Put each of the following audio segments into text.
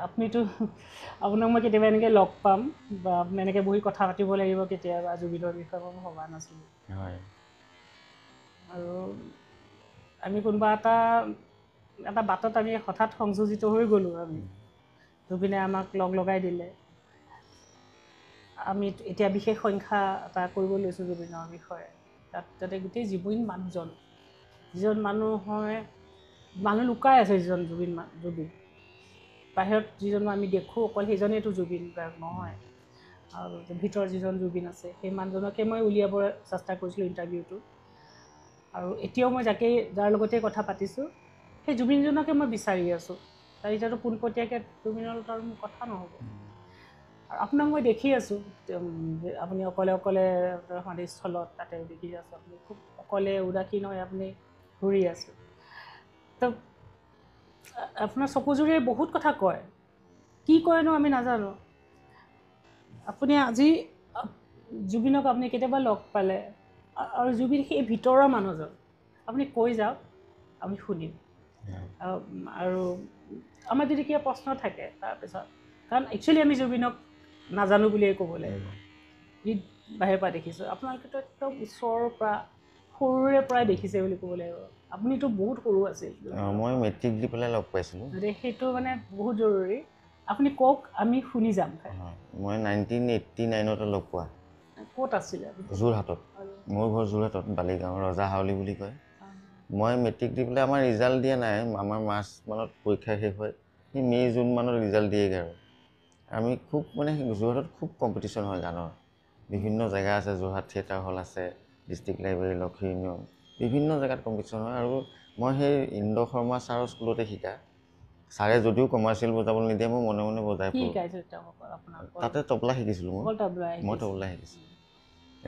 আপুনিতো আপোনাক মই কেতিয়াবা এনেকৈ লগ পাম বা আপুনি এনেকৈ বহি কথা পাতিব লাগিব কেতিয়াবা জুবিনৰ বিষয়ে মই ভবা নাছিলোঁ হয় আৰু আমি কোনোবা এটা বাটত আমি হঠাৎ সংযোজিত হৈ গ'লোঁ আমি জুবিনে আমাক লগাই দিলে আমি এতিয়া বিশেষ সংখ্যা এটা কৰিব লৈছোঁ জুবিনৰ বিষয়ে তাত যাতে গোটেই জুবিন মানুহজন যিজন মানুহ লুকাই আছে যিজন জুবিন বাহিৰত যিজন আমি দেখোঁ অকল সেইজনেইতো জুবিন গাৰ্গ নহয় আৰু ভিতৰত যিজন জুবিন আছে সেই মানুহজনকে মই উলিয়াব চেষ্টা কৰিছিলোঁ ইণ্টাৰভিউটো আৰু এতিয়াও মই যাৰ লগতে কথা পাতিছোঁ সেই জুবিনজনকে মই বিচাৰি আছোঁ তাৰ এতিয়াতো পোনপটীয়াকৈ জুবিনৰ লগত আৰু মোৰ কথা নহ'ব আৰু আপোনাক মই দেখি আছোঁ আপুনি অকলে সমাধিস্থলত তাতে দেখি আছোঁ আপুনি খুব অকলে উদাসীন হৈ আপুনি ঘূৰি আছে তো আপোনাৰ চকুযোৰে বহুত কথা কয় কি কয়নো আমি নাজানো আপুনি আজি জুবিনক আপুনি কেতিয়াবা লগ পালে আৰু জুবিন সেই ভিতৰৰ মানুহজন আপুনি কৈ যাওক আমি শুনিম আৰু আমাৰ যদি কিবা প্ৰশ্ন থাকে তাৰপিছত কাৰণ একচুৱেলি আমি জুবিনক নাজানো বুলিয়ে ক'ব লাগিব যি বাহিৰৰ পৰা দেখিছোঁ আপোনালোকেতো একদম ওচৰৰ পৰা সৰুৰে পৰাই দেখিছে বুলি ক'ব লাগিব আপুনিতো বহুত সৰু আছিল মই মেট্ৰিক দি পেলাই লগ পাইছিলোঁ সেইটো মানে বহুত জৰুৰী আপুনি কওক আমি শুনি যাম মই 1989তে লগ পোৱা ক'ত আছিলে যোৰহাটত মোৰ ঘৰ যোৰহাটত বালিগাঁও ৰজা হাউলি বুলি কয় মই মেট্ৰিক দি পেলাই আমাৰ ৰিজাল্ট দিয়া নাই আমাৰ মাৰ্চ মানত পৰীক্ষা শেষ হয় সেই মে' জুন মানত ৰিজাল্ট দিয়েগৈ আৰু আমি খুব মানে যোৰহাটত খুব কম্পিটিশ্যন হয় গানৰ বিভিন্ন জেগা আছে যোৰহাট থিয়েটাৰ হল আছে ডিষ্ট্ৰিক্ট লাইব্ৰেৰী লক্ষী ইউনিয়ন বিভিন্ন জেগাত কম্পিটিশ্যন হয় আৰু মই সেই ইন্দ্ৰ শৰ্মা ছাৰৰ স্কুলতে শিকা ছাৰে যদিও কমাৰ্চিয়েল বজাবলৈ নিদিয়ে মই মনে মনে বজাই ফুৰোঁ তাতে তবলা শিকিছিলোঁ মই তবলা শিকিছিলোঁ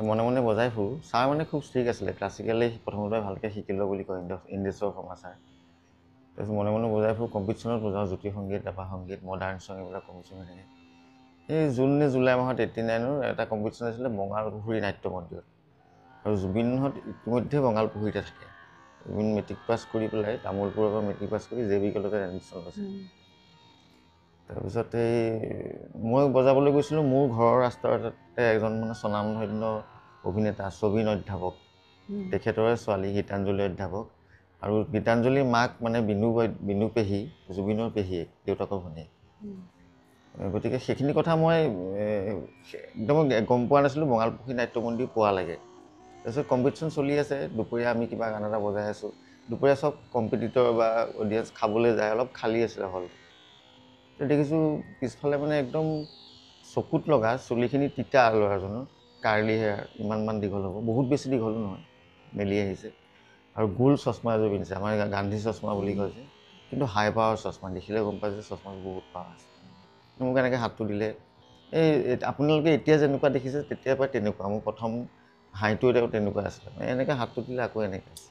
মনে মনে বজাই ফুৰোঁ ছাৰ মানে খুব ষ্ট্ৰিক আছিলে ক্লাছিকেলি প্ৰথমতে ভালকৈ শিকিলোঁ বুলি কয় ইন্দ্ৰেশ্বৰ শৰ্মা ছাৰ তাৰপিছত মনে মনে বজাই ফুৰোঁ কম্পিটিশ্যনত বজাওঁ জ্যোতি সংগীত দাবা সংগীত মডাৰ্ণ চং এইবিলাক কম্পিটিশ্যন হৈ থাকে এই জুন নে জুলাই মাহত 89ৰ এটা কম্পিটিশ্যন আছিলে বঙালপুখুৰী নাট্য মন্দিৰত আৰু জুবিনহঁত ইতিমধ্যে বঙালপুখুৰীতে থাকে জুবিন মেট্ৰিক পাছ কৰি পেলাই তামোলপুৰৰ পৰা মেট্ৰিক পাছ কৰি জে বি কলেজত এডমিশ্যন লৈছে তাৰপিছত এই মই বজাবলৈ গৈছিলোঁ মোৰ ঘৰৰ ৰাস্তাতে এজন মানে স্বনামধন্য অভিনেতা ছবিন অধ্যাপক তেখেতৰে ছোৱালী গীতাঞ্জলি অধ্যাপক আৰু গীতাঞ্জলিৰ মাক মানে বিনু পেহী জুবিনৰ পেহীয়ে দেউতাকৰ ভনীয়ে গতিকে সেইখিনি কথা মই একদম গম পোৱা নাছিলোঁ বঙালপুখুৰী নাট্য মন্দিৰ পোৱা লাগে তাৰপিছত কম্পিটিশ্যন চলি আছে দুপৰীয়া আমি কিবা গান এটা বজাই আছোঁ দুপৰীয়া চব কম্পিটিটৰ বা অডিয়েঞ্চ খাবলৈ যায় অলপ খালী আছিলে হল দেখিছোঁ পিছফালে মানে একদম চকুত লগা চুলিখিনি তিতা ল'ৰাজনৰ কাৰ্লি হেয়াৰ ইমানমান দীঘল হ'ব বহুত বেছি দীঘলো নহয় মেলি আহিছে আৰু গোল চশমা এযোৰ পিন্ধিছে আমাৰ গান্ধী চশমা বুলি কৈছে কিন্তু হাই পাৱাৰ চশমা দেখিলে গম পাইছে যে চশমাটো বহুত পাৱাৰ আছে মোক এনেকৈ হাতটো দিলে এই আপোনালোকে এতিয়া যেনেকুৱা দেখিছে তেতিয়াৰ পৰা তেনেকুৱা মোৰ প্ৰথম হাইটো এতিয়াও তেনেকুৱা আছিলে এনেকৈ হাতটো দিলে আকৌ এনেকৈ আছে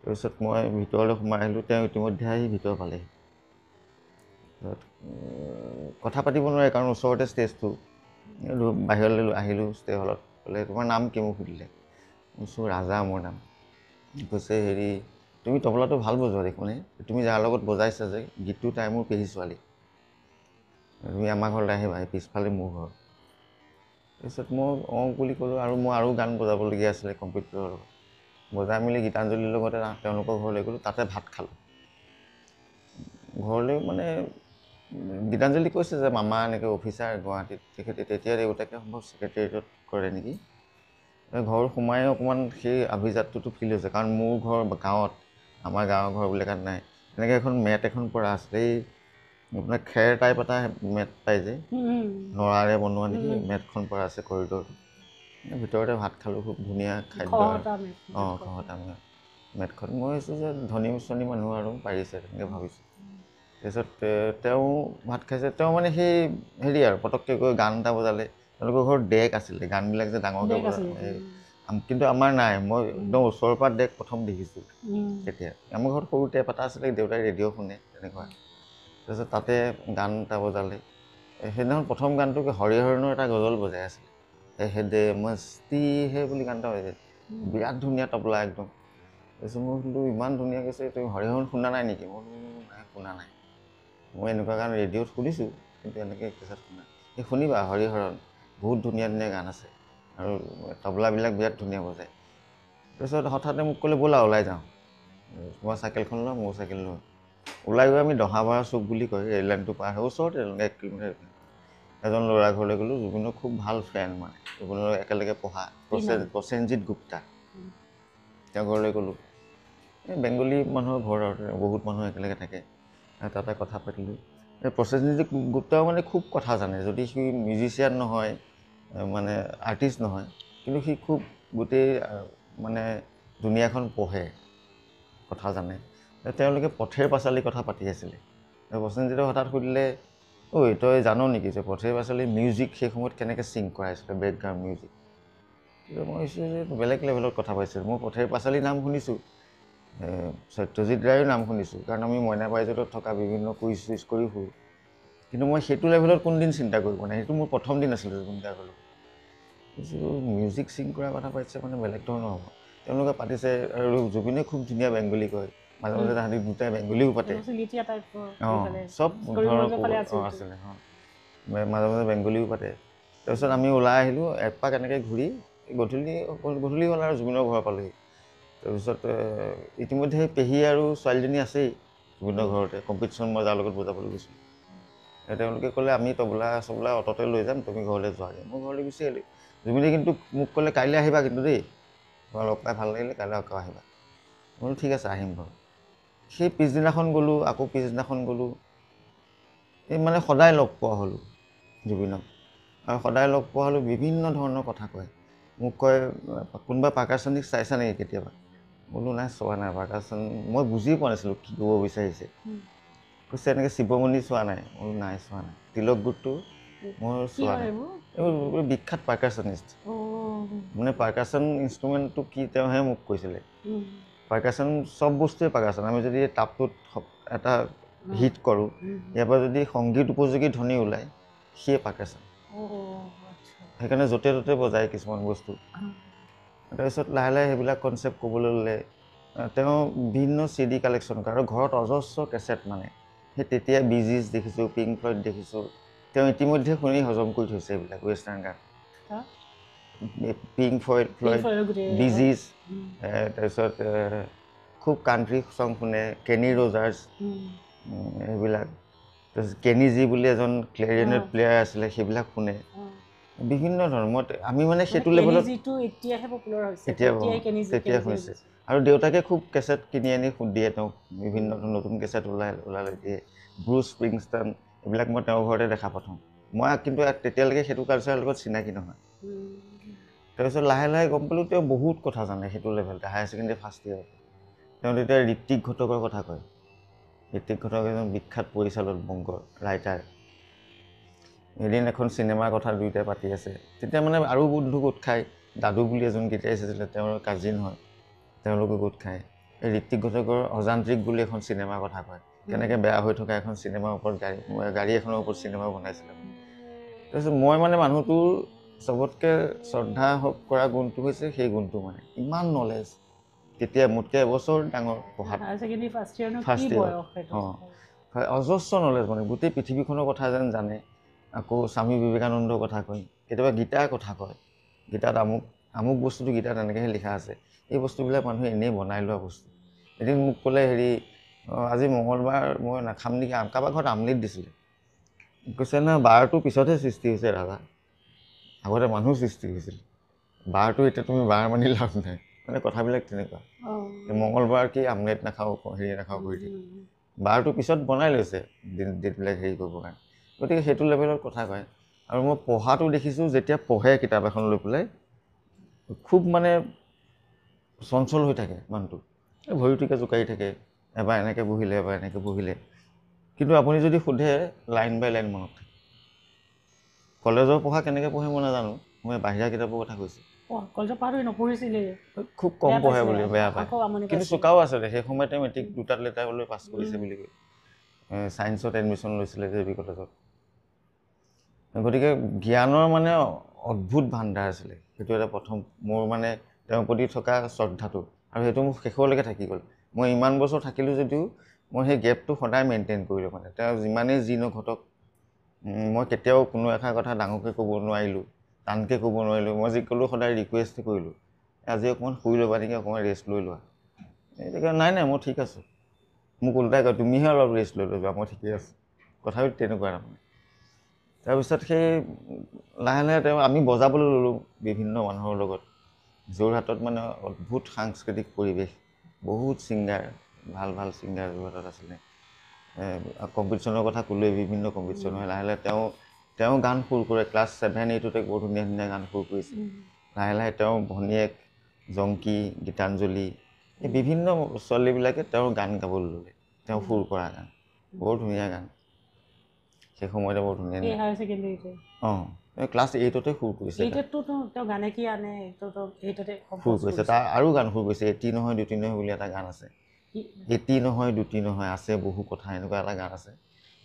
তাৰপিছত মই ভিতৰলৈ সোমাই আহিলোঁ তেওঁ ইতিমধ্যে আহি ভিতৰ পালেহি কথা পাতিব নোৱাৰে কাৰণ ওচৰতে ষ্টেজটো বাহিৰলৈ আহিলোঁ ষ্টেজ হলত ক'লে তোমাৰ নাম কি মোক সুধিলে কৈছোঁ ৰাজা মোৰ নাম কৈছে হেৰি তুমি তবলাটো ভাল বজোৱা দেখোন তুমি যাৰ লগত বজাইছা যে গীতটো তাই মোৰ পেহী ছোৱালী তুমি আমাৰ ঘৰলৈ আহিবা পিছফালে মোৰ ঘৰ তাৰপিছত মই অঁ বুলি ক'লোঁ আৰু মই আৰু গান বজাবলগীয়া আছিলে কম্পিউটাৰৰ লগত বজাই মেলি গীতাঞ্জলিৰ লগতে তেওঁলোকৰ ঘৰলৈ গ'লোঁ তাতে ভাত খালোঁ ঘৰলৈ মানে গীতাঞ্জলি কৈছে যে মামা এনেকৈ অফিচাৰ গুৱাহাটীত তেখেতে তেতিয়া দেউতাকে সম্ভৱ ছেক্ৰেটেৰিয়েটত কৰে নেকি ঘৰ সোমাই অকণমান সেই অভিজাতটোতো ফিল হৈছে কাৰণ মোৰ ঘৰ গাঁৱত আমাৰ গাঁৱৰ ঘৰ বুলি কাত নাই এনেকৈ এখন মেট এখন পৰা আছে এই আপোনাৰ খেৰ টাইপ এটা মেট পাই যে নৰাৰে বনোৱা নেকি মেটখন পৰা আছে কৰিডৰটো ভিতৰতে ভাত খালোঁ খুব ধুনীয়া খাদ্য অঁ খহটা মেটখন মই ভাবিছোঁ যে ধনী উচনী মানুহ আৰু পাৰিছে তেনেকৈ ভাবিছোঁ তাৰপিছত তেওঁ ভাত খাইছে তেওঁ মানে সেই হেৰি আৰু পটককৈ গৈ গান এটা বজালে তেওঁলোকৰ ঘৰত ডেক আছিলে গানবিলাক যে ডাঙৰকৈ বজালে কিন্তু আমাৰ নাই মই একদম ওচৰৰ পৰা ডেক প্ৰথম দেখিছোঁ তেতিয়া আমাৰ ঘৰত সৰু টেপ এটা আছিলে দেউতাই ৰেডিঅ' শুনে তেনেকুৱা তাৰপিছত তাতে গান এটা বজালে সেইদিনাখন প্ৰথম গানটো হৰিহৰণৰ এটা গজল বজাই আছিলে হে দে মস্তি হে বুলি গান এটা বজাইছে বিৰাট ধুনীয়া তবলা একদম তাৰপিছত মই বোলো ইমান ধুনীয়া কৈছে তুমি হৰিহৰণ শুনা নাই নেকি মই বোলো নাই শুনা নাই মই এনেকুৱা গান ৰেডিঅ'ত শুনিছোঁ, কিন্তু এনেকৈ কেছেট শুনা এই শুনিবা হৰিহৰণ বহুত ধুনীয়া ধুনীয়া গান আছে আৰু তবলাবিলাক বিৰাট ধুনীয়া বজায়। তাৰপিছত হঠাতে মোক ক'লে ব'লা ওলাই যাওঁ, মই চাইকেলখন লওঁ, মোৰ চাইকেল লওঁ, ওলাই গৈ আমি দহাবৰা চুক বুলি কয়, ৰেল লাইনটো পাৰ হৈ ওচৰতে 1 কিলোমিটাৰ। এজন ল'ৰা ঘৰলৈ গ'লোঁ, জুবিনৰ খুব ভাল ফ্ৰেণ্ড মানে, জুবিনৰ একেলগে পঢ়া প্ৰসেনজিৎ গুপ্তা, তেওঁ ঘৰলৈ গ'লোঁ। এই বেংগলী মানুহৰ ঘৰ আৰু বহুত মানুহ একেলগে থাকে, তাতে কথা পাতিলোঁ। প্ৰসেনজিৎ গুপ্তাও মানে খুব কথা জানে, যদি সি মিউজিচিয়ান নহয় মানে আৰ্টিষ্ট নহয়, কিন্তু সি খুব গোটেই মানে দুনিয়াখন পঢ়ে, কথা জানে। তেওঁলোকে পথেৰ পাঁচালী কথা পাতি আছিলে। প্ৰসেনজিতে হঠাৎ সুধিলে, ঐ তই জানো নেকি যে পথেৰ পাঁচালী মিউজিক সেই সময়ত কেনেকৈ ছিং কৰাইছিলে, বেকগ্ৰাউণ্ড মিউজিক? মই ভাবিছোঁ যে বেলেগ লেভেলত কথা পাতিছিলোঁ। মই পথেৰ পাঁচালীৰ নাম শুনিছোঁ, সত্যজিৎ ৰায়ৰ নাম শুনিছোঁ, কাৰণ আমি মইনা পাৰিজাতত থকা বিভিন্ন কুইজ চুইজ কৰি ফুৰোঁ, কিন্তু মই সেইটো লেভেলত কোনদিন চিন্তা কৰিব নাই। সেইটো মোৰ প্ৰথম দিন আছিলে জুবিন গাৰ্গৰ লগত। মিউজিক ছিং কৰাৰ কথা পাতিছে মানে বেলেগ ধৰণৰ হ'ব। তেওঁলোকে পাতিছে আৰু জুবিনে খুব ধুনীয়া বেংগলী কয়, মাজে মাজে তাহাঁতি দুটাই বেংগলীও পাতে। চব ধৰণৰ আছিলে, মাজে মাজে বেংগলীও পাতে। তাৰপিছত আমি ওলাই আহিলোঁ, এপাক এনেকৈ ঘূৰি গধূলি হ'ল আৰু জুবিনৰ ঘৰ পালোহি। তাৰপিছত ইতিমধ্যে পেহী আৰু ছোৱালীজনী আছেই জুবিনৰ ঘৰতে, কম্পিটিশ্যন মই যাৰ লগত বজাবলৈ গৈছিলোঁ। তেওঁলোকে ক'লে আমি তবলা চবলা অট'তে লৈ যাম, তুমি ঘৰলৈ যোৱাগৈ। মই ঘৰলৈ গুচি আহিলোঁ। জুবিনে কিন্তু মোক ক'লে কাইলৈ আহিবা কিন্তু দেই, তোমাৰ লগ পাই ভাল লাগিলে, কাইলৈ আকৌ আহিবা। মই বোলো ঠিক আছে আহিম বাৰু। সেই পিছদিনাখন গ'লোঁ, আকৌ পিছদিনাখন গ'লোঁ, এই মানে সদায় লগ পোৱা হ'লোঁ জুবিনক, আৰু সদায় লগ পোৱা হ'লোঁ। বিভিন্ন ধৰণৰ কথা কয়, মোক কয় কোনোবা পাৰ্কাচনিক চাইছা নেকি কেতিয়াবা? বোলো নাই চোৱা নাই পাৰ্কাচন, মই বুজি পোৱা নাছিলোঁ কি ক'ব বিচাৰিছে। কৈছে এনেকৈ শিৱমণি চোৱা নাই? বোলো নাই চোৱা নাই। তিলক গুৰুটো মই চোৱা নাই। এইবোৰ বিখ্যাত পাৰ্কাচনিষ্ট, মানে পাৰ্কাচন ইনষ্ট্ৰুমেণ্টটো কি তেওঁহে মোক কৈছিলে। পাৰ্কাচন চব বস্তুৱে পাৰ্কাচন, আমি যদি টাপটোত এটা হিট কৰোঁ, ইয়াৰ পৰা যদি সংগীত উপযোগী ধ্বনি ওলায়, সিয়ে পাৰ্কাচন। সেইকাৰণে য'তে ত'তে বজায় কিছুমান বস্তু। তাৰপিছত লাহে লাহে সেইবিলাক কনচেপ্ট ক'বলৈ ল'লে। তেওঁ বিভিন্ন CD কালেকশ্যন কৰে আৰু ঘৰত অজস্ৰ কেছেট, মানে সেই তেতিয়া বিজিজ দেখিছোঁ, পিংক ফ্লয়ড দেখিছোঁ। তেওঁ ইতিমধ্যে শুনি হজম কৰি থৈছে এইবিলাক ৱেষ্টাৰ্ণ গান, পিংক ফ্লয়ড, বিজিজ, তাৰপিছত খুব কাণ্ট্ৰি চং শুনে, কেনি ৰজাৰ্ছ, এইবিলাক। তাৰপিছত কেনি জি বুলি এজন ক্লেৰিনেট প্লেয়াৰ আছিলে, সেইবিলাক শুনে। বিভিন্ন ধৰণৰ আমি মানে সেইটো লেভেলত তেতিয়া শুনিছে। আৰু দেউতাকে খুব কেছেট কিনি আনি দিয়ে তেওঁক, বিভিন্ন নতুন কেছেট ওলালে দিয়ে। ব্ৰুচ স্প্ৰিংষ্টান, এইবিলাক মই তেওঁৰ ঘৰতে দেখা প্ৰথম। মই কিন্তু তেতিয়ালৈকে সেইটো কালচাৰৰ লগত চিনাকি নহয়। তাৰপিছত লাহে লাহে গম পালোঁ তেওঁ বহুত কথা জানে সেইটো লেভেলতে। হায়াৰ ছেকেণ্ডেৰী ফাৰ্ষ্ট ইয়েৰত তেওঁ তেতিয়া ঋত্বিক ঘটকৰ কথা কয়। ঋত্বিক ঘটক এজন বিখ্যাত পৰিচালক, বংগৰ ৰাইটাৰ। এদিন এখন চিনেমাৰ কথা দুয়োটাই পাতি আছে, তেতিয়া মানে আৰু বন্ধু গোট খায়। দাদু বুলি এজন গীটাৰিষ্ট আছিলে, তেওঁৰ কাজিন হয়, তেওঁলোকে গোট খায়। এই ঋত্বিক ঘটকৰ অযান্ত্ৰিক বুলি এখন চিনেমাৰ কথা কয়, কেনেকৈ বেয়া হৈ থকা এখন চিনেমাৰ ওপৰত গাড়ী এখনৰ ওপৰত চিনেমা বনাইছিলে। তাৰপিছত মই মানে মানুহটোৰ চবতকৈ শ্ৰদ্ধা কৰা গুণটো হৈছে সেই গুণটো, মানে ইমান নলেজ। তেতিয়া মোতকৈ এবছৰ ডাঙৰ পঢ়াত, ফাৰ্ষ্ট ইয়েৰ, অজস্ৰ নলেজ, মানে গোটেই পৃথিৱীখনৰ কথা যেন জানে। আকৌ স্বামী বিবেকানন্দৰ কথা কয়, কেতিয়াবা গীতাৰ কথা কয়, গীতাত আমুক বস্তুটো গীতাত এনেকৈহে লিখা আছে। এই বস্তুবিলাক মানুহে এনেই বনাই লোৱা বস্তু। এদিন মোক ক'লে আজি মঙলবাৰ মই নাখাম নেকি, কাৰোবাৰ ঘৰত আমলেট দিছিলে। কৈছে না বাৰটোৰ পিছতহে সৃষ্টি হৈছে ৰাজা, আগতে মানুহ সৃষ্টি হৈছিল, বাৰটো এতিয়া তুমি বাৰ মানি লাভ নাই। মানে কথাবিলাক তেনেকুৱা, মঙলবাৰ কি আমলেট নাখাওঁ, নাখাওঁ কৰি দিয়ে, বাৰটোৰ পিছত বনাই লৈছে ডেটবিলাক হেৰি কৰিবৰ কাৰণে। গতিকে সেইটো লেভেলত কথা কয়। আৰু মই পঢ়াটো দেখিছোঁ, যেতিয়া পঢ়ে কিতাপ এখন লৈ পেলাই, খুব মানে চঞ্চল হৈ থাকে মানুহটো, ভৰিটোকে জোকাৰি থাকে, এবাৰ এনেকৈ বহিলে এবাৰ এনেকৈ বহিলে। কিন্তু আপুনি যদি সোধে লাইন বাই লাইন মনত থাকে। কলেজৰ পঢ়া কেনেকৈ পঢ়ে মই নাজানো, মই বাহিৰা কিতাপৰ কথা কৈছোঁ। খুব কম পঢ়ে বুলি বেয়া পায়, কিন্তু চোকাও আছিলে। সেই সময়তে মেট্ৰিক 2টা লেটাৰ লৈ পাছ কৰিছে বুলি কয়। ছায়েন্সত এডমিশ্যন লৈছিলে JB কলেজত। গতিকে জ্ঞানৰ মানে অদ্ভুত ভাণ্ডাৰ আছিলে। সেইটো এটা প্ৰথম মোৰ মানে তেওঁৰ প্ৰতি থকা শ্ৰদ্ধাটো, আৰু সেইটো মোৰ শেষলৈকে থাকি গ'ল। মই ইমান বছৰ থাকিলোঁ যদিও মই সেই গেপটো সদায় মেইনটেইন কৰিলোঁ মানে তেওঁ যিমানেই যি নঘটক মই কেতিয়াও কোনো এষাৰ কথা ডাঙৰকৈ ক'ব নোৱাৰিলোঁ টানকৈ ক'ব নোৱাৰিলোঁ মই যি ক'লোঁ সদায় ৰিকুৱেষ্ট কৰিলোঁ আজি অকণমান শুই ল'বা নেকি অকণমান ৰেষ্ট লৈ লোৱা এতিয়া নাই মই ঠিক আছোঁ মোক ওলোটাই কয় তুমিহে অলপ ৰেষ্ট লৈ যোৱা মই ঠিকেই আছোঁ কথাটো তেনেকুৱা তাৰমানে তাৰপিছত সেই লাহে লাহে তেওঁ আমি বজাবলৈ ল'লোঁ বিভিন্ন মানুহৰ লগত যোৰহাটত মানে অদ্ভুত সাংস্কৃতিক পৰিৱেশ বহুত ছিংগাৰ ভাল ভাল ছিংগাৰ যোৰহাটত আছিলে কম্পিটিশ্যনৰ কথা ক'লোৱে বিভিন্ন কম্পিটিশ্যন হয় লাহে লাহে তেওঁ গান সুৰ কৰে ক্লাছ 7, 8 বৰ ধুনীয়া ধুনীয়া গান সুৰ কৰিছে লাহে লাহে তেওঁ ভনীয়েক জংকী গীতাঞ্জলি এই বিভিন্ন ছোৱালীবিলাকে তেওঁৰ গান গাবলৈ ল'লে তেওঁ সুৰ কৰা গান বৰ ধুনীয়া গান সেই সময়তে বৰ ধুনীয়া ক্লাছ 8 সুৰ কৰিছে সুৰ কৰিছে তাৰ আৰু গান সুৰ কৰিছে এটি নহয় দুটি নহয় বুলি এটা গান আছে এটি নহয় দুটি নহয় আছে বহু কথা এনেকুৱা এটা গান আছে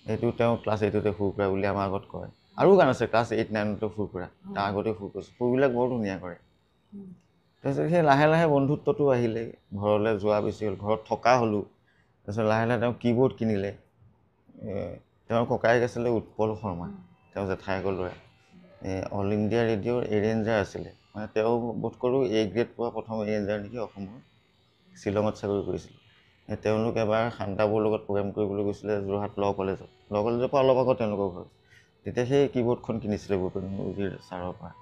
সেইটো তেওঁ ক্লাছ 8 সুৰ কৰা বুলি আমাৰ আগত কয় আৰু গান আছে ক্লাছ 8, 9 সুৰ কৰা তাৰ আগতে সুৰ কৰিছে সুৰবিলাক বৰ ধুনীয়া কৰে তাৰপিছত সেই লাহে লাহে বন্ধুত্বটো আহিলে ঘৰলৈ যোৱা বেছি হ'ল ঘৰত থকা হ'লোঁ তাৰপিছত লাহে লাহে তেওঁ কীবৰ্ড কিনিলে তেওঁৰ ককায়েক আছিলে উৎপল শৰ্মা তেওঁ জেঠাইকৰ ল'ৰা অল ইণ্ডিয়া ৰেডিঅ'ৰ এৰেঞ্জাৰ আছিলে মানে তেওঁ বোধ কৰোঁ A গ্ৰেড পোৱা প্ৰথম এৰেঞ্জাৰ নেকি অসমৰ শ্বিলঙত চাকৰি কৰিছিল তেওঁলোক এবাৰ শান্তাবুৰ লগত প্ৰগ্ৰেম কৰিবলৈ গৈছিলে যোৰহাট ল' কলেজৰ পৰা অলপ আগত তেওঁলোকৰ ঘৰ তেতিয়া সেই কীবৰ্ডখন কিনিছিলে ভূপেন উজীৰ ছাৰৰ পৰা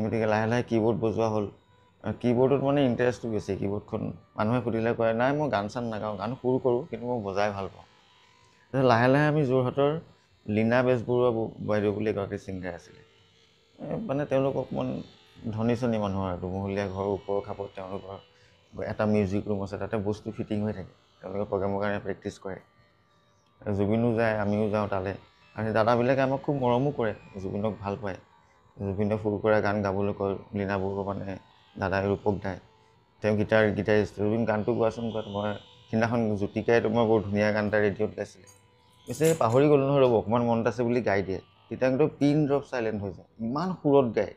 গতিকে লাহে লাহে কীবৰ্ড বজোৱা হ'ল কীবৰ্ডত মানে ইণ্টাৰেষ্টটো বেছি কীবৰ্ডখন মানুহে সুধিলে কয় নাই মই গান চান নাগাওঁ গান সুৰ কৰোঁ কিন্তু মই বজাই ভাল পাওঁ তাৰপিছত লাহে লাহে আমি যোৰহাটৰ লীনা বেজবৰুৱা বাইদেউ বুলি এগৰাকী ছিংগাৰ আছিলে মানে তেওঁলোক অকণমান ধনী চনী মানুহ আৰু দুমহলীয়া ঘৰৰ ওপৰৰ খাপত তেওঁলোকৰ এটা মিউজিক ৰুম আছে তাতে বস্তু ফিটিং হৈ থাকে তেওঁলোকে প্ৰগ্ৰেমৰ কাৰণে প্ৰেক্টিচ কৰে জুবিনো যায় আমিও যাওঁ তালৈ আৰু সেই দাদাবিলাকে আমাক খুব মৰমো কৰে জুবিনক ভাল পায় জুবিনে সুৰ কৰা গান গাবলৈ কয় লীনা বৰুৱা দাদাই ৰূপক দাই তেওঁ গীটাৰিষ্ট জুবিন গানটো গোৱাচোন কোৱা মই সিদিনাখন জ্যোতিকাই তোমাৰ বৰ ধুনীয়া গান এটা ৰেডিঅ'ত গাইছিলে পিছে পাহৰি গ'লো নহয় ৰ'ব অকণমান মনত আছে বুলি গাই দিয়ে তেতিয়া কিন্তু পিন ড্ৰপ চাইলেণ্ট হৈ যায় ইমান সুৰত গায়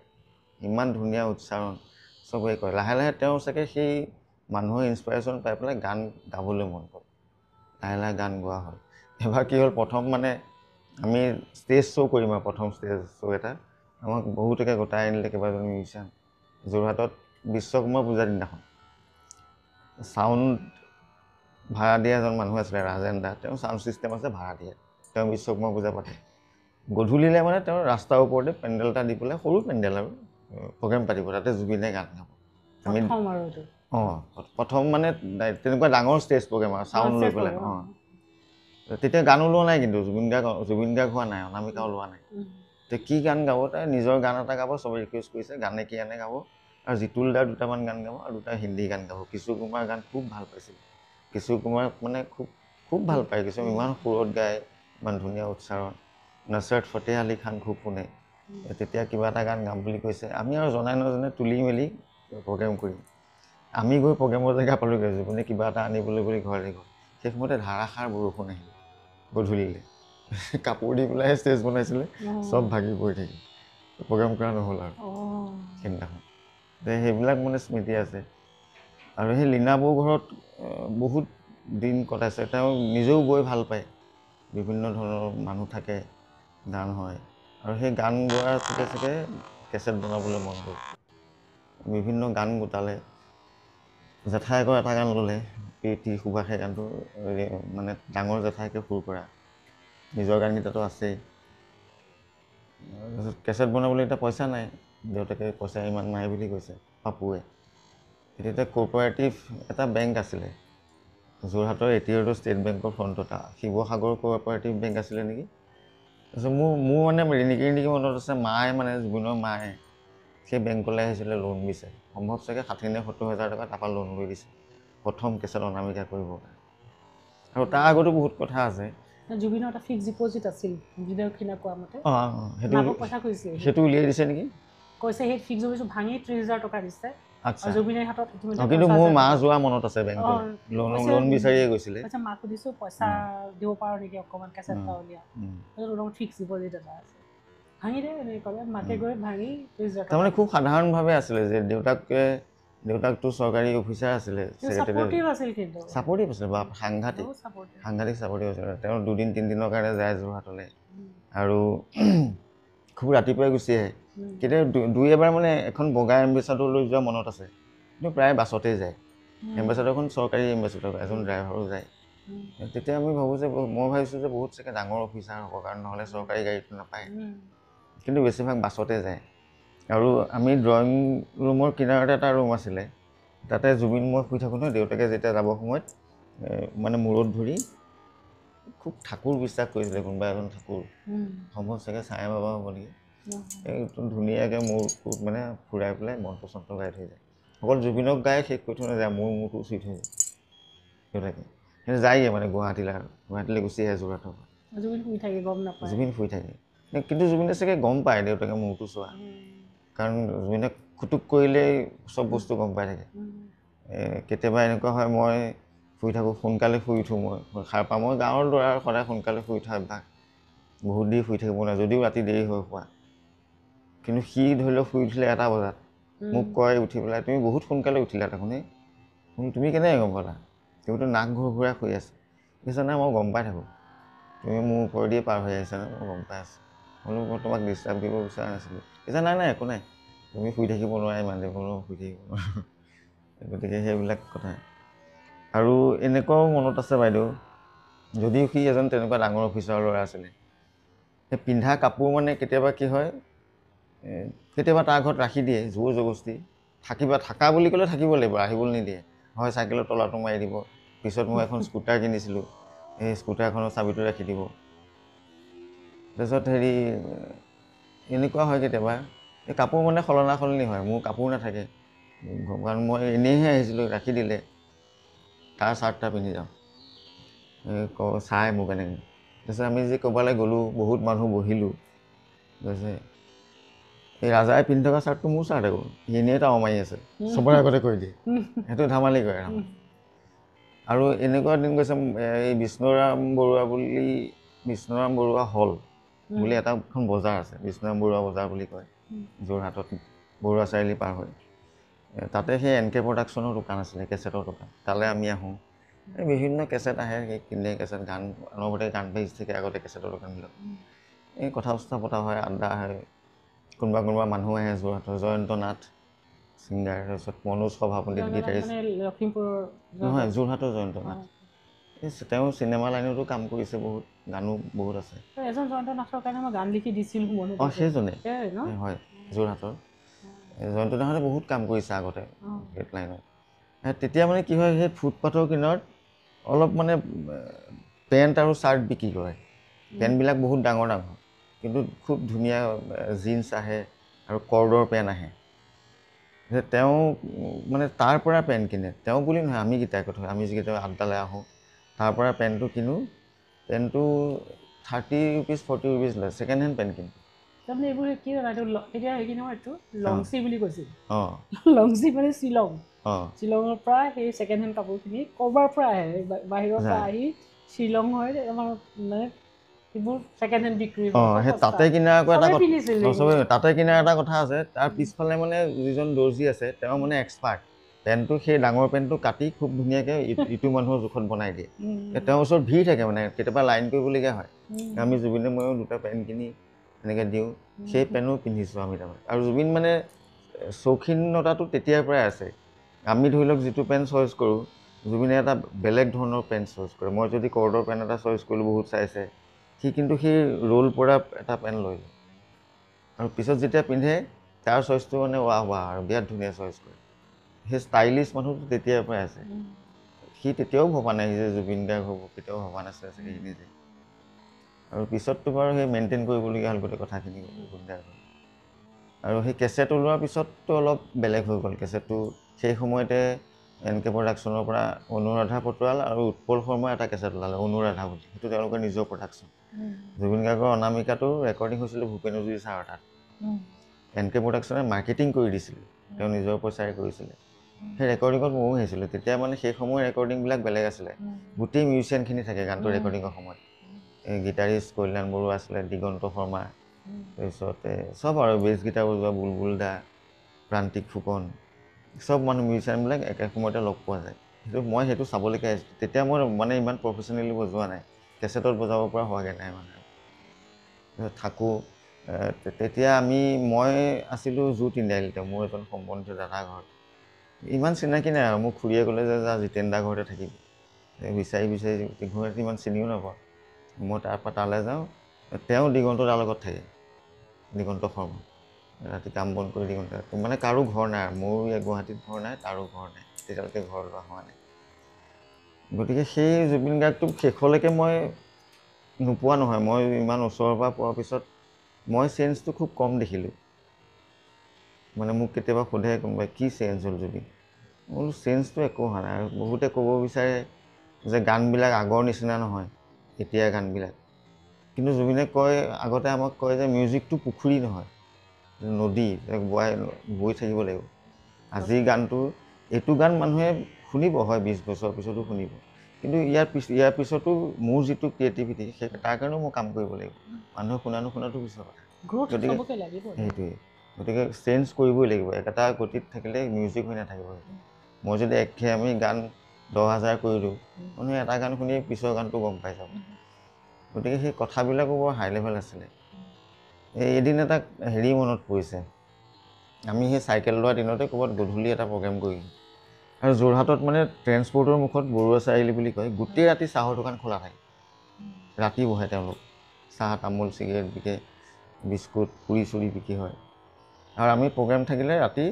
ইমান ধুনীয়া উচ্চাৰণ চবেই কয় লাহে লাহে তেওঁ চাগে সেই মানুহৰ ইনস্পাইৰেশ্যন পাই পেলাই গান গাবলৈ মন কৰে লাহে লাহে গান গোৱা হ'ল এবাৰ কি হ'ল প্ৰথম মানে আমি ষ্টেজ শ্ব' কৰিম আৰু প্ৰথম ষ্টেজ শ্ব' এটা আমাক বহুতকে গোটাই আনিলে কেইবাজনী মিউজিচিয়ান যোৰহাটত বিশ্বকৰ্মা পূজাৰ দিনাখন চাউণ্ড ভাড়া দিয়া এজন মানুহ আছিলে ৰাজেন দা তেওঁ চাউণ্ড ছিষ্টেম আছে ভাড়া দিয়ে তেওঁ বিশ্বকৰ্মা পূজা পাতে গধূলিলৈ মানে তেওঁ ৰাস্তাৰ ওপৰতে পেণ্ডেল এটা দি পেলাই সৰু পেণ্ডেল আৰু প্ৰগ্ৰেম পাতিব তাতে জুবিনে গান গাব আমি প্ৰথম মানে তেনেকুৱা ডাঙৰ ষ্টেজ প্ৰগ্ৰেম আৰু চাউণ্ড লৈ পেলাই তেতিয়া গান ওলোৱা নাই কিন্তু জুবিন গাৰ্গ হোৱা নাই অনামিকা ওলোৱা নাই এতিয়া কি গান গাব তাই নিজৰ গান এটা গাব চবে ৰিকুৱেষ্ট কৰিছে গানে কি আনে গাব আৰু জিতুল দাৰ দুটামান গান গাব আৰু দুটা হিন্দী গান গাব কিশোৰ কুমাৰ গান খুব ভাল পাইছিল কিশোৰ কুমাৰ মানে খুব ভাল পায় কিছুমান ইমান সুৰত গায় ইমান ধুনীয়া উচ্চাৰণ নছৰত ফতেহ আলী খান খুব শুনে তেতিয়া কিবা এটা গান গাম বুলি কৈছে আমি আৰু জনাই নজনে তুলি মেলি প্ৰগ্ৰেম কৰিম আমি গৈ প্ৰগ্ৰেমৰ জেগা পালোঁগৈ জুবিনে কিবা এটা আনিবলৈ বুলি ঘৰলৈ গ'ল সেই সময়তে ধাৰাসাৰ বৰষুণ আহিল গধূলিলৈ কাপোৰ দি পেলাই ষ্টেজ বনাইছিলে চব ভাগি পৰি থাকিল প্ৰগ্ৰেম কৰা নহ'ল আৰু সেইদিনাখন সেইবিলাক মানে স্মৃতি আছে আৰু সেই লীনাবৌৰ ঘৰত বহুত দিন কটাইছে তেওঁ নিজেও গৈ ভাল পায় বিভিন্ন ধৰণৰ মানুহ থাকে গান হয় আৰু সেই গান গোৱাৰ চাগে কেছেট বনাবলৈ মন গ'ল বিভিন্ন গান গোটালে জেঠাইকৰ এটা গান ল'লে প্ৰীতি সুভাষে গানটো মানে ডাঙৰ জেঠাইকে সুৰ কৰা নিজৰ গানকেইটাতো আছেই কেছেট বনাবলৈ এতিয়া পইচা নাই দেউতাকে পইচা ইমান নাই বুলি কৈছে পাপুৱে তেতিয়া কোঅপাৰেটিভ এটা বেংক আছিলে যোৰহাটৰ এতিয়াতো ষ্টেট বেংকৰ ফ্ৰণ্টত শিৱসাগৰ কোঅপাৰেটিভ বেংক আছিলে নেকি তাৰপিছত মোৰ মানে ৰিণিকি মনত আছে মায়ে মানে জুবিনৰ মায়ে সেই বেংকলৈ আহিছিলে লোন বিচাৰি সম্ভৱ চাগে 60 নে 70 হাজাৰ টকা তাৰপৰা লোন লৈ দিছে প্ৰথম কেছত অনামিকা কৰিবৰ কাৰণে আৰু তাৰ আগতো বহুত কথা আছে জুবিনৰ এটা ফিক্স ডিপজিট আছিল জুবিনৰ কিনা কোৱা মতে সেইটো উলিয়াই দিছে নেকি কৈছে সেই ফিক্স ডিপজিট ভাঙি 30,000 টকা দিছে আচ্ছা জুবিনৰ হাতত কিন্তু মোৰ মা যোৱা মনত আছে বেংকত লোন বিচাৰিয়ে গৈছিলে আচ্ছা মাক সুধিছো পইচা দিব পাৰো নেকি অকমান কেছেট এটা উলিয়া ফিক্স ডিপজিট এটা আছে ভাঙি দে এনেকৈ ক'লে মাকে গৈ ভাঙি 30,000 টকা তাৰমানে খুব সাধাৰণভাৱে আছিলে যে দেউতাকে দেউতাকটো চৰকাৰী অফিচাৰ আছিলে, ছাপৰ্টিভ আছিল কিন্তু ছাপৰ্টিভ আছিলে বা সাংঘাতিক ছাপৰ্টিভ আছিলে। তেওঁ 2-3 দিনৰ কাৰণে যায় যোৰহাটলৈ আৰু খুব ৰাতিপুৱাই গুচি আহে। কেতিয়াবা 2-এবাৰ মানে এখন বগা এম্বেচাডৰ লৈ যোৱা মনত আছে, কিন্তু প্ৰায় বাছতেই যায়। এম্বেচাডৰখন চৰকাৰী এম্বেচাডৰ, এজন ড্ৰাইভাৰো যায়। তেতিয়া আমি ভাবোঁ যে মই ভাবিছোঁ যে বহুত চাগে ডাঙৰ অফিচাৰ হ'ব, কাৰণ নহ'লে চৰকাৰী গাড়ীটো নাপায়, কিন্তু বেছিভাগ বাছতে যায়। আৰু আমি ড্ৰয়িং ৰুমৰ কিনাৰতে এটা ৰুম আছিলে, তাতে জুবিন মই শুই থাকোঁ নহয়, দেউতাকে যেতিয়া যাব সময়ত মানে মূৰত ধৰি খুব ঠাকুৰ বিশ্বাস কৰিছিলে, কোনোবা এজন ঠাকুৰ সম্ভৱ চাগে চাই বাবা হ'ব নেকি, একদম ধুনীয়াকৈ মূৰটোত মানে ফুৰাই পেলাই মন্ত্ৰ চন্ত্ৰ গাই থৈ যায়। অকল জুবিনক গাই শেষ কৰি থৈ নাযায়, মূৰটো চুই থৈ যায় দেউতাকে। কিন্তু যায়গৈ মানে গুৱাহাটীলৈ গুচি আহে যোৰহাটৰ পৰা। জুবিন শুই থাকে, গম নাপায়। জুবিন শুই থাকে, কিন্তু জুবিনে চাগে গম পায় দেউতাকে মূৰটো চোৱা, কাৰণ জুবিনে খুটুক কৰিলেই চব বস্তু গম পাই থাকে। কেতিয়াবা এনেকুৱা হয়, মই শুই থাকোঁ, সোনকালে শুই উঠোঁ, মই সাৰ পাওঁ। মই গাঁৱৰ ল'ৰা, সদায় সোনকালে শুই উঠা অভ্যাস, বহুত দেৰি শুই থাকিব নোৱাৰে, যদিও ৰাতি দেৰি হৈ শুৱা। কিন্তু সি ধৰি লওক শুই উঠিলে 1টা বজাত, মোক কয় উঠি পেলাই, তুমি বহুত সোনকালে উঠিলা দেখোন, তুমি কেনেকৈ গম পালা? তুমিতো নাক ঘূৰাই শুই আছে। কৈছে নাই, মই গম পাই থাকোঁ, তুমি মোৰ ওপৰেদিয়ে পাৰ হৈ আহিছা ন, মই গম পাই আছোঁ। মই তোমাক ডিষ্টাৰ্ব দিব বিচৰা নাছিলোঁ। কৈছে নাই একো নাই, তুমি শুই থাকিব নোৱাৰা, ইমান দেৰি শুই থাকিব নোৱাৰা। গতিকে সেইবিলাক কথা। আৰু এনেকুৱাও মনত আছে বাইদেউ, যদিও সি এজন তেনেকুৱা ডাঙৰ অফিচাৰৰ ল'ৰা আছিলে, সেই পিন্ধা কাপোৰ মানে কেতিয়াবা কি হয়, কেতিয়াবা তাৰ ঘৰত ৰাখি দিয়ে জোৰ জবস্তি, থাকা বুলি ক'লে থাকিব লাগিব, আহিবলৈ নিদিয়ে। হয় চাইকেলৰ তলাটো মাৰি দিব। পিছত মই এখন স্কুটাৰ কিনিছিলোঁ, সেই স্কুটাৰখনৰ চাবিটো ৰাখি দিব। তাৰপিছত এনেকুৱা হয় কেতিয়াবা, এই কাপোৰ মানে সলনি হয়, মোৰ কাপোৰ নাথাকে, কাৰণ মই এনেইহে আহিছিলোঁ, ৰাখি দিলে। তাৰ চাৰ্ট এটা পিন্ধি যাওঁ, চাই মোক এনেকৈ। তাৰপিছত আমি যে ক'ৰবালৈ গ'লোঁ, বহুত মানুহ বহিলোঁ, কৈছে এই ৰাজাই পিন্ধি থকা চাৰ্টটো মোৰ চাৰ্ট আকৌ, সি এনেই টাও মাৰি আছে, চবৰে আগতে কৈ দিয়ে, সেইটো ধেমালি কৰে। আৰু এনেকুৱা দিন গৈছে, এই বিষ্ণুৰাম বৰুৱা হল বুলি এখন বজাৰ আছে, বিষ্ণুৰাম বৰুৱা বজাৰ বুলি কয়, যোৰহাটত বৰুৱা চাৰিআলি পাৰ হৈ। তাতে সেই NK প্ৰডাকশ্যনৰ দোকান আছিলে, কেছেটৰ দোকান। তালৈ আমি আহোঁ, এই বিভিন্ন কেছেট আহে, সেই কিনে কেছেট, গান অনবৰতে গান বাজি থাকে আগতে কেছেটৰ দোকানবিলাক। এই কথা বতৰা পতা হয়, আড্ডা হয়, কোনোবা মানুহ আহে যোৰহাটৰ, জয়ন্ত নাথ ছিংগাৰ, তাৰপিছত মনোজ সভাপতি গীটাৰিষ্ট, নহয় যোৰহাটৰ জয়ন্ত নাথ। তেওঁ চিনেমা লাইনতো কাম কৰিছে, বহুত গানো বহুত আছে। এজন জয়ন্ত নাথৰ কাৰণে মই গান লিখি দিছিলোঁ মনত। সেইজনে হয়, যোৰহাটৰ জয়ন্ত নাথে বহুত কাম কৰিছে আগতে গেট লাইনত। তেতিয়া মানে কি হয়, সেই ফুটপাথৰ কিনাৰত অলপ মানে পেণ্ট আৰু চাৰ্ট বিক্ৰী কৰে। পেণ্টবিলাক বহুত ডাঙৰ ডাঙৰ, কিন্তু খুব ধুনীয়া জিন্স আহে আৰু কৰ্ডৰ পেণ্ট আহে। তেওঁ মানে তাৰ পৰা পেণ্ট কিনে, তেওঁ বুলি নহয়, আমি কেইটাই কথা, আমি যিকেইটা আড্ডালৈ আহোঁ, তাৰ পৰা পেণ্টটো কিনো। পেণ্টটো 30 rupees 40 rupees লয়, ছেকেণ্ড হেণ্ড পেণ্ট কিনো। তাৰমানে এইবোৰ কি জানা, এতিয়া সেইখিনি নহয়, এইটো লংচি বুলি কৈছিল। অঁ, লংচি মানে শ্বিলং, অঁ, শ্বিলঙৰ পৰা সেই ছেকেণ্ড হেণ্ড কাপোৰখিনি ক'ৰবাৰ পৰা আহে, বাহিৰৰ পৰা আহি শ্বিলং হয় আমাৰ মানে এইবোৰ ছেকেণ্ড হেণ্ড বিক্ৰী হয়। অঁ, সেই তাতে কিনাৰ আকৌ এটা পিন্ধিছিল, তাতে কিনাৰ এটা কথা আছে। তাৰ পিছফালে মানে যিজন দৰ্জী আছে, তেওঁ মানে এক্সপাৰ্ট। পেণ্টটো সেই ডাঙৰ পেণ্টটো কাটি খুব ধুনীয়াকৈ ইটো মানুহৰ জোখত বনাই দিয়ে। তেওঁৰ ওচৰত ভিৰ থাকে, মানে কেতিয়াবা লাইন কৰিবলগীয়া হয়। আমি জুবিনে ময়ো 2টা পেণ্ট কিনি এনেকৈ দিওঁ, সেই পেণ্টো পিন্ধিছোঁ আমি তাৰমানে। আৰু জুবিন মানে চৌখিনতাটো তেতিয়াৰ পৰাই আছে। আমি ধৰি লওক যিটো পেণ্ট চইচ কৰোঁ, জুবিনে এটা বেলেগ ধৰণৰ পেণ্ট চইচ কৰে। মই যদি কৰ্ডৰ পেণ্ট এটা চইচ কৰিলোঁ, বহুত চাইছে, সি কিন্তু সেই ৰোল পৰা এটা পেণ্ট লৈ লয়, আৰু পিছত যেতিয়া পিন্ধে তাৰ চইচটো মানে ৱাহ আৰু বিৰাট ধুনীয়া চইচ কৰে। সেই ষ্টাইলিছ মানুহটো তেতিয়াৰ পৰাই আছে। সি তেতিয়াও ভবা নাই যে জুবিন গাৰ্গ হ'ব, কেতিয়াও ভবা নাছিলে চাগে সি নিজে। আৰু পিছততো বাৰু সেই মেইনটেইন কৰিবলগীয়া হ'ল গোটেই কথাখিনি জুবিন গাৰ্গৰ। আৰু সেই কেছেট ওলোৱাৰ পিছততো অলপ বেলেগ হৈ গ'ল। কেছেটটো সেই সময়তে NK প্ৰডাকশ্যনৰ পৰা অনুৰাধা পটোৱাল আৰু উৎপল শৰ্মাই এটা কেছেট ওলালে, অনুৰাধা বুলি। সেইটো তেওঁলোকৰ নিজৰ প্ৰডাকশ্যন। জুবিন গাৰ্গৰ অনামিকাটো ৰেকৰ্ডিং হৈছিলে ভূপেন হাজৰিকা ছাৰৰ তাত। NK প্ৰডাকশ্যনে মাৰ্কেটিং কৰি দিছিলে, তেওঁ নিজৰ পইচাৰে কৰিছিলে। সেই ৰেকৰ্ডিঙত ময়ো আহিছিলোঁ। তেতিয়া মানে সেই সময়ৰ ৰেকৰ্ডিংবিলাক বেলেগ আছিলে, গোটেই মিউজিচিয়ানখিনি থাকে গানটো ৰেকৰ্ডিঙৰ সময়ত। এই গীটাৰিষ্ট কল্যাণ বৰুৱা আছিলে, দিগন্ত শৰ্মা, তাৰপিছতে চব আৰু বেছ গীটাৰ বজোৱা বুলবুল দা, প্ৰান্তিক ফুকন, চব মানুহ মিউজিচিয়ানবিলাক একে সময়তে লগ পোৱা যায়। মই সেইটো চাবলৈকে আহিছিলোঁ। তেতিয়া মই মানে ইমান প্ৰফেচনেলি বজোৱা নাই, কেছেটত বজাব পৰা হোৱাগৈ নাই মানে। থাকোঁ তেতিয়া মই আছিলোঁ জু তিনিআলিতে, মোৰ এজন সম্বন্ধীয় দাদাৰ ঘৰত। ইমান চিনাকি নাই আৰু, মোক খুৰীয়ে ক'লে যে যা জিতেন দাৰ ঘৰতে থাকিবি, বিচাৰি ঘৰতে ইমান চিনিও নাপাওঁ। মই তাৰপৰা তালৈ যাওঁ, তেওঁ দিগন্ত দাৰ লগত থাকে, দিগন্ত শৰ্মা। ৰাতি কাম বন কৰি দিগন্ত মানে কাৰো ঘৰ নাই, মোৰো ইয়াত গুৱাহাটীত ঘৰ নাই, তাৰো ঘৰ নাই, তেতিয়ালৈকে ঘৰ লোৱা হোৱা নাই। গতিকে সেই জুবিন গাৰ্গটোক শেষলৈকে মই নোপোৱা নহয়, মই ইমান ওচৰৰ পৰা পোৱাৰ পিছত মই চেঞ্জটো খুব কম দেখিলোঁ। মানে মোক কেতিয়াবা সোধে কোনোবাই কি চেঞ্জ হ'ল জুবিন, মই বোলো চেঞ্জটো একো হোৱা নাই। আৰু বহুতে ক'ব বিচাৰে যে গানবিলাক আগৰ নিচিনা নহয় এতিয়াৰ গানবিলাক, কিন্তু জুবিনে কয়, আগতে আমাক কয় যে মিউজিকটো পুখুৰী নহয়, নদী, বৈ থাকিব লাগিব। আজিৰ গানটো, এইটো গান মানুহে শুনিব হয় 20 বছৰ পিছতো শুনিব, কিন্তু ইয়াৰ পিছতো মোৰ যিটো ক্ৰিয়েটিভিটি তাৰ কাৰণেও মই কাম কৰিব লাগিব। মানুহে শুনাটো পিছৰ কথা। গতিকে সেইটোৱে, গতিকে চেঞ্জ কৰিবই লাগিব। একেটা গতিত থাকিলে মিউজিক হৈ নাথাকিব। মই যদি একঘেয়েমি গান 10,000 কৰি দিওঁ, মানুহে এটা গান শুনি পিছৰ গানটো গম পাই যাব। গতিকে সেই কথাবিলাকো বৰ হাই লেভেল আছিলে। এদিন এটা হেৰি মনত পৰিছে, আমি সেই চাইকেল লোৱা দিনতে ক'ৰবাত গধূলি এটা প্ৰগ্ৰেম কৰিলোঁ, আৰু যোৰহাটত মানে ট্ৰেন্সপৰ্টৰ মুখত বৰুৱা চাৰিআলি বুলি কয়, গোটেই ৰাতি চাহৰ দোকান খোলা থাকে। ৰাতি বহে তেওঁলোক, চাহ তামোল চিগাৰেট বিকে, বিস্কুট পুৰি চুৰি বিক্ৰী হয়। আৰু আমি প্ৰগ্ৰেম থাকিলে ৰাতি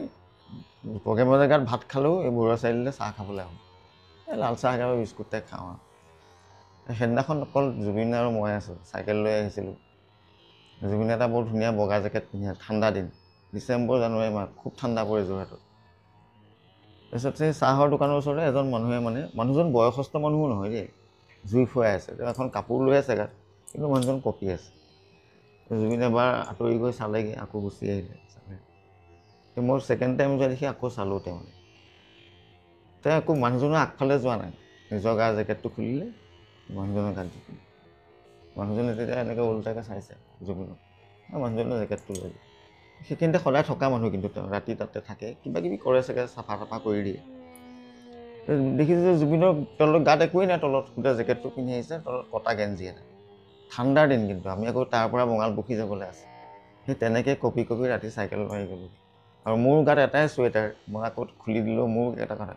প্ৰগ্ৰেমৰ জেগাত ভাত খালেও এই বৰুৱা চাৰিআলিলৈ চাহ খাবলৈ আহোঁ, এই লাল চাহ একাপ বিস্কুটে খাওঁ আৰু। সেইদিনাখন অকল জুবিন আৰু মই আছোঁ, চাইকেল লৈ আহিছিলোঁ। জুবিনে এটা বৰ ধুনীয়া বগা জেকেট পিন্ধি, ঠাণ্ডা দিন, ডিচেম্বৰ জানুৱাৰী মাহ, খুব ঠাণ্ডা পৰে যোৰহাটত। তাৰপিছত সেই চাহৰ দোকানৰ ওচৰতে এজন মানুহে, মানে মানুহজন বয়সস্থ মানুহো নহয় দেই, জুই ফুৱাই আছে, তেওঁ এখন কাপোৰ লৈ আছে গাত, কিন্তু মানুহজন কঁপি আছে। জুবিনে এবাৰ আঁতৰি গৈ চালেগৈ, আকৌ গুচি আহিলে। মই ছেকেণ্ড টাইম যোৱা দেখি আকৌ চালোঁ, তেওঁ আকৌ মানুহজনৰ আগফালে যোৱা নাই, নিজৰ গাৰ জেকেটটো খুলিলে, মানুহজনৰ গাত জুপিলে। মানুহজনে তেতিয়া এনেকৈ ওলোটাকৈ চাইছে জুবিনক, মানুহজনৰ জেকেটটো লৈ। সেইখিনিতে সদায় থকা মানুহ, কিন্তু তেওঁ ৰাতি তাতে থাকে, কিবা কিবি কৰে চাগে, চাফা তাফা কৰি দিয়ে। দেখিছোঁ যে জুবিনৰ তলত গাত একোৱেই নাই, তলত গোটেই জেকেটটো পিন্ধি আহিছে, তলত কটা গেঞ্জি এটা। ঠাণ্ডাৰ দিন, কিন্তু আমি আকৌ তাৰ পৰা বঙালপুখুৰী যাবলৈ আছে। সেই তেনেকৈ কঁপি ৰাতি চাইকেল মাৰি গ'লোঁ। আৰু মোৰ গাত এটাই চুৱেটাৰ, মই আকৌ খুলি দিলোঁ। মোৰ এটা কথা,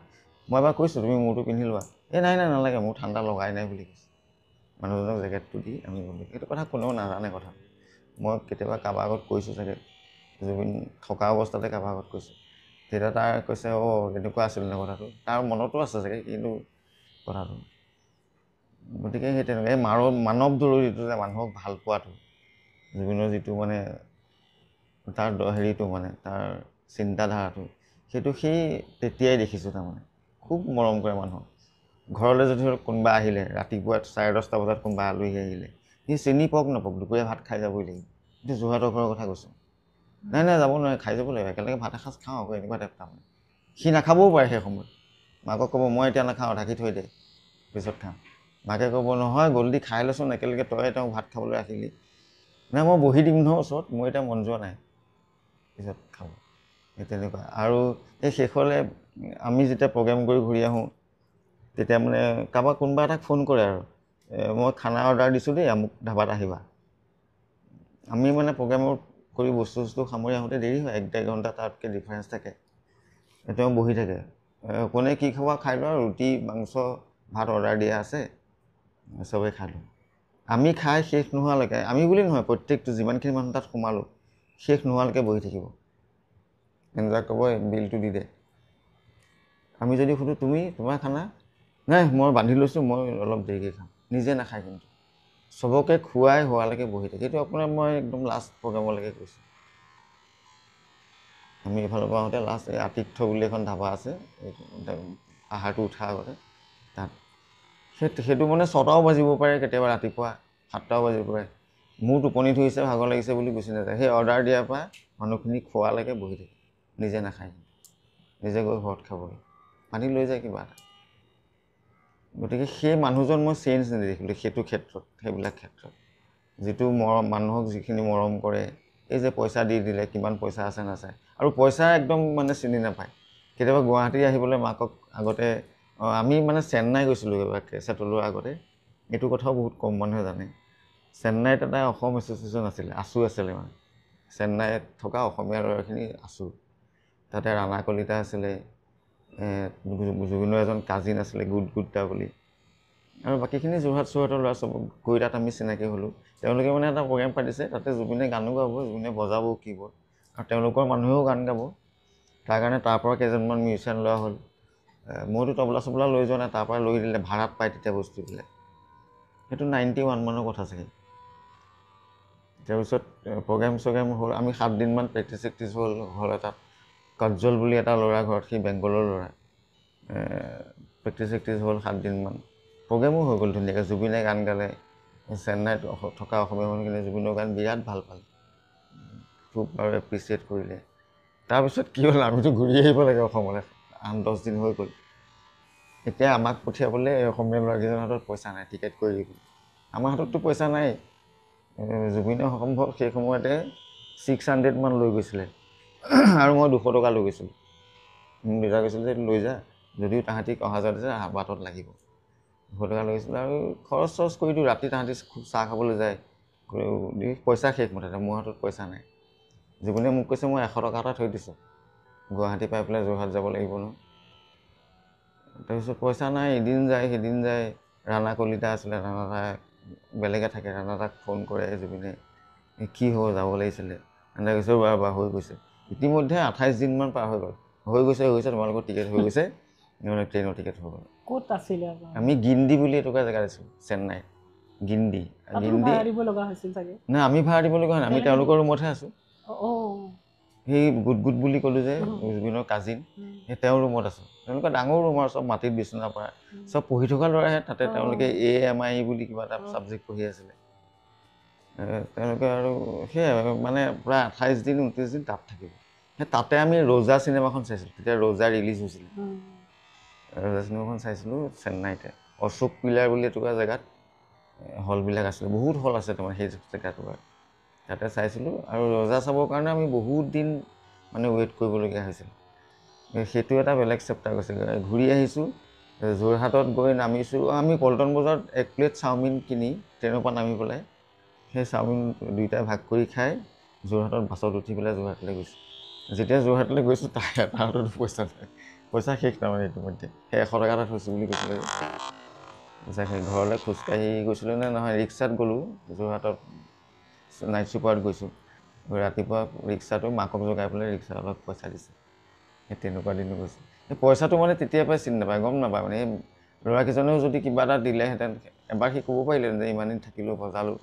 মই এবাৰ কৈছোঁ তুমি মোৰটো পিন্ধি লোৱা, এই নাই নালাগে, মোৰ ঠাণ্ডা লগাই নাই বুলি কৈছে। মানুহজনক জেকেটটো দি আমি গ'লোঁ। সেইটো কথা কোনেও নাজানে কথা, মই কেতিয়াবা কাৰোবাৰ আগত কৈছোঁ চাগে, জুবিন থকা অৱস্থাতে কাৰোবাৰ আগত কৈছোঁ, তেতিয়া তাৰ কৈছে এনেকুৱা আছিল নে কথাটো, তাৰ মনতো আছে চাগে, কিন্তু কথাটো। গতিকে সেই তেনেকুৱা এই মানৱ জৰুৰীটো যে মানুহক ভাল পোৱাটো, জুবিনৰ যিটো মানে তাৰ হেৰিটো, মানে তাৰ চিন্তাধাৰাটো, সেইটো সেই তেতিয়াই দেখিছোঁ। তাৰমানে খুব মৰম কৰে মানুহক। ঘৰলৈ যদি কোনোবা আহিলে, ৰাতিপুৱা 10:30 বজাত কোনোবা আলহী আহিলে, সি চিনি পাওক নাপাওক দুপৰীয়া ভাত খাই যাবই লাগিব। এতিয়া যোৰহাটৰ ঘৰৰ কথা কৈছোঁ, নাই যাব নোৱাৰে, খাই যাব লাগিব, একেলগে ভাত এসাঁজ খাওঁ আকৌ, এনেকুৱা টাইপ। তাৰমানে সি নাখাবও পাৰে সেই সময়ত, মাকক ক'ব মই এতিয়া নাখাওঁ, ঢাকি থৈ দে, পিছত খাম। মাকে ক'ব নহয় গ'ল্ডি খাই লৈচোন একেলগে, তই তেওঁক ভাত খাবলৈ ৰাখিলি। নাই মই বহি দিম নহয় ওচৰত, মই এতিয়া মন যোৱা নাই, পিছত খাব। সেই তেনেকুৱা। আৰু এই শেষলৈ আমি যেতিয়া প্ৰগ্ৰেম কৰি ঘূৰি আহোঁ, তেতিয়া মানে কাৰোবাক কোনোবা এটাক ফোন কৰে আৰু, মই খানা অৰ্ডাৰ দিছোঁ দেই, আমুক ধাবাত আহিবা। আমি মানে প্ৰগ্ৰেমৰ কৰি বস্তু সামৰি আহোঁতে দেৰি হয়, 1-1.5 ঘণ্টা তাতকৈ ডিফাৰেঞ্চ থাকে। তেওঁ বহি থাকে, কোনে কি খাব খাই লওঁ, ৰুটি মাংস ভাত অৰ্ডাৰ দিয়া আছে, চবেই খাই লওঁ। আমি খাই শেষ নোহোৱালৈকে, আমি বুলি নহয় প্ৰত্যেকটো যিমানখিনি মানুহ তাত সোমালোঁ, শেষ নোহোৱালৈকে বহি থাকিব। মেনেজাৰক ক'ব বিলটো দি দে। আমি যদি সুধোঁ তোমাৰ খানা, নাই মই বান্ধি লৈছোঁ, মই অলপ দেৰিকৈ খাম, নিজে নাখায়। কিন্তু চবকে খুৱাই হোৱালৈকে বহি থাকে। এইটো আপোনাৰ মই একদম লাষ্ট প্ৰগ্ৰেমলৈকে কৈছোঁ। আমি এইফালৰ পৰা আহোঁতে লাষ্ট এই আতিথ্য বুলি এখন ধাবা আছে, পাহাৰটো উঠাৰ আগতে, তাত সেইটো মানে 6টাও বাজিব পাৰে, কেতিয়াবা ৰাতিপুৱা 7টাও বাজিব পাৰে। মোৰ টোপনি ধৰিছে, ভাগৰ লাগিছে বুলি গুচি নাযায়, সেই অৰ্ডাৰ দিয়াৰ পৰা মানুহখিনি খোৱালৈকে বহি থাকে, নিজে নাখায়, নিজে গৈ ঘৰত খাবগৈ, পানী লৈ যায় কিবা এটা। গতিকে সেই মানুহজন মই চেঞ্জ নেদেখিলোঁ সেইটো ক্ষেত্ৰত, সেইবিলাক ক্ষেত্ৰত। যিটো মৰম, মানুহক যিখিনি মৰম কৰে, এই যে পইচা দি দিলে, কিমান পইচা আছে নাচায়, আৰু পইচা একদম মানে চিনি নাপায়। কেতিয়াবা গুৱাহাটী আহিবলৈ মাকক আগতে আমি মানে চেন্নাই গৈছিলোঁ এবাৰ কেছেট ওলোৱাৰ আগতে। এইটো কথাও বহুত কম মানুহে জানে। চেন্নাইত এটা অসম এছ'চিয়েশ্যন আছিলে, আছু আছিলে মানে। চেন্নাইত থকা অসমীয়া ল'ৰাখিনি আছু। তাতে ৰাণা কলিতা আছিলে, জুবিনৰ এজন কাজিন আছিলে গুড্ডা বুলি, আৰু বাকীখিনি যোৰহাটৰ ল'ৰা চব গৈ তাত আমি চিনাকি হ'লোঁ। তেওঁলোকে মানে এটা প্ৰগ্ৰেম পাতিছে, তাতে জুবিনে গানো গাব, জুবিনে বজাব কীবৰ্ড, আৰু তেওঁলোকৰ মানুহেও গান গাব। তাৰ কাৰণে তাৰ পৰা কেইজনমান মিউজিচিয়ান লোৱা হ'ল। মইতো তবলা চবলা লৈ যোৱা নাই, তাৰ পৰা লৈ দিলে, ভাড়াত পায় তেতিয়া বস্তুবিলাক। সেইটো 91 মানৰ কথা চাগে। তাৰপিছত প্ৰগ্ৰেম হ'ল, আমি 7 দিনমান প্ৰেক্টিচ হ'ল এটাত। কাজল বুলি এটা ল'ৰা ঘৰত, সি বেংগলৰ ল'ৰা। প্ৰেক্টিচ হ'ল 7 দিনমান। প্ৰগ্ৰেমো হৈ গ'ল ধুনীয়াকৈ, জুবিনে গান গালে। চেন্নাইত থকা অসমীয়া মানুহখিনিয়ে জুবিনৰ গান বিৰাট ভাল পালে, খুব আৰু এপ্ৰিচিয়েট কৰিলে। তাৰপিছত কি হ'ল, আমিতো ঘূৰি আহিব লাগে অসমলৈ, 8-10 দিন হৈ গ'ল। এতিয়া আমাক পঠিয়াবলৈ অসমীয়া ল'ৰাকেইজনৰ হাতত পইচা নাই টিকেট কৰি দিবলৈ। আমাৰ হাতততো পইচা নাই। জুবিনে সম্ভৱ সেই সময়তে 600 মান লৈ গৈছিলে, আৰু মই 200 টকা লৈ গৈছিলোঁ। মোক দেউতা কৈছিলে যে লৈ যা, যদিও তাহাঁতি অহা যোৱা দিছে বাটত লাগিব। 200 টকা লৈ গৈছিলে, আৰু খৰচ কৰি দিওঁ। ৰাতি তাহাঁতি চাহ খাবলৈ যায়, পইচা শেষ মুঠতে, মোৰ হাতত পইচা নাই। জুবিনে মোক কৈছে মই 100 টকা এটা থৈ দিছোঁ, গুৱাহাটী পাই পেলাই যোৰহাট যাব লাগিব নহয়। তাৰপিছত পইচা নাই, এদিন যায় সিদিন যায়। ৰাণা কলিতা আছিলে, ৰাণা বেলেগে থাকে, ৰাণা তাক ফোন কৰে জুবিনে, কি হ'ব যাব লাগিছিলে। ৰাণা কৈছে বাৰ হৈ গৈছে। ইতিমধ্যে 28 দিনমান পাৰ হৈ গ'ল। হৈ গৈছে তোমালোকৰ টিকেট হৈ গৈছে, ট্ৰেইনৰ টিকেট হৈ গ'ল। ক'ত আছিলে আমি গিণ্ডি বুলি এটুকুৰা জেগাত আছিলোঁ চেন্নাই, গিণ্ডি। ভাড়া দিব লগা হৈছিল চাগে? নাই, আমি ভাড়া দিব লগা নাই, আমি তেওঁলোকৰ ৰুমতহে আছোঁ। সেই গুড বুলি ক'লোঁ যে জুবিনৰ কাজিন, সেই তেওঁৰ ৰুমত আছোঁ। তেওঁলোকে ডাঙৰ ৰুম আৰু চব মাটিত বিচনা পৰা, চব পঢ়ি থকা ল'ৰাহে তাতে। তেওঁলোকে AMI বুলি কিবা এটা ছাবজেক্ট পঢ়ি আছিলে। তেওঁলোকে আৰু সেয়াই মানে প্ৰায় 28 দিন 29 দিন তাত থাকিব। সেই তাতে আমি ৰজা চিনেমাখন চাইছিলোঁ, তেতিয়া ৰজা ৰিলিজ হৈছিলে। ৰজা চিনেমাখন চাইছিলোঁ চেন্নাইতে, অশোক পিলাৰ বুলি এটুকুৰা জেগাত হলবিলাক আছিলে, বহুত হল আছে তোমাৰ সেই জেগাটুকুৰাত। তাতে চাইছিলোঁ, আৰু ৰজা চাবৰ কাৰণে আমি বহুত দিন মানে ৱেইট কৰিবলগীয়া হৈছিল। সেইটো এটা বেলেগ চেপ্টাৰ গৈছিল। ঘূৰি আহিছোঁ, যোৰহাটত গৈ নামিছোঁ। আমি পল্টন বজাৰত 1 প্লেট চাওমিন কিনি ট্ৰেইনৰ পৰা নামি পেলাই সেই চাওমিন দুইটাই ভাগ কৰি খাই যোৰহাটত বাছত উঠি পেলাই যোৰহাটলৈ গৈছোঁ। যেতিয়া যোৰহাটলৈ গৈছোঁ তাৰ এটা হাততো পইচা নাই, পইচা শেষ তাৰমানে ইতিমধ্যে। সেই 100 টকা এটা থৈছোঁ বুলি কৈছিলে। পইচা শেষ। ঘৰলৈ খোজকাঢ়ি গৈছিলোঁ নে নহয়, ৰিক্সাত গ'লোঁ। যোৰহাটত নাইট ছুপাৰত গৈছোঁ, ৰাতিপুৱা ৰিক্সাটো মাকক জগাই পেলাই ৰিক্সা অলপ পইচা দিছে। সেই তেনেকুৱা দিনো গৈছে। সেই পইচাটো মানে তেতিয়াৰ পৰাই চিনি নাপায়, গম নাপায় মানে। এই ল'ৰাকেইজনেও যদি কিবা এটা দিলেহেঁতেন, এবাৰ সি ক'ব পাৰিলেহেঁতেন যে ইমান দিন থাকিলোঁ বজালোঁ,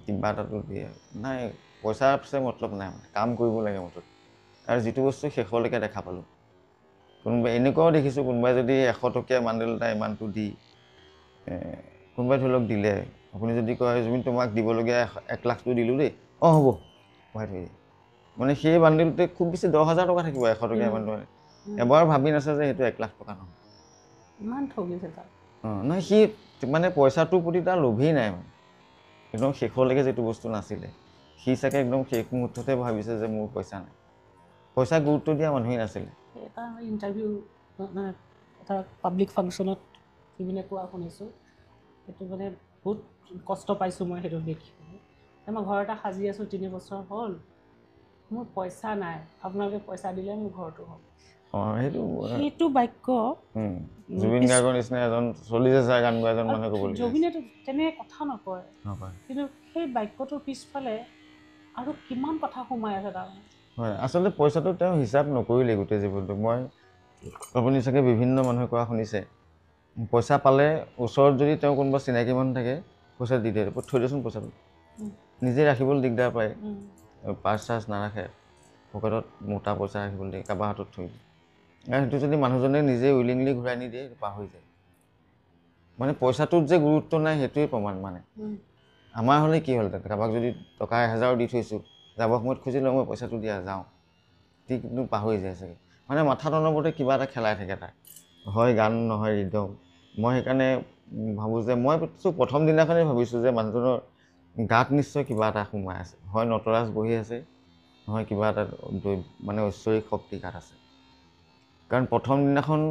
কিবা এটাতো দিয়ে। নাই, পইচাৰ পিছে মতলব নাই মানে, কাম কৰিব লাগে মুঠত। আৰু যিটো বস্তু শেষলৈকে দেখা পালোঁ। কোনোবাই এনেকুৱাও দেখিছোঁ, কোনোবাই যদি 100 টকীয়া বান্ডেল এটা ইমানটো দি, কোনোবাই ধৰি লওক দিলে, আপুনি যদি কয় জুবিন তোমাক দিবলগীয়া 1 লাখটো দিলোঁ দেই, হ'ব ভৰাই থৈ দিয়ে। মানে সেই বান্ডেলটোতে খুব বেছি 10,000 টকা থাকিব, 100 টকীয়া বান্ডেল। এবাৰ ভাবি নাছে যে সেইটো 1 লাখ টকা নহয়। ইমান ঠগিছে তাক। নহয়, সি মানে পইচাটোৰ প্ৰতি তাৰ লোভেই নাই মানে, একদম শেষলৈকে যিটো বস্তু নাছিলে। সি চাগে একদম শেষ মুহূৰ্ততে ভাবিছে যে মোৰ পইচা নাই। পইচা গুৰুত্ব দিয়া মানুহেই নাছিলে। এটা ইণ্টাৰভিউ মানে এটা পাব্লিক ফাংচনত জুবিনে কোৱা শুনিছোঁ, সেইটো মানে বহুত কষ্ট পাইছোঁ মই সেইটো দেখি। মই ঘৰ এটা সাজি আছোঁ, 3 বছৰ হ'ল, মোৰ পইচা নাই, আপোনালোকে পইচা দিলে মোৰ ঘৰটো হ'ব। সেইটো বাক্য জুবিন গাৰ্গৰ নিচিনা এজন 40,000 গান গোৱা এজন মানুহে ক'ব। জুবিনেতো তেনে কথা নকয়, কিন্তু সেই বাক্যটোৰ পিছফালে আৰু কিমান কথা সোমাই আছে তাৰমানে। হয়, আচলতে পইচাটো তেওঁ হিচাপ নকৰিলে গোটেই জীৱনটো। আপুনি চাগে বিভিন্ন মানুহে কোৱা শুনিছে, পইচা পালে ওচৰত যদি তেওঁ কোনোবা চিনাকি মানুহ থাকে, পইচা দি দিয়ে, থৈ দিয়চোন পইচাটো। নিজে ৰাখিবলৈ দিগদাৰ পায়, পাৰ্চ চাৰ্চ নাৰাখে, পকেটত মোটা পইচা ৰাখিবলৈ দিয়ে, কাৰোবাৰ হাতত থৈ দিয়ে। আৰু সেইটো যদি মানুহজনে নিজে উইলিংলি ঘূৰাই নিদিয়ে, সেইটো পাহৰি যায়। মানে পইচাটোত যে গুৰুত্ব নাই সেইটোৱে প্ৰমাণ মানে। আমাৰ হ'লে কি হ'ল, কাৰোবাক যদি টকা 1000 দি থৈছোঁ, যাবৰ সময়ত খুজিলেও মই পইচাটো দিয়া যাওঁ, কিন্তু পাহৰি যায় চাগে। মানে মাথাত অনবৰতে কিবা এটা খেলাই থাকে তাৰ, হয় গান নহয় ৰিদম। মই সেইকাৰণে ভাবোঁ যে মইতো প্ৰথম দিনাখনেই ভাবিছোঁ যে মানুহজনৰ গাত নিশ্চয় কিবা এটা সোমাই আছে, হয় নটৰাজ বহি আছে, নহয় কিবা এটা মানে ঐশ্বৰিক শক্তি গাত আছে। কাৰণ প্ৰথম দিনাখন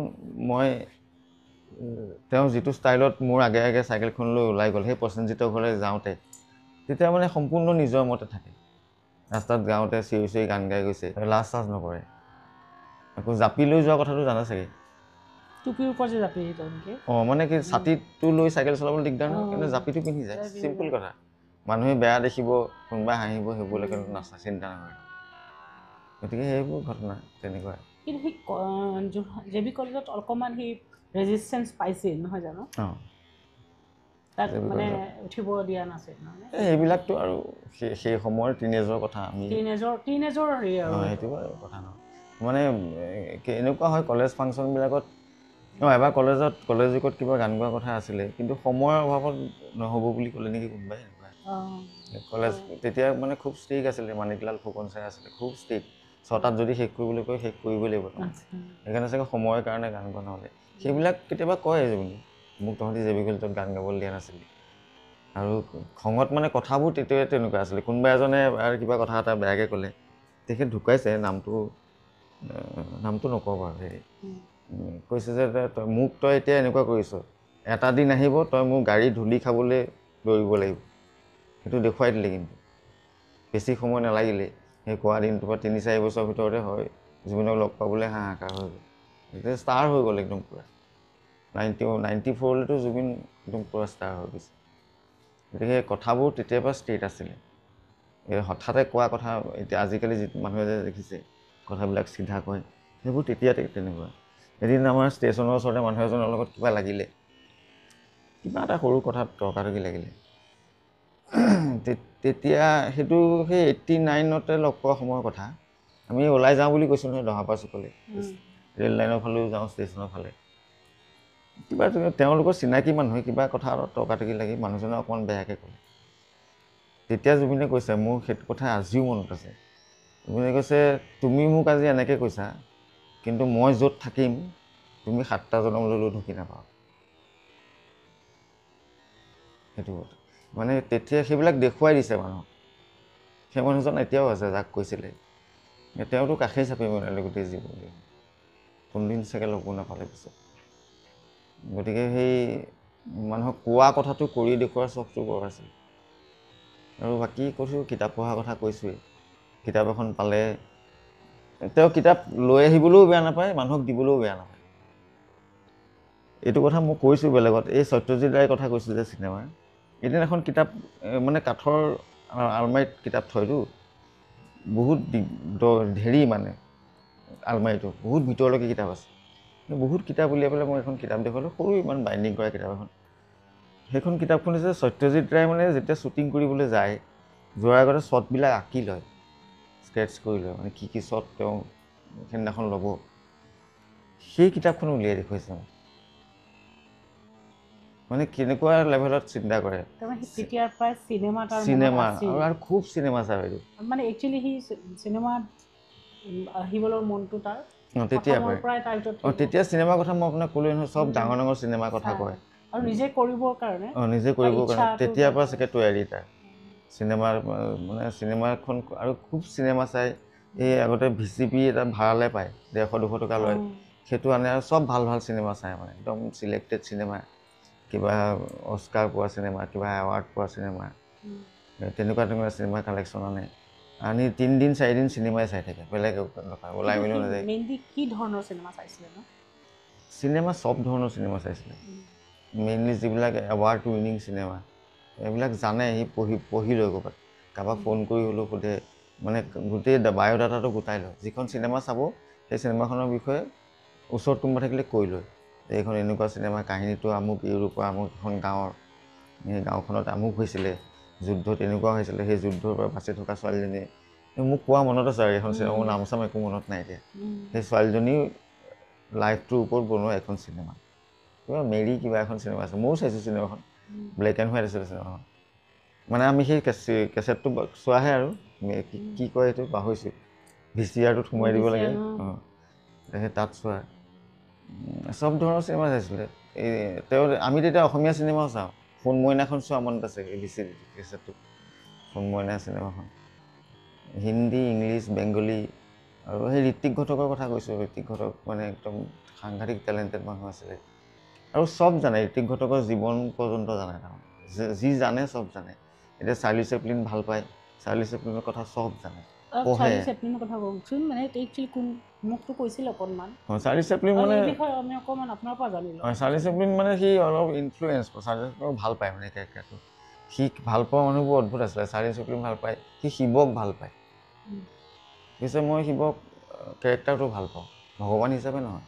মই তেওঁ যিটো ষ্টাইলত মোৰ আগে আগে চাইকেলখন লৈ ওলাই গ'ল সেই প্ৰসেনজিতৰ ঘৰলৈ যাওঁতে তেতিয়া মানে সম্পূৰ্ণ নিজৰ মতে থাকে ৰাস্তাত গাঁৱতে চিঞৰি চিঞৰি গান গাই গৈছে লাজ চাজ নকৰে আকৌ জাপি লৈ যোৱা কথাটো জানা চাগে টুপিৰ ওপৰত যে জাপি আহিছে নেকি মানে কি ছাতিটো লৈ চাইকেল চলাবলৈ দিগদাৰ নহয় কিন্তু জাপিটো পিন্ধি যায় চিম্পল কথা মানুহে বেয়া দেখিব কোনোবাই হাঁহিব সেইবোৰলৈ কিন্তু নাচা চিন্তা নকৰে গতিকে সেইবোৰ ঘটনা তেনেকুৱা কিন্তু সেই জে বি কলেজত অকণমান সেই ৰেজিষ্টেঞ্চ পাইছিল নহয় জানো তাত মানে উঠিব দিয়া নাছিল নহয় এইবিলাকতো আৰু সেই সময়ৰ টিনেজৰ কথা আমি টিনেজৰ হেৰি আৰু সেইটো কথা নহয় মানে এনেকুৱা হয় কলেজ ফাংচনবিলাকত এবাৰ কলেজ যুগত কিবা গান গোৱাৰ কথা আছিলে কিন্তু সময়ৰ অভাৱত নহ'ব বুলি ক'লে নেকি কোনোবাই এনেকুৱা কলেজ তেতিয়া মানে খুব ষ্ট্ৰিক আছিলে মানিকলাল ফুকন ছাৰ আছিলে খুব ষ্ট্ৰিক 6টাত যদি শেষ কৰিবলৈ কয় শেষ কৰিবই লাগিব সেইকাৰণে চাগে সময়ৰ কাৰণে গান গোৱা নহ'লে সেইবিলাক কেতিয়াবা কয় বুলি মোক তহঁতি জে বি কলেজত গান গাবলৈ দিয়া নাছিলি আৰু খঙত মানে কথাবোৰ তেতিয়াই তেনেকুৱা আছিলে কোনোবা এজনে আৰু কিবা কথা এটা বেয়াকৈ ক'লে তেখেত ঢুকাইছে নামটো নকওঁ বাৰু হেৰি কৈছে যে মোক তই এতিয়া এনেকুৱা কৰিছ এটা দিন আহিব তই মোৰ গাড়ী ধূলি খাবলৈ দৌৰিব লাগিব সেইটো দেখুৱাই দিলে কিন্তু বেছি সময় নালাগিলে সেই কোৱা দিনটোৰ পৰা 3-4 বছৰৰ ভিতৰতে হয় জুবিনক লগ পাবলৈ হাহাকাৰ হৈ গ'ল এতিয়া ষ্টাৰ হৈ গ'ল একদম পূৰা 94লৈতো জুবিন একদম পূৰা ষ্টাৰ হৈ গৈছে গতিকে কথাবোৰ তেতিয়াৰ পৰা ষ্ট্ৰেইট আছিলে হঠাতে কোৱা কথা এতিয়া আজিকালি যি মানুহে যে দেখিছে কথাবিলাক চিধা কয় সেইবোৰ তেতিয়াতে তেনেকুৱা এদিন আমাৰ ষ্টেচনৰ ওচৰতে মানুহ এজনৰ লগত কিবা লাগিলে কিবা এটা সৰু কথাত তৰ্কাতৰ্কি লাগিলে তেতিয়া সেইটো সেই 89তে লগ পোৱা সময়ৰ কথা আমি ওলাই যাওঁ বুলি কৈছোঁ নহয় দহাপাৰ চুকলৈ ৰেল লাইনৰ ফালেও যাওঁ ষ্টেচনৰ ফালে কিবা তেওঁলোকৰ চিনাকি মানুহে কিবা কথা তৰ্কাতৰ্কি লাগি মানুহজনে অকণমান বেয়াকৈ ক'লে তেতিয়া জুবিনে কৈছে মোৰ সেইটো কথা আজিও মনত আছে জুবিনে কৈছে তুমি মোক আজি এনেকৈ কৈছা কিন্তু মই য'ত থাকিম তুমি 7টা জনমলৈও ঢুকি নাপাওঁ সেইটো কথা মানে তেতিয়া সেইবিলাক দেখুৱাই দিছে মানুহক সেই মানুহজন এতিয়াও আছে যাক কৈছিলে তেওঁতো কাষেই চাপি মানে গোটেই জীৱন কোনদিন চাগে লগো নাপালে পিছত গতিকে সেই মানুহক কোৱা কথাটো কৰি দেখুওৱাৰ চখটো বৰ আছিল আৰু বাকী কৈছোঁ কিতাপ পঢ়াৰ কথা কৈছোঁৱেই কিতাপ এখন পালে তেওঁ কিতাপ লৈ আহিবলৈও বেয়া নাপায় মানুহক দিবলৈও বেয়া নাপায় এইটো কথা মই কৈছোঁ বেলেগত এই সত্যজিৎ ৰায়ৰ কথা কৈছোঁ যে চিনেমাৰ এদিন এখন কিতাপ মানে কাঠৰ আলমাৰীত কিতাপ থয়তো বহুত হেৰি মানে আলমাৰীটো বহুত ভিতৰলৈকে কিতাপ আছে বহুত কিতাপ উলিয়াই পেলাই মই এখন কিতাপ দেখুৱালোঁ সৰু ইমান বাইণ্ডিং কৰা কিতাপ এখন সেইখন কিতাপখন হৈছে সত্যজিৎ ৰায় মানে যেতিয়া শ্বুটিং কৰিবলৈ যায় যোৱাৰ আগতে শ্বটবিলাক আঁকি লয় স্কেটছ কৰি লয় মানে কি শ্বট তেওঁ সেইদিনাখন ল'ব সেই কিতাপখন উলিয়াই দেখুৱাইছে মানে কেনেকুৱা লেভেলত চিন্তা কৰে তেতিয়াৰ পৰাই চিনেমা আৰু খুব চিনেমা চাই বাইদেউ মানে একচুৱেলি সি চিনেমাত আহিবলৈ মনটো তাৰ তেতিয়াৰ পৰাই তেতিয়া চিনেমাৰ কথা মই আপোনাক ক'লোৱে নহয় চব ডাঙৰ ডাঙৰ চিনেমাৰ কথা কয় আৰু নিজে কৰিবৰ কাৰণে তেতিয়াৰ পৰা চাগে তৈয়াৰী তাৰ চিনেমাৰ মানে চিনেমাখন আৰু খুব চিনেমা চাই এই আগতে VCP এটা ভাড়ালৈ পায় 150-200 টকা লয় সেইটো আনে আৰু চব ভাল ভাল চিনেমা চায় মানে একদম চিলেক্টেড চিনেমা কিবা অস্কাৰ পোৱা চিনেমা কিবা এৱাৰ্ড পোৱা চিনেমা তেনেকুৱা চিনেমা কালেকশ্যন আনি 3 দিন 4 দিন চিনেমাই চাই থাকে বেলেগ ওলাই মেলিও নাযায় কি ধৰণৰ চিনেমা চাইছিলে চিনেমা চব ধৰণৰ চিনেমা চাইছিলে মেইনলি যিবিলাক এৱাৰ্ড উইনিং চিনেমা এইবিলাক জানে সি পঢ়ি লৈ ক'ৰবাত কাৰোবাক ফোন কৰি হ'লেও সোধে মানে গোটেই বায়'ডাটাটো গোটাই লয় যিখন চিনেমা চাব সেই চিনেমাখনৰ বিষয়ে ওচৰত কোনোবা থাকিলে কৈ লয় এইখন এনেকুৱা চিনেমা কাহিনীটো আমুক ইউৰোপৰ আমুক এখন গাঁৱৰ সেই গাঁওখনত আমুক হৈছিলে যুদ্ধ তেনেকুৱা হৈছিলে সেই যুদ্ধৰ পৰা বাচি থকা ছোৱালীজনীয়ে মোক কোৱা মনত আছে আৰু এখন চিনেমা মোৰ নাম চাম একো মনত নাই এতিয়া সেই ছোৱালীজনী লাইফটোৰ ওপৰত বনোৱা এখন চিনেমা কিবা মেৰী কিবা এখন চিনেমা আছে ময়ো চাইছোঁ চিনেমাখন ব্লেক এণ্ড হোৱাইট আছিলে চিনেমাখন মানে আমি সেই কেছেটটো চোৱাহে আৰু কি কয় সেইটো পাহৰিছোঁ VCRটোত সোমাই দিব লাগে সেই তাত চোৱা চব ধৰণৰ চিনেমা চাইছিলে আমি তেতিয়া অসমীয়া চিনেমাও চাওঁ সোণ মইনাখন চোৱা মনত আছে কেছেটটো সোণ মইনা চিনেমাখন হিন্দী ইংলিছ বেংগলী আৰু সেই ঋত্বিক ঘটকৰ কথা কৈছোঁ, ঋত্বিক ঘটক মানে একদম সাংঘাতিক টেলেণ্টেড মানুহ আছিলে আৰু চব জানে, ঋত্বিক ঘটকৰ জীৱন পৰ্যন্ত জানে, তাৰমানে যি জানে চব জানে। এতিয়া চাৰ্লি চেপলিন ভাল পায়, চাৰ্লি চেপলিনৰ কথা চব জানে, পঢ়ে। চাৰ্লি চেপলিনৰ কথা কওকচোন, মানে একচুৱেলি কোন মোকতো কৈছিল অকণমান। চাৰ্লি চেপলিন মানে এই বিষয়ে আমি অকণমান আপোনাৰ পৰা জানি লওঁ। চাৰ্লি চেপলিন মানে সি অলপ ইনফ্লুৱেঞ্চ, চাৰ্লি চেপলিন ভাল পায় মানে কেৰেক্টাৰটো। সি ভাল পোৱা মানুহবোৰ অদ্ভুত আছিলে। চাৰ্লি চেপলিন ভাল পায়, সি শিৱক ভাল পায়। পিছে মই শিৱক কেৰেক্টাৰটো ভাল পাওঁ, ভগৱান হিচাপে নহয়।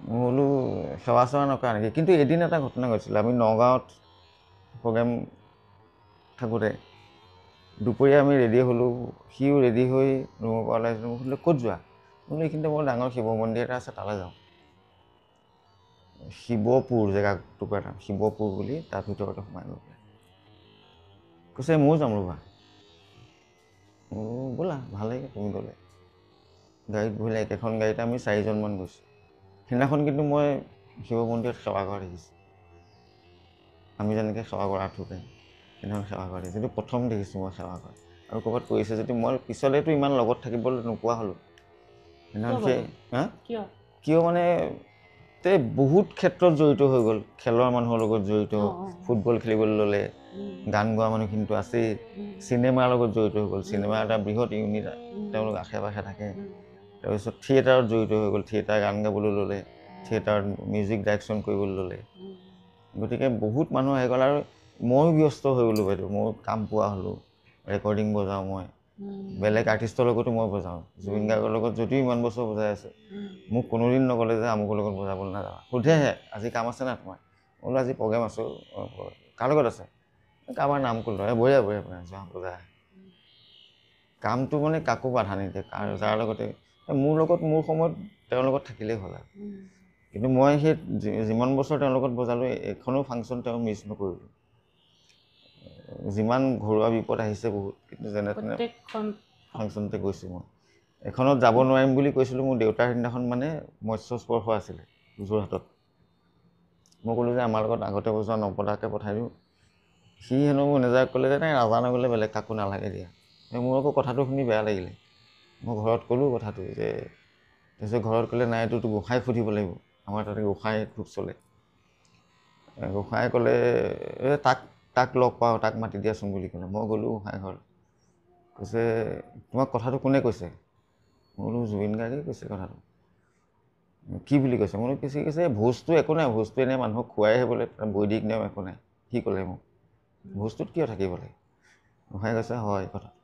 মই বোলো সেৱা চেৱা নকৰা নেকি, কিন্তু এদিন এটা ঘটনা ঘটিছিলে। আমি নগাঁৱত প্ৰগ্ৰেম থাকোঁতে দুপৰীয়া আমি ৰেডি হ'লোঁ, সিও ৰেডি হৈ ৰুমৰ পৰা ওলাইছিলোঁ। মোক সুধিলে ক'ত যোৱা? বোলো এইখিনিতে বৰ ডাঙৰ শিৱ মন্দিৰ এটা আছে, তালৈ যাওঁ। শিৱপুৰ জেগা টুকুৰা এটা, শিৱপুৰ বুলি, তাৰ ভিতৰতে সোমাই গৈ পেলাই কৈছে ময়ো যাম ৰ'বা। ব'লা ভালেই, তুমি গ'লে। গাড়ীত বহিলে, একেখন গাড়ীতে আমি 4জনমান গৈছোঁ। সেইদিনাখন কিন্তু মই শিৱ মন্দিৰত সেৱা কৰা দেখিছোঁ, আমি যেনেকৈ সেৱা কৰা আঁঠুতে সেইদিনাখন সেৱা কৰা দেখিছোঁ। কিন্তু প্ৰথম দেখিছোঁ মই সেৱা কৰা। আৰু ক'ৰবাত কৰিছে যদি মই পিছলৈতো ইমান লগত থাকিবলৈ নোপোৱা হ'লোঁ। সেইদিনাখন কিয় মানে বহুত ক্ষেত্ৰত জড়িত হৈ গ'ল, খেলৰ মানুহৰ লগত জড়িত, ফুটবল খেলিবলৈ ল'লে, গান গোৱা মানুহখিনিতো আছেই, চিনেমাৰ লগত জড়িত হৈ গ'ল, চিনেমাৰ এটা বৃহৎ ইউনিট তেওঁলোক আশে পাশে থাকে। তাৰপিছত থিয়েটাৰত জড়িত হৈ গ'ল, থিয়েটাৰ গান গাবলৈ ল'লে, থিয়েটাৰত মিউজিক ডাইৰেকশ্যন কৰিবলৈ ল'লে। গতিকে বহুত মানুহ আহি গ'ল আৰু ময়ো ব্যস্ত হৈ গ'লোঁ বাইদেউ। মই কাম পোৱা হ'লোঁ, ৰেকৰ্ডিং বজাওঁ, মই বেলেগ আৰ্টিষ্টৰ লগতো মই বজাওঁ। জুবিন গাৰ্গৰ লগত যদিও ইমান বছৰ বজাই আছোঁ, মোক কোনোদিন নক'লে যে আমুকৰ লগত বজাবলৈ নাযাওঁ। সোধেহে আজি কাম আছে না তোমাৰ? বোলো আজি প্ৰগ্ৰেম আছোঁ। কাৰ লগত আছে? কাৰোবাৰ নাম ক'লো, বঢ়িয়া বঢ়িয়া বঢ়িয়া, যোৱা বজাই। কামটো মানে কাকো বাধা নিদিয়ে, যাৰ লগতে মোৰ লগত মোৰ সময়ত তেওঁৰ লগত থাকিলেই হ'ল আৰু। কিন্তু মই সেই যিমান বছৰ তেওঁৰ লগত বজালোঁ, এখনো ফাংচন তেওঁ মিছ নকৰিলোঁ। যিমান ঘৰুৱা বিপদ আহিছে বহুত, কিন্তু যেনে তেনে ফাংচনতে গৈছোঁ মই। এখনত যাব নোৱাৰিম বুলি কৈছিলোঁ, মোৰ দেউতাৰ সেইদিনাখন মানে মৎস্য স্পৰ্শ আছিলে যোৰহাটত। মই ক'লোঁ যে আমাৰ লগত আগতে বজোৱা নপতাকৈ পঠাই দিওঁ। সি হেনো মেনেজাৰক ক'লে যে নাই, নাজানো গ'লে বেলেগ কাকো নালাগে দিয়া। মোৰ আকৌ কথাটো শুনি বেয়া লাগিলে। মই ঘৰত ক'লোঁ কথাটো যে, তাৰপিছত ঘৰত ক'লে নাই, এইটোতো গোঁসাইক সুধিব লাগিব, আমাৰ তাতে গোঁসাই খুব চলে। গোঁসাই ক'লে তাক লগ পাওঁ, তাক মাতি দিয়াচোন বুলি ক'লে। মই গ'লোঁ গোঁসাই ঘৰত। কৈছে তোমাক কথাটো কোনে কৈছে? মই বোলো জুবিন গাৰ্গে কৈছে কথাটো। কি বুলি কৈছে? মই কৈছে ভোজটো একো নাই, ভোজটো এনেই মানুহক খুৱাইহে বোলে, বৈদিক নিয়ম একো নাই। সি ক'লে মোক ভোজটোত কিয় থাকিব লাগে? গোঁসাই কৈছে হয় কথাটো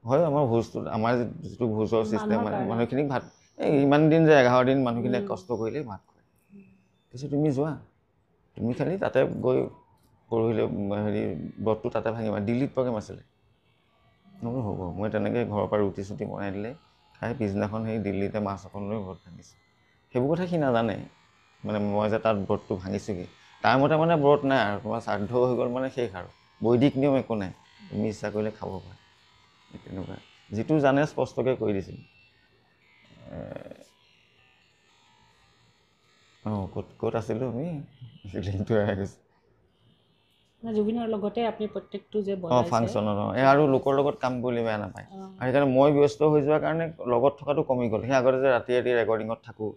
হয়, আমাৰ ভোজটোত, আমাৰ যিটো ভোজৰ ছিষ্টেম মানে মানুহখিনিক ভাত, ইমান দিন যে 11 দিন মানুহখিনিয়ে কষ্ট কৰিলে ভাত খুৱায়। কৈছে তুমি যোৱা, তুমি খালি তাতে গৈ পৰহিলৈ ব্ৰতটো তাতে ভাঙিবা। দিল্লীত প্ৰগ্ৰেম আছিলে। মই বোলো হ'ব। মই তেনেকৈ ঘৰৰ পৰা ৰুটি চুটি বনাই দিলে খাই পিছদিনাখন সেই দিল্লীতে মাছ অকণ লৈ ব্ৰত ভাঙিছোঁ। সেইবোৰ কথা সি নাজানে, মানে মই যে তাত ব্ৰতটো ভাঙিছোঁগৈ। তাৰ মতে মানে ব্ৰত নাই আৰু, তোমাৰ শ্ৰাদ্ধ হৈ গ'ল মানে শেষ আৰু, বৈদিক নিয়ম একো নাই, তুমি ইচ্ছা কৰিলে খাব পাৰা। তেনেকুৱা যিটো জানে স্পষ্টকৈ কৈ দিছিল। ক'ত আছিলোঁ আমি? লিংকটো এৰাই গৈছে। জুবিনৰ লগতে আপুনি প্ৰত্যেকটো যে ফাংচনত আৰু লোকৰ লগত কাম কৰিলে বেয়া নাপায়। আৰু সেইকাৰণে মই ব্যস্ত হৈ যোৱাৰ কাৰণে লগত থকাটো কমি গ'ল। সেই আগতে যে ৰাতি ৰাতি ৰেকৰ্ডিঙত থাকোঁ,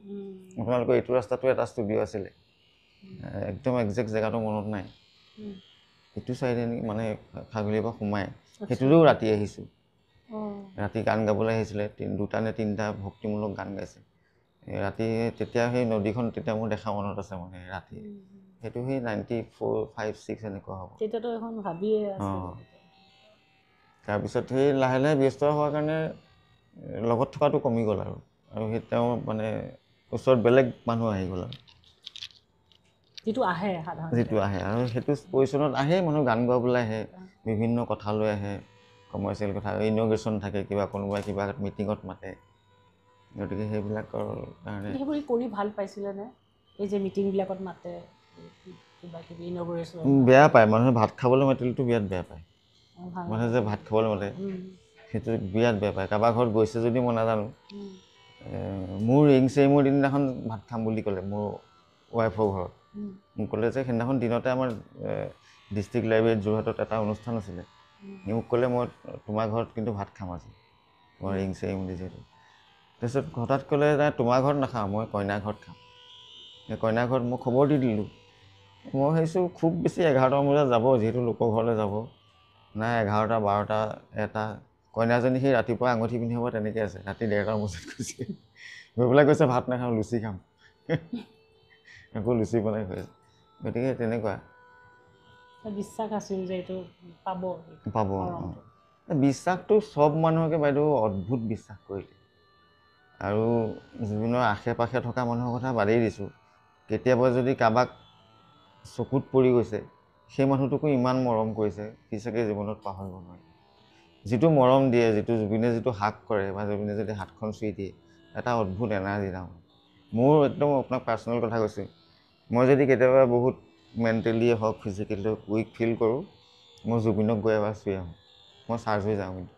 আপোনালোকৰ এইটো ৰাস্তাটো এটা ষ্টুডিঅ' আছিলে, একদম একজেক্ট জেগাটো মনত নাই, এইটো চাইডে মানে খাগলিৰ পৰা সোমাই, সেইটোলৈও ৰাতি আহিছোঁ। ৰাতি গান গাবলৈ আহিছিলে, 2টা নে 3টা ভক্তিমূলক গান গাইছে ৰাতি। তেতিয়া সেই নদীখন তেতিয়া মোৰ দেখা মনত আছে, মানে ৰাতি সেইটো সেই 94, 5, 6 এনেকুৱা হ'ব। তেতিয়াতো এখন ভাবিয়ে আছে। তাৰপিছত সেই লাহে লাহে ব্যস্ত হোৱাৰ কাৰণে লগত থকাটো কমি গ'ল আৰু সেই তেওঁ মানে ওচৰত বেলেগ মানুহ আহি গ'ল আৰু যিটো আহে আৰু সেইটো পজিশ্যনত আহে মানুহ, গান গাবলৈ আহে, বিভিন্ন কথা লৈ আহে, কমাৰ্চিয়েল কথা, ইনগ্ৰেশ্যন থাকে, কিবা কোনোবাই কিবা মিটিঙত মাতে। গতিকে সেইবিলাকৰ কাৰণে সেইবোৰ কৰি ভাল পাইছিলেনে? এই যে মিটিংবিলাকত মাতে, কিবা কিবি ইনগ্ৰেশ্যন বেয়া পায় মানুহে। ভাত খাবলৈ মাতিলেতো বিৰাট বেয়া পায় মানুহে, যে ভাত খাবলৈ মাতে সেইটো বিৰাট বেয়া পায়। কাৰোবাৰ ঘৰত গৈছে যদি মই নাজানো, মোৰ ৰিং চেৰিমনিৰ দিনাখন ভাত খাম বুলি ক'লে, মোৰ ৱাইফৰ ঘৰত মোক ক'লে যে সেইদিনাখন দিনতে আমাৰ ডিষ্ট্ৰিক্ট লাইব্ৰেৰীত যোৰহাটত এটা অনুষ্ঠান আছিলে, মোক ক'লে মই তোমাৰ ঘৰত কিন্তু ভাত খাম আজি। মই ৰিং চেৰিমনি যিহেতু। তাৰপিছত হঠাৎ ক'লে নাই তোমাৰ ঘৰত নাখাওঁ, মই কইনা ঘৰত খাম। সেই কইনা ঘৰত মই খবৰ দি দিলোঁ। মই ভাবিছোঁ খুব বেছি 11টামান বজাত যাব, যিহেতু লোকৰ ঘৰলৈ যাব। নাই 11টা 12টা 1টা, কইনাজনী সেই ৰাতিপুৱা আঙুঠি পিন্ধিব তেনেকৈ আছে, ৰাতি 1:30 বজাত গৈছে। গৈ পেলাই কৈছে ভাত নাখাওঁ, লুচি খাম। আকৌ লুচি বনাই খুৱাইছে। গতিকে তেনেকুৱা বিশ্বাস আছিল যে এইটো পাব। বিশ্বাসটো চব মানুহকে বাইদেউ অদ্ভুত বিশ্বাস কৰিলে। আৰু জুবিনৰ আশে পাশে থকা মানুহৰ কথা বাদেই দিছোঁ, কেতিয়াবা যদি কাৰোবাক চকুত পৰি গৈছে, সেই মানুহটোকো ইমান মৰম কৰিছে, সি চাগে জীৱনত পাহৰিব নোৱাৰে। যিটো মৰম দিয়ে, জুবিনে যিটো হাক কৰে বা জুবিনে যদি হাতখন চুই দিয়ে, এটা অদ্ভুত এনাৰ্জি তাৰ। মোৰ একদম আপোনাক পাৰ্চনেল কথা কৈছোঁ, মই যদি কেতিয়াবা বহুত মেণ্টেলি হওক ফিজিকেলি উইক ফিল কৰোঁ, মই জুবিনক গৈ এবাৰ চুই আহোঁ, মই চাৰ্জ হৈ যাওঁ। কিন্তু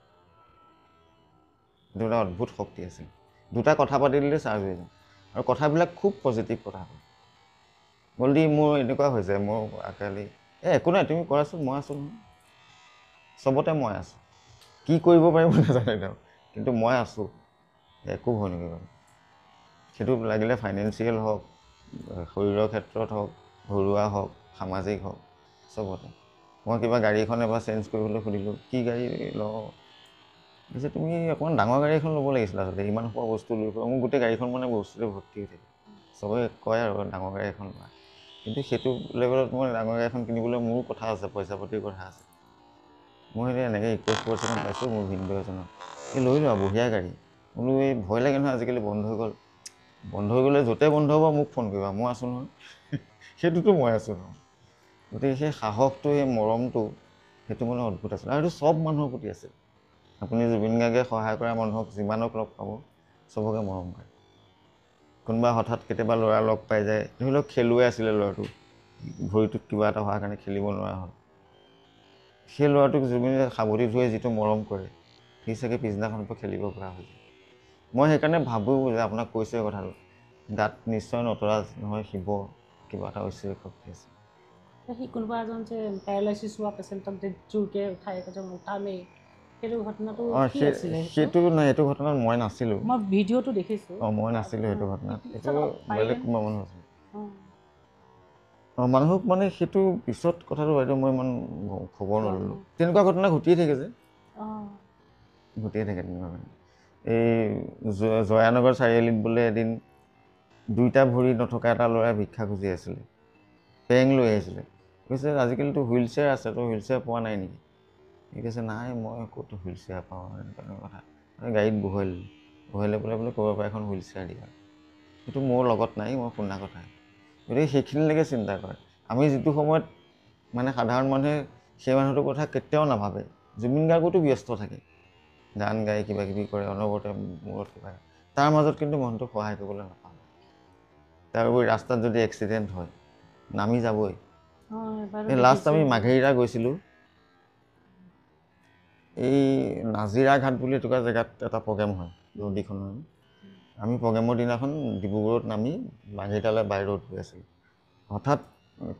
এইটো এটা অদ্ভুত শক্তি আছিল। দুটা কথা পাতি দিলে চাৰ্জ হৈ যাওঁ, আৰু কথাবিলাক খুব পজিটিভ কথা কয়। বলদি মোৰ এনেকুৱা হৈছে, মোৰ কালি একো নাই তুমি কৰাচোন, মই আছোঁ নহয়, চবতে মই আছোঁ। কি কৰিব পাৰিম নাজানে তেওঁ, কিন্তু মই আছোঁ, একো ভয় নকৰিব। সেইটো লাগিলে ফাইনেন্সিয়েল হওক, শৰীৰৰ ক্ষেত্ৰত হওক, ঘৰুৱা হওক, সামাজিক হওক, চবতে। মই কিবা গাড়ী এখন এবাৰ চেঞ্জ কৰিবলৈ সুধিলোঁ, কি গাড়ী লওঁ? পিছে তুমি অকণমান ডাঙৰ গাড়ী এখন ল'ব লাগিছিলে আচলতে, ইমান সোপা বস্তু লৈ ফুৰা। মোৰ গোটেই গাড়ীখন মানে বস্তুতে ভৰ্তি হৈ থাকে। চবে কয় আৰু ডাঙৰ গাড়ী এখন লোৱা, কিন্তু সেইটো লেভেলত মই ডাঙৰ গাড়ী এখন কিনিবলৈ মোৰো কথা আছে, পইচা পাতিৰ কথা আছে। মই এনেকৈ ৰিকুৱেষ্ট এখন পাইছোঁ মোৰ ভিনদেউ এজনৰ, এই লৈ লোৱা বঢ়িয়া গাড়ী। বোলো এই ভয় লাগে নহয়, আজিকালি বন্ধ হৈ গ'ল। বন্ধ হৈ গ'লে য'তে বন্ধ হ'ব মোক ফোন কৰিবা, মই আছোঁ নহয়। সেইটোতো মই আছোঁ নহয়। গতিকে সেই সাহসটো, সেই মৰমটো, সেইটো মানে অদ্ভুত আছিল। আৰু সেইটো চব মানুহৰ প্ৰতি আছিল। আপুনি জুবিন গাৰ্গে সহায় কৰা মানুহক যিমানক লগ পাব, চবকে মৰম কৰে। কোনোবা হঠাৎ কেতিয়াবা ল'ৰা লগ পাই যায়, ধৰি লওক খেলুৱৈ আছিলে ল'ৰাটো, ভৰিটোত কিবা এটা হোৱাৰ কাৰণে খেলিব নোৱাৰা হ'ল, সেই ল'ৰাটোক জুবিনে সাৱটি ধুই যিটো মৰম কৰে, সি চাগে পিছদিনাখনৰ পৰা খেলিব পৰা হৈ যায়। মই সেইকাৰণে ভাবোঁ যে আপোনাক কৈছোঁ কথাটো, গাত নিশ্চয় নটৰাজ নহয় শিৱ কিবা এটা ঐশ্বৰিক শক্তি আছে। সি কোনোবা এজন যে পেৰালাইচিছ হোৱা পেচেণ্টক যে জোৰকৈ উঠাই উঠামেই, সেইটো ঘটনাটো কি আছিলে? সেইটো নাই, এইটো ঘটনাত মই নাছিলোঁ। মই ভিডিঅ'টো দেখিছোঁ। মই নাছিলোঁ সেইটো ঘটনাত, এইটো বেলেগ কোনোবা মানুহ আছিল। মানুহক মানে সেইটো পিছত কথাটো বাইদেউ মই ইমান খবৰ নল'লোঁ। তেনেকুৱা ঘটনা ঘটিয়ে থাকে যে, ঘটিয়ে থাকে তেনেকুৱা ঘটনা। এই জয়ানগৰ চাৰিআলিত বোলে এদিন 2টা ভৰি নথকা এটা ল'ৰাই ভিক্ষা খুজি আছিলে, পেং লৈ আহিছিলে। কৈছে আজিকালিতো হুইল চেয়াৰ আছে, তো হুইল চেয়াৰ পোৱা নাই নেকি? সি কৈছে নাই মই ক'তো হুইল চেয়াৰ পাওঁ, এনেকুৱা কথা। গাড়ীত বহাই লৈ বোলে ক'ৰবাৰ পৰা এখন হুইল চেয়াৰ দিয়া। সেইটো মোৰ লগত নাই, মই শুনা কথা। গতিকে সেইখিনিলৈকে চিন্তা কৰে। আমি যিটো সময়ত মানে সাধাৰণ মানুহে সেই মানুহটোৰ কথা কেতিয়াও নাভাবে। জুবিন গাৰ্গতো ব্যস্ত থাকে, গান গাই কিবা কিবি কৰে, অনবৰতে মূৰত কিবা, তাৰ মাজত কিন্তু মানুহটোক সহায় কৰিবলৈ নাপাব। তাৰোপৰি ৰাস্তাত যদি এক্সিডেণ্ট হয়, নামি যাবই। এই লাষ্ট আমি মাঘেৰিটা গৈছিলোঁ, এই নাজিৰা ঘাট বুলি এটুকুৰা জেগাত এটা প্ৰগ্ৰেম হয় নদীখনৰ। আমি প্ৰগ্ৰেমৰ দিনাখন ডিব্ৰুগড়ত নামি মাঘেৰিটালৈ বাই ৰোড গৈ আছিলোঁ। হঠাৎ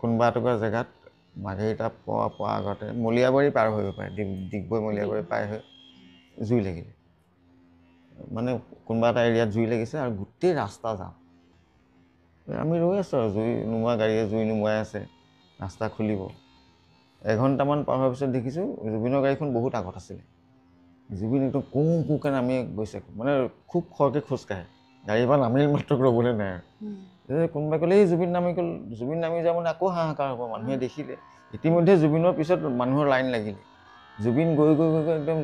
কোনোবা এটুকুৰা জেগাত মাঘেৰিটা পোৱাৰ আগতে মলীয়াবাৰী পাৰ হৈ পায়, ডিগবৈ মলীয়াবাৰী পাৰ হৈ জুই লাগিলে। মানে কোনোবা এটা এৰিয়াত জুই লাগিছে আৰু গোটেই ৰাস্তা যাম। আমি ৰৈ আছোঁ আৰু জুই নুমুৱা গাড়ীয়ে জুই নুমুৱাই আছে, ৰাস্তা খুলিব। এঘণ্টামান পাৰ হোৱাৰ পিছত দেখিছোঁ জুবিনৰ গাড়ীখন বহুত আগত আছিলে। জুবিন একদম কোঁকে নামি গৈছে, মানে খুব খৰকৈ খোজকাঢ়ে, গাড়ীৰ পৰা নামিল মাত্ৰ ৰ'বলৈ নাই আৰু। কোনোবাই ক'লে এই জুবিন নামি গ'ল, জুবিন নামি যাব মানে আকৌ হাহাকাৰ হ'ব, মানুহে দেখিলে। ইতিমধ্যে জুবিনৰ পিছত মানুহৰ লাইন লাগিলে। জুবিন গৈ একদম,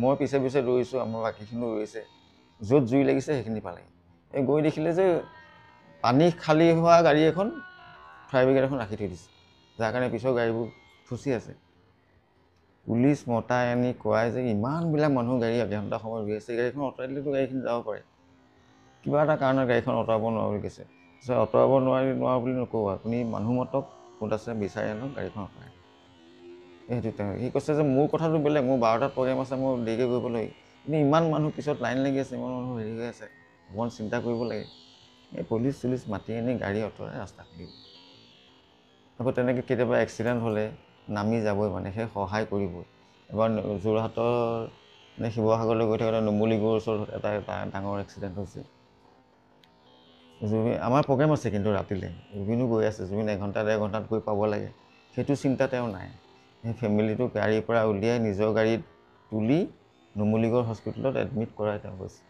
মই পিছে পিছে ৰৈছোঁ, আমাৰ বাকীখিনিও ৰৈছে, য'ত জুই লাগিছে সেইখিনি পালেগৈ। এই গৈ দেখিলে যে পানী খালী হোৱা গাড়ী এখন, ফায়াৰ ব্ৰিগেড এখন ৰাখি থৈ দিছে, যাৰ কাৰণে পিছৰ গাড়ীবোৰ ফচি আছে। পুলিচ মতাই আনি কোৱাই যে ইমানবিলাক মানুহ গাড়ী এঘণ্টা সময় ৰৈ আছে, গাড়ীখন আঁতৰাই দিলেতো গাড়ীখিনি যাব পাৰে, কিবা এটা কাৰণত গাড়ীখন আঁতৰাব নোৱাৰোঁ বুলি কৈছে। আঁতৰাব নোৱাৰা বুলি নকওঁ, আপুনি মানুহ মাতক, ক'ত আছে বিচাৰি আনক, গাড়ীখন আঁতৰাই। সেইটো তেওঁ সি কৈছে যে মোৰ কথাটো বেলেগ, মোৰ 12টাত প্ৰগ্ৰেম আছে, মোৰ দেৰিকৈ কৰিব লাগে, কিন্তু ইমান মানুহ পিছত লাইন লাগি আছে, ইমান মানুহ হেৰি হৈ আছে, অকণমান চিন্তা কৰিব লাগে। এই পুলিচ চুলিচ মাতি আনি গাড়ী আঁতৰাই ৰাস্তা খুলিব। আকৌ তেনেকৈ কেতিয়াবা এক্সিডেণ্ট হ'লে নামি যাবই, মানে সেই সহায় কৰিবই। এবাৰ যোৰহাটৰ মানে শিৱসাগৰলৈ গৈ থাকোঁতে নুমলীগড়ৰ ওচৰত এটা ডাঙৰ এক্সিডেণ্ট হৈছে। জুবিন আমাৰ প্ৰগ্ৰেম আছে কিন্তু ৰাতিলৈ জুবিনো গৈ আছে, জুবিন 1 ঘণ্টা 1.5 ঘণ্টাত গৈ পাব লাগে, সেইটো চিন্তা তেওঁ নাই। সেই ফেমিলিটো গাড়ীৰ পৰা উলিয়াই নিজৰ গাড়ীত তুলি নুমলীগড় হস্পিটেলত এডমিট কৰাই তেওঁ গৈছে।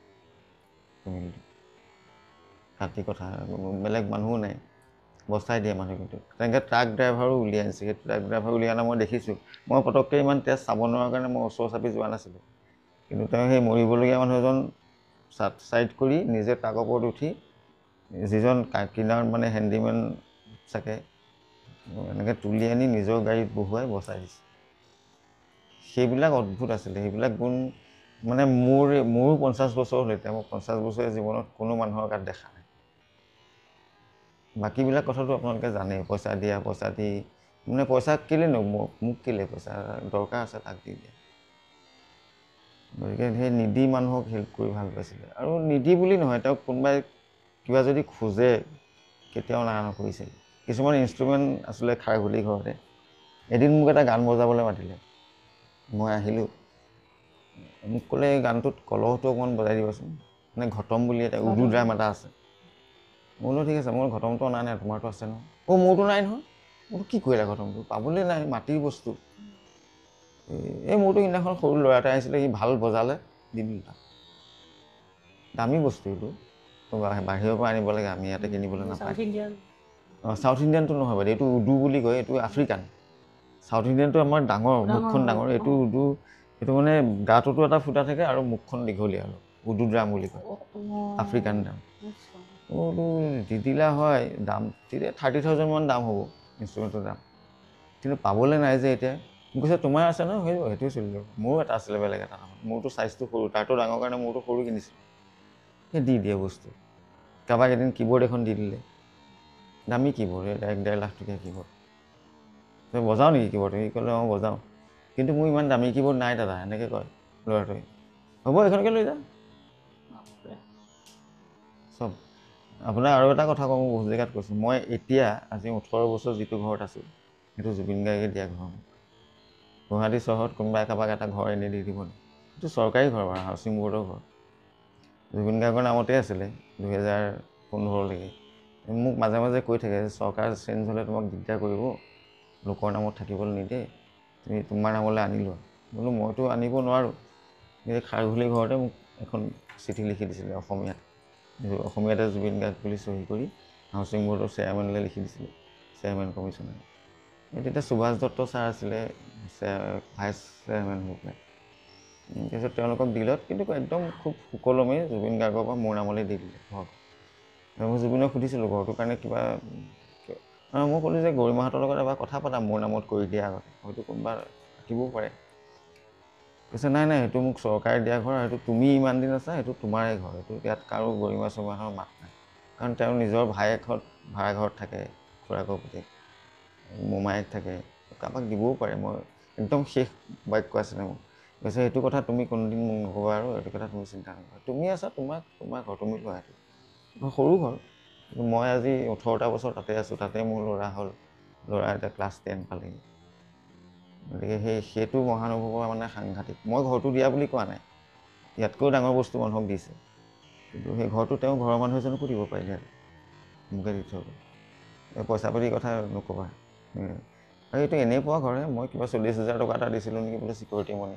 ফেমিলিটো ৰাতি কথা বেলেগ মানুহো নাই, বচাই দিয়ে মানুহ। কিন্তু তেনেকৈ ট্ৰাক ড্ৰাইভাৰো উলিয়াই আনিছে, সেই ট্ৰাক ড্ৰাইভাৰ উলিয়াই অনা মই দেখিছোঁ। মই পটককৈ ইমান তেজ চাব নোৱাৰাৰ কাৰণে মই ওচৰ চাপি যোৱা নাছিলোঁ, কিন্তু তেওঁ সেই মৰিবলগীয়া মানুহ এজন ছাইড কৰি নিজে ট্ৰাকৰ ওপৰত উঠি যিজন কিনাৰত মানে হেণ্ডিমেন চাগে এনেকৈ তুলি আনি নিজৰ গাড়ীত বহুৱাই বচাই দিছে। সেইবিলাক অদ্ভুত আছিলে, সেইবিলাক গুণ মানে মোৰো 50 বছৰ হ'ল এতিয়া, মই 50 বছৰীয়া জীৱনত কোনো মানুহৰ গাত দেখা নাই। বাকীবিলাক কথাটো আপোনালোকে জানেই, পইচা দিয়া, পইচা দি মানে পইচা কেলৈ মোক কেলৈ পইচা দৰকাৰ আছে তাক দি দিয়ে। গতিকে সেই নিদি মানুহক হেল্প কৰি ভাল পাইছিলে। আৰু নিদি বুলি নহয়, তেওঁক কোনোবাই কিবা যদি খোজে কেতিয়াও না নকৰিছিল। কিছুমান ইনষ্ট্ৰুমেণ্ট আছিলে খাৰঘুলি ঘৰতে। এদিন মোক এটা গান বজাবলৈ মাতিলে, মই আহিলোঁ, মোক ক'লে এই গানটোত কলহটো অকণমান বজাই দিবাচোন, মানে ঘটম বুলি এটা উৰ্দু ড্ৰাম এটা আছে। মই বোলো ঠিক আছে, মোৰ ঘটমটো অনা নাই, তোমাৰতো আছে নহয়। মোৰতো নাই নহয়। মোৰতো কি কৰিলা ঘটমটো, পাবলৈ নাই, মাটিৰ বস্তু। এই মোৰতো সিদিনাখন সৰু ল'ৰা এটা আহিছিলে, সি ভাল বজালে, দি দিলোঁ তাক। দামী বস্তু এইটো, বাহিৰৰ পৰা আনিব লাগে, আমি ইয়াতে কিনিবলৈ নাপায়। চাউথ ইণ্ডিয়ানটো নহয় বাইদেউ, এইটো উৰ্দু বুলি কয়, এইটো আফ্ৰিকান। চাউথ ইণ্ডিয়ানটো আমাৰ ডাঙৰ, মুখখন ডাঙৰ, এইটো উৰ্দু। এইটো মানে গাটোতো এটা ফুটা থাকে আৰু মুখখন দীঘলীয়া অলপ, উৰ্দু ড্ৰাম বুলি কয়, আফ্ৰিকান ড্ৰাম। বোলো দি দিলা হয়, দাম তেতিয়া 30,000 মান দাম হ'ব ইনষ্ট্ৰুমেণ্টৰ দাম, কিন্তু পাবলৈ নাই যে এতিয়া। মোক কৈছে তোমাৰ আছে ন, সেইটোৱে চলি যাব। মোৰো এটা আছিলে বেলেগ এটা নহয়, মোৰতো চাইজটো সৰু, তাৰতো ডাঙৰ কাৰণে মোৰতো সৰু কিনিছিলোঁ। সেই দি দিয়ে বস্তু। কাৰোবাক এদিন কীবৰ্ড এখন দি দিলে, দামী কীবৰ্ড, 1-1.5 লাখ টকীয়া কীবৰ্ড। তই বজাওঁ নেকি কীবৰ্ড? সি ক'লে অঁ বজাওঁ, কিন্তু মোৰ ইমান দামী কীবৰ্ড নাই দাদা, এনেকৈ কয় ল'ৰাটোৱে। হ'ব এইখনকে লৈ যা। চব আপোনাৰ আৰু এটা কথা কওঁ, মই বহুত জেগাত কৈছোঁ, মই এতিয়া আজি 18 বছৰ যিটো ঘৰত আছোঁ, সেইটো জুবিন গাৰ্গে দিয়া ঘৰ। গুৱাহাটী চহৰত কোনোবাই কাৰোবাক এটা ঘৰ এনেই দি দিব নেকি? সেইটো চৰকাৰী ঘৰ বাৰু, হাউচিং বৰ্ডৰ ঘৰ। জুবিন গাৰ্গৰ নামতে আছিলে 2015লৈকে। মোক মাজে মাজে কৈ থাকে যে চৰকাৰ চেঞ্জ হ'লে তোমাক দিগদাৰ কৰিব, লোকৰ নামত থাকিবলৈ নিদিয়ে, তুমি তোমাৰ নামলৈ আনি লোৱা। বোলো মইতো আনিব নোৱাৰোঁ। এই খাৰঘুলি ঘৰতে মোক এখন চিঠি লিখি দিছিলে অসমীয়াত, অসমীয়াতে জুবিন গাৰ্গ বুলি চহী কৰি হাউচিং বৰ্ডৰ চেয়াৰমেনলৈ লিখি দিছিলে, চেয়াৰমেন কমিশ্যনাৰ। তেতিয়া সুভাষ দত্ত ছাৰ আছিলে ভাইচ চেয়াৰমেন হৈ পেলাই। তাৰপিছত তেওঁলোকক দিলত কিন্তু একদম খুব সুকলমে জুবিন গাৰ্গৰ পৰা মোৰ নামলৈ দি দিলে ঘৰ। মই জুবিনক সুধিছিলোঁ ঘৰটোৰ কাৰণে কিবা, মই ক'লোঁ যে গৰিমাহঁতৰ লগত এবাৰ কথা পাতা মোৰ নামত কৰি দিয়া আগতে, হয়তো কোনোবা ৰাখিবও পাৰে। কৈছে নাই নাই, সেইটো মোক চৰকাৰে দিয়া ঘৰ, সেইটো তুমি ইমান দিন আছা, সেইটো তোমাৰে ঘৰ, সেইটো ইয়াত কাৰো গৰিমা চৰিমাহৰ মাত নাই। কাৰণ তেওঁৰ নিজৰ ভায়েকহঁত ভাড়াঘৰত থাকে, খুৰাকৰ পুতেক, মোমায়েক থাকে, কাৰোবাক দিবও পাৰে। মই একদম শেষ বাক্য আছিলে মোক। কৈছে সেইটো কথা তুমি কোনোদিন মোক নক'বা আৰু এইটো কথা তুমি চিন্তা নকৰা, তুমি আছা, তোমাৰ ঘৰ, তুমি লোৱা। সেইটো সৰু ঘৰ, মই আজি 18টা বছৰ তাতে আছোঁ, তাতে মোৰ ল'ৰা হ'ল, ল'ৰা এতিয়া ক্লাছ 10 পালেহি। গতিকে সেইটো মহানুভৱৰ মানে সাংঘাতিক। মই ঘৰটো দিয়া বুলি কোৱা নাই, ইয়াতকৈও ডাঙৰ বস্তু মানুহক দিছে, কিন্তু সেই ঘৰটো তেওঁ ঘৰৰ মানুহ এজনকো দিব পাৰিলে, মোকে দি থৈ গ'ল। পইচা পাতিৰ কথা নক'বা, আৰু এইটো এনেই পোৱা ঘৰহে, মই কিবা 40,000 টকা এটা দিছিলোঁ নেকি বোলে চিকিউৰিটি মনি।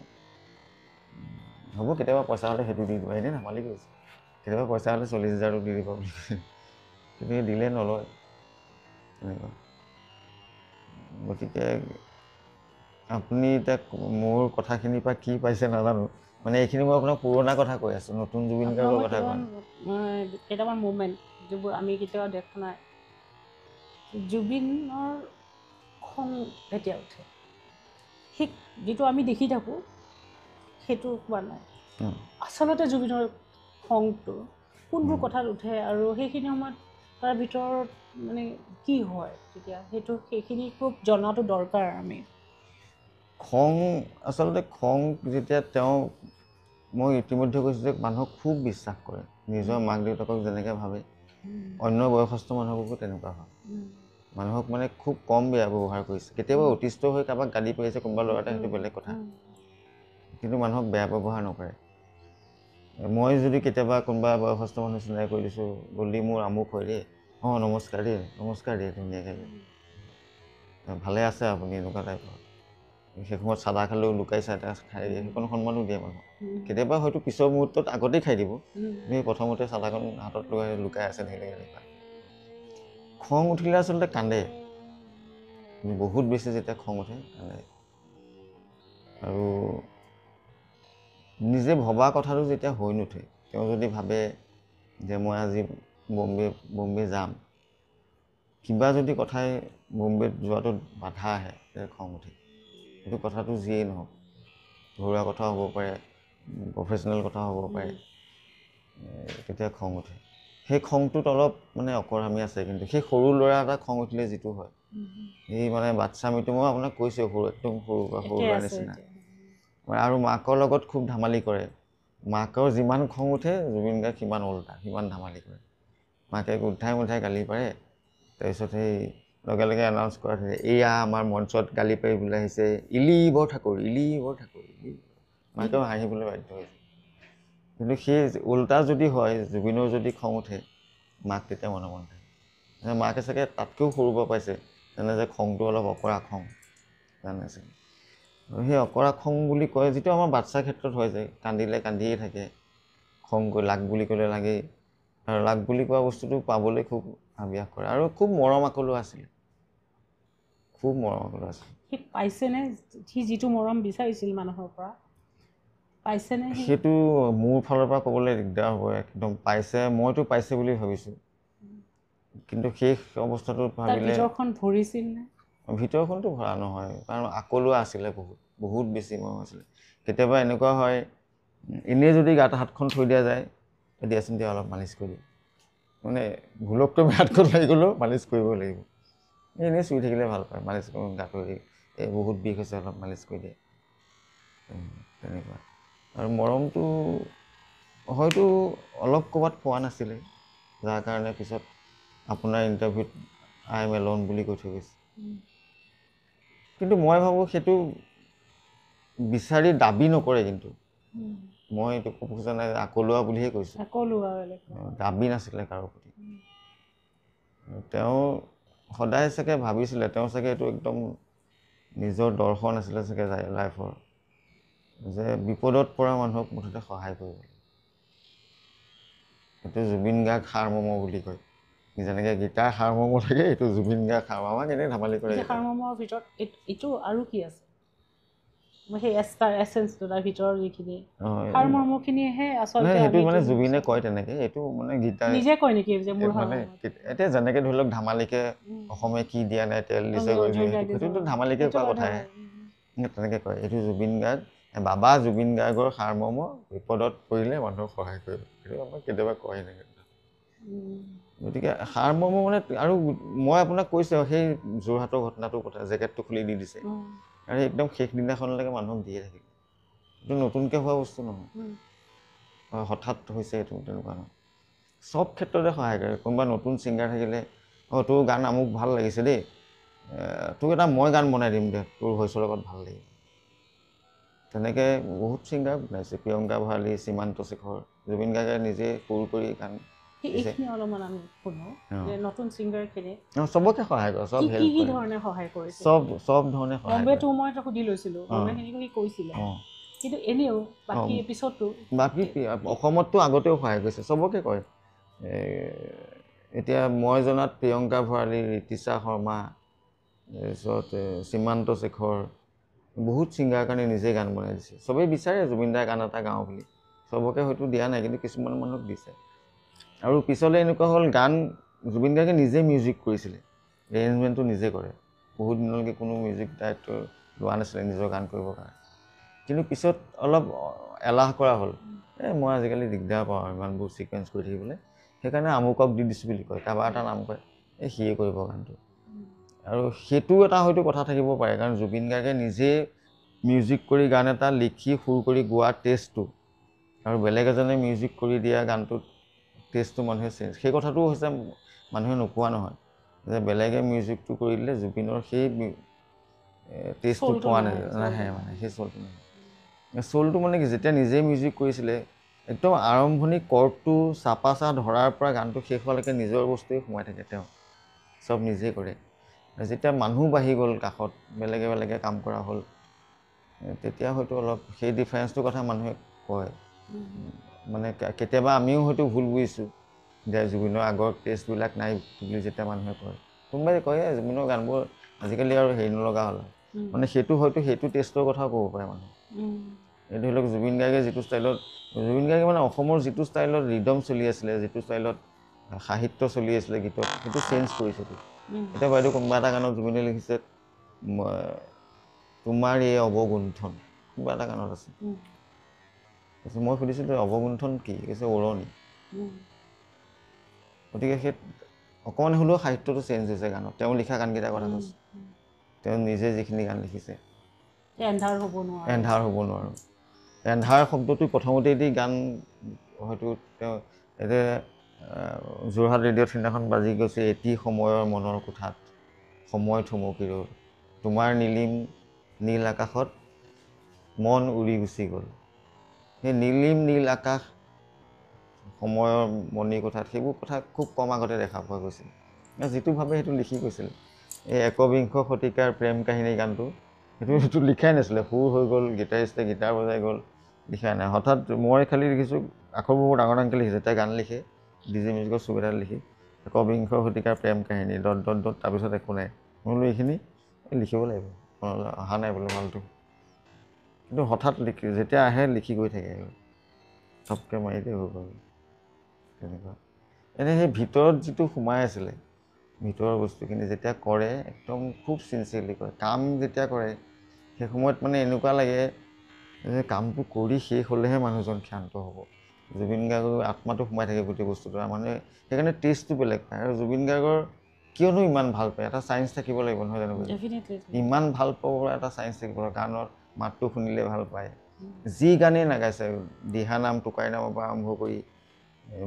হ'ব কেতিয়াবা পইচা হ'লে সেইটো দি দিবা, এনেই নামালি গৈছে, কেতিয়াবা পইচা হ'লে 40,000 দি দিব বুলি কৈছে, কিন্তু সেই দিলে নলয় তেনেকুৱা। গতিকে আপুনি এতিয়া মোৰ কথাখিনিৰ পৰা কি পাইছে নাজানো, মানে এইখিনি মই আপোনাক পুৰণা কথা কৈ আছোঁ, নতুন জুবিন গাৰ্গৰ কথা কোৱা নাই। কেইটামান মুভমেণ্ট যিবোৰ আমি কেতিয়াও দেখা নাই। জুবিনৰ খং যেতিয়া উঠে, সেই যিটো আমি দেখি থাকোঁ সেইটো কোৱা নাই। আচলতে জুবিনৰ খংটো কোনবোৰ কথাত উঠে আৰু সেইখিনি সময়ত তাৰ ভিতৰত মানে কি হয় তেতিয়া, সেইখিনি খুব জনাটো দৰকাৰ আমি। খং আচলতে খং যেতিয়া তেওঁ, মই ইতিমধ্যে কৈছোঁ যে মানুহক খুব বিশ্বাস কৰে, নিজৰ মাক দেউতাকক যেনেকৈ ভাবে অন্য বয়সস্থ মানুহবোৰকো তেনেকুৱা হয়। মানুহক মানে খুব কম বেয়া ব্যৱহাৰ কৰিছে, কেতিয়াবা অতিষ্ঠ হৈ কাৰোবাক গালি পাৰিছে কোনোবা ল'ৰা এটা, সেইটো বেলেগ কথা। কিন্তু মানুহক বেয়া ব্যৱহাৰ নকৰে। মই যদি কেতিয়াবা কোনোবা বয়সস্থ মানুহ চিনাকি কৰি দিছোঁ, গলি মোৰ আমুক হয় দেই, অঁ নমস্কাৰ দেই ধুনীয়াকৈ ভালে আছে আপুনি, এনেকুৱা টাইপৰ। সেই সময়ত চাদা খালেও লুকাই চাই খাই দিয়ে, সেইকণ সন্মানো দিয়ে মানুহক। কেতিয়াবা হয়তো পিছৰ মুহূৰ্তত আগতেই খাই দিব, কিন্তু প্ৰথমতে চাদাকণ হাতত লুকাই আছে ধৰি এনেকুৱা। খং উঠিলে আচলতে কান্দে, বহুত বেছি যেতিয়া খং উঠে কান্দে। আৰু নিজে ভবা কথাটো যেতিয়া হৈ নুঠে, তেওঁ যদি ভাবে যে মই আজি বম্বে যাম, কিবা যদি কথাই বম্বেত যোৱাটোত বাধা আহে, তেতিয়া খং উঠে। সেইটো কথাটো যিয়েই নহওক, ঘৰুৱা কথা হ'ব পাৰে, প্ৰফেশ্যনেল কথা হ'ব পাৰে, তেতিয়া খং উঠে। সেই খংটোত অলপ মানে অকৰামি আছে, কিন্তু সেই সৰু ল'ৰা এটা খং উঠিলে যিটো হয়, সেই মানে বাচ্ছামিটো মই আপোনাক কৈছোঁ, একদম সৰু ল'ৰা নিচিনা। আৰু মাকৰ লগত খুব ধেমালি কৰে। মাকৰ যিমান খং উঠে, জুবিন গাৰ্গ সিমান ওল্টা, সিমান ধেমালি কৰে। মাকে উঠাই গালি পাৰে, তাৰপিছত সেই লগে লগে এনাউন্স কৰা থাকে, এয়া আমাৰ মঞ্চত গালি পাৰিবলৈ আহিছে ইলিবৰ ঠাকুৰ। মাকেও হাঁহিবলৈ বাধ্য হৈছে। কিন্তু সেই ওল্টা যদি হয়, জুবিনৰ যদি খং উঠে, মাক তেতিয়া মনে মনে থাকে। মাকে চাগে তাতকৈও সৰুব পাইছে, যেনে যে খংটো অলপ অকৰা খং জানে চাগে। আৰু সেই অকৰা খং বুলি কয়, যিটো আমাৰ বাচ্ছাৰ ক্ষেত্ৰত হয় যায়, কান্দিলে কান্দিয়ে থাকে, খং কৰি লাগ বুলি ক'লে লাগেই। আৰু লাগ বুলি কোৱা বস্তুটো পাবলৈ খুব আবিয়াস কৰে, আৰু খুব মৰম আকলো আছিলে, খুব মৰম আকলো আছিলে। সি পাইছেনে, সি যিটো মৰম বিচাৰিছিল মানুহৰ পৰা, পাইছেনে? সেইটো মোৰ ফালৰ পৰা ক'বলৈ দিগদাৰ হ'ব, একদম পাইছে, মইতো পাইছে বুলি ভাবিছোঁ। কিন্তু সেই অৱস্থাটোত ভাবিলে ভিতৰখন ভৰিছিল নে? ভিতৰখনতো ভৰা নহয়, কাৰণ আকলোৱা আছিলে, বহুত বেছি মৰম আছিলে। কেতিয়াবা এনেকুৱা হয়, এনেই যদি গাত হাতখন থৈ দিয়া যায়, দিয়াচোন দিয়া অলপ মালিচ কৰি দিয়ে, মানে ভুলকটো হাতখন লাগি গ'লেও মালিচ কৰিব লাগিব। এনেই চুই থাকিলে ভাল পায়, মালিচ গাটো বহুত বিষ হৈছে অলপ মালিচ কৰি দিয়ে, তেনেকুৱা। আৰু মৰমটো হয়তো অলপ ক'ৰবাত পোৱা নাছিলে, যাৰ কাৰণে পিছত আপোনাৰ ইণ্টাৰভিউত আই এম এলন বুলি কৈ থৈ গৈছে। কিন্তু মই ভাবোঁ সেইটো বিচাৰি দাবী নকৰে, কিন্তু মই এইটো ক'ব খোজা নাই, আকলোৱা বুলিহে কৈছোঁ, দাবী নাছিলে কাৰো প্ৰতি। তেওঁ সদায় চাগে ভাবিছিলে, তেওঁ চাগে এইটো একদম নিজৰ দৰ্শন আছিলে চাগে লাইফৰ, যে বিপদত পৰা মানুহক মুঠতে সহায় কৰিব। এইটো জুবিন গাৰ্গ সাৰমৰ্ম বুলি কয়, যেনেকৈ গীতাৰ সাৰমৰ্ম থাকে, এইটো জুবিন গাৰ্গ সাৰমৰ্ম। আমাক এনেই ধেমালি কৰে। সাৰমৰ্মৰ ভিতৰত এইটো আৰু কি আছে? সেই এছেন্সটো তাৰ ভিতৰৰ যিখিনি সাৰমৰ্মখিনিহে আচলতে সেইটো মানে জুবিনে কয় তেনেকে, এইটো মানে গীতা নিজে কয় নেকি যে মোৰ মানে এতিয়া যেনেকে ধৰি লওক ধেমালিকে অসমে কি দিয়া নাই তেল দিছে, সেইটোতো ধেমালিকে কোৱা কথাহে, তেনেকে কয়। এইটো জুবিন গাৰ্গ, বাবা জুবিন গাৰ্গৰ সাৰমৰ্ম, বিপদত পৰিলে মানুহক সহায় কৰিব, সেইটো আমাক কেতিয়াবা কয় এনেকে। গতিকে সাৰমৰ্ম মানে, আৰু মই আপোনাক কৈছোঁ সেই যোৰহাটৰ ঘটনাটোৰ কথা, জেকেটটো খুলি দি দিছে, আৰু একদম শেষ দিনাখনলৈকে মানুহক দিয়ে থাকিব। এইটো নতুনকৈ হোৱা বস্তু নহয়, হঠাৎ হৈছে, এইটো তেনেকুৱা নহয়। চব ক্ষেত্ৰতে সহায় কৰে। কোনোবা নতুন ছিংগাৰ থাকিলে, অঁ তোৰ গান আমুক ভাল লাগিছে দেই, তোক এটা মই গান বনাই দিম দে, তোৰ ভইচৰ লগত ভাল লাগিব। তেনেকৈ বহুত ছিংগাৰ বনাইছে, প্ৰিয়ংকা ভৰালী, সীমান্ত শেখৰ, জুবিন গাৰ্গে নিজে সুৰ কৰি গান। এইখিনি অলপমান আমি শুনো, যে নতুন ছিংগাৰখিনি চবকে সহায় কৰে, চব হেল্প কি ধৰণে সহায় কৰিছে, চব ধৰণে সহায় কৰে। বম্বেটো মই সুধি লৈছিলোঁ, বম্বেখিনি সি কৈছিলে, কিন্তু এনেও বাকী এপিছতো বাকী অসমততো আগতেও সহায় কৰিছে, চবকে কয়। এতিয়া মই জনাত প্ৰিয়ংকা ভৰালী, ঋতিশা শৰ্মা, তাৰপিছত সীমান্ত শেখৰ, বহুত ছিংগাৰৰ কাৰণে নিজে গান বনাই দিছে। চবেই বিচাৰে জুবিন দাৰ গান এটা গাওঁ বুলি, চবকে হয়তো দিয়া নাই, কিন্তু কিছুমান মানুহক দিছে। আৰু পিছলৈ এনেকুৱা হ'ল, গান জুবিন গাৰ্গে নিজে মিউজিক কৰিছিলে, এৰেঞ্জমেণ্টটো নিজে কৰে, বহুত দিনলৈকে কোনো মিউজিক দায়িত্ব লোৱা নাছিলে নিজৰ গান কৰিবৰ কাৰণে। কিন্তু পিছত অলপ এলাহ কৰা হ'ল, মই আজিকালি দিগদাৰ পাওঁ ইমানবোৰ ছিকুৱেঞ্চ কৰি থাকিবলৈ, সেইকাৰণে আমুকক দি দিছোঁ বুলি কয়, কাৰোবাৰ এটা নাম কয়, সিয়ে কৰিব গানটো। আৰু সেইটো এটা হয়তো কথা থাকিব পাৰে, কাৰণ জুবিন গাৰ্গে নিজে মিউজিক কৰি গান এটা লিখি সুৰ কৰি গোৱা টেষ্টটো, আৰু বেলেগ এজনে মিউজিক কৰি দিয়া গানটোত টেষ্টটো মানুহে চেঞ্জ, সেই কথাটোও হৈছে মানুহে নোকোৱা নহয়, যে বেলেগে মিউজিকটো কৰি দিলে জুবিনৰ সেই টেষ্টটো পোৱা নাহে, মানে সেই চলটো নাহে। চ'লটো মানে কি যেতিয়া নিজে মিউজিক কৰিছিলে একদম আৰম্ভণি কৰ্ডটো চাপা ধৰাৰ পৰা গানটো শেষ হোৱালৈকে নিজৰ বস্তুৱেই সোমাই থাকে তেওঁ চব নিজেই কৰে যেতিয়া মানুহ বাঢ়ি গ'ল কাষত বেলেগে বেলেগে কাম কৰা হ'ল তেতিয়া হয়তো অলপ সেই ডিফাৰেঞ্চটোৰ কথা মানুহে কয় মানে কেতিয়াবা আমিও হয়তো ভুল বুজিছোঁ যে জুবিনৰ আগৰ টেষ্টবিলাক নাই বুলি যেতিয়া মানুহে কয় কোনোবাই কয় জুবিনৰ গানবোৰ আজিকালি আৰু হেৰি নলগা হ'ল মানে সেইটো হয়তো সেইটো টেষ্টৰ কথাও ক'ব পাৰে মানুহে এই ধৰি লওক জুবিন গাৰ্গে যিটো ষ্টাইলত জুবিন গাৰ্গে মানে অসমৰ যিটো ষ্টাইলত ৰিদম চলি আছিলে যিটো ষ্টাইলত সাহিত্য চলি আছিলে গীতত সেইটো চেঞ্জ কৰিছেতো এতিয়া বাইদেউ কোনোবা এটা গানত জুবিনে লিখিছে তোমাৰ এই অৱগুণ্ঠন কোনোবা এটা গানত আছে মই সুধিছিলোঁ অৱগুণ্ঠন কি কৈছে উৰণি গতিকে সেই অকণমান হ'লেও সাহিত্যটো চেঞ্জ হৈছে গানত তেওঁ লিখা গানকেইটাৰ কথা কৈছে তেওঁ নিজে যিখিনি গান লিখিছে এন্ধাৰ হ'ব নোৱাৰোঁ এন্ধাৰ শব্দটো প্ৰথমতেই দি গান হয়তো তেওঁ এতিয়া যোৰহাট ৰেডিঅ'ত সিদিনাখন বাজি গৈছে এটি সময়ৰ মনৰ কোঠাত সময় থমকি ৰ'ল তোমাৰ নীলিম নীল আকাশত মন উৰি গুচি গ'ল সেই নীলিম নীল আকাশ সময়ৰ মণি কোঠাত সেইবোৰ কথা খুব কম আগতে দেখা পোৱা গৈছিল যিটো ভাবে সেইটো লিখি গৈছিল এই একবিংশ শতিকাৰ প্ৰেম কাহিনী গানটো সেইটো লিখাই নাছিলে সুৰ হৈ গ'ল গীটাৰিষ্টে গীটাৰ বজাই গ'ল লিখাই নাই হঠাৎ মই খালি লিখিছোঁ আখৰবোৰ বৰ ডাঙৰ ডাঙৰকৈ লিখিছে এতিয়া গান লিখে ডিজি মিউজিকৰ চুবেদাৰ লিখি একবিংশ শতিকাৰ প্ৰেম কাহিনী ডট ডট ডট তাৰপিছত একো নাই মই বোলো এইখিনি লিখিব লাগিব অহা নাই বোলো ভালটো কিন্তু হঠাৎ যেতিয়া আহে লিখি গৈ থাকে চবকৈ মাৰি দিয়ে হৈ গ'ল তেনেকুৱা এনেই সেই ভিতৰত যিটো সোমাই আছিলে ভিতৰৰ বস্তুখিনি যেতিয়া কৰে একদম খুব চিনচিয়াৰলি কৰে কাম যেতিয়া কৰে সেই সময়ত মানে এনেকুৱা লাগে যে কামটো কৰি শেষ হ'লেহে মানুহজন ক্ষান্ত হ'ব জুবিন গাৰ্গৰ আত্মাটো সোমাই থাকে গোটেই বস্তুটো মানুহে সেইকাৰণে টেষ্টটো বেলেগ পায় আৰু জুবিন গাৰ্গৰ কিয়নো ইমান ভাল পায় এটা চায়েন্স থাকিব লাগিব নহয় জানো ইমান ভাল পাবৰ এটা চায়েন্স থাকিব লাগিব গানৰ মাতটো শুনিলে ভাল পায় যি গানেই নাগাইছে দিহানাম টোকাৰি নামৰ পৰা আৰম্ভ কৰি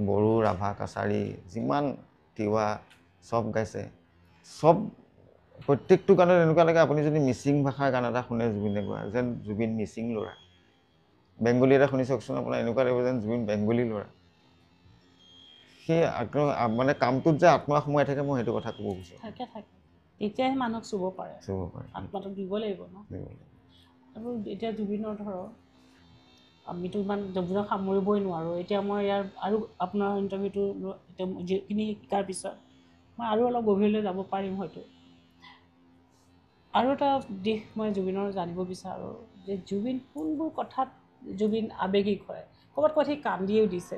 বড়ো ৰাভা কাছাৰী যিমান তিৱা চব গাইছে চব প্ৰত্যেকটো গানত এনেকুৱা লাগে আপুনি যদি মিচিং ভাষাৰ গান এটা শুনে জুবিনে গোৱা যেন জুবিন মিচিং ল'ৰা বেংগলী এটা শুনি চাওকচোন আপোনাৰ এনেকুৱা লাগিব যেন জুবিন বেংগলী ল'ৰা সেই মানে কামটোত যে আত্মা সোমাই থাকে মই সেইটো কথা ক'ব বিচাৰোঁ তেতিয়াহে মানুহক চুব পাৰে আত্মাটো দিব লাগিব ন আৰু এতিয়া জুবিনৰ ধৰক আমিতো ইমান জুবিনক সামৰিবই নোৱাৰোঁ এতিয়া মই ইয়াৰ আৰু আপোনাৰ ইণ্টাৰভিউটো এতিয়া যিখিনি শিকাৰ পিছত মই আৰু অলপ গভীৰলৈ যাব পাৰিম হয়তো আৰু এটা দিশ মই জুবিনৰ জানিব বিচাৰোঁ যে জুবিন কোনবোৰ কথাত জুবিন আৱেগিক হয় ক'ৰবাত ক'ৰবাত সি কান্দিও দিছে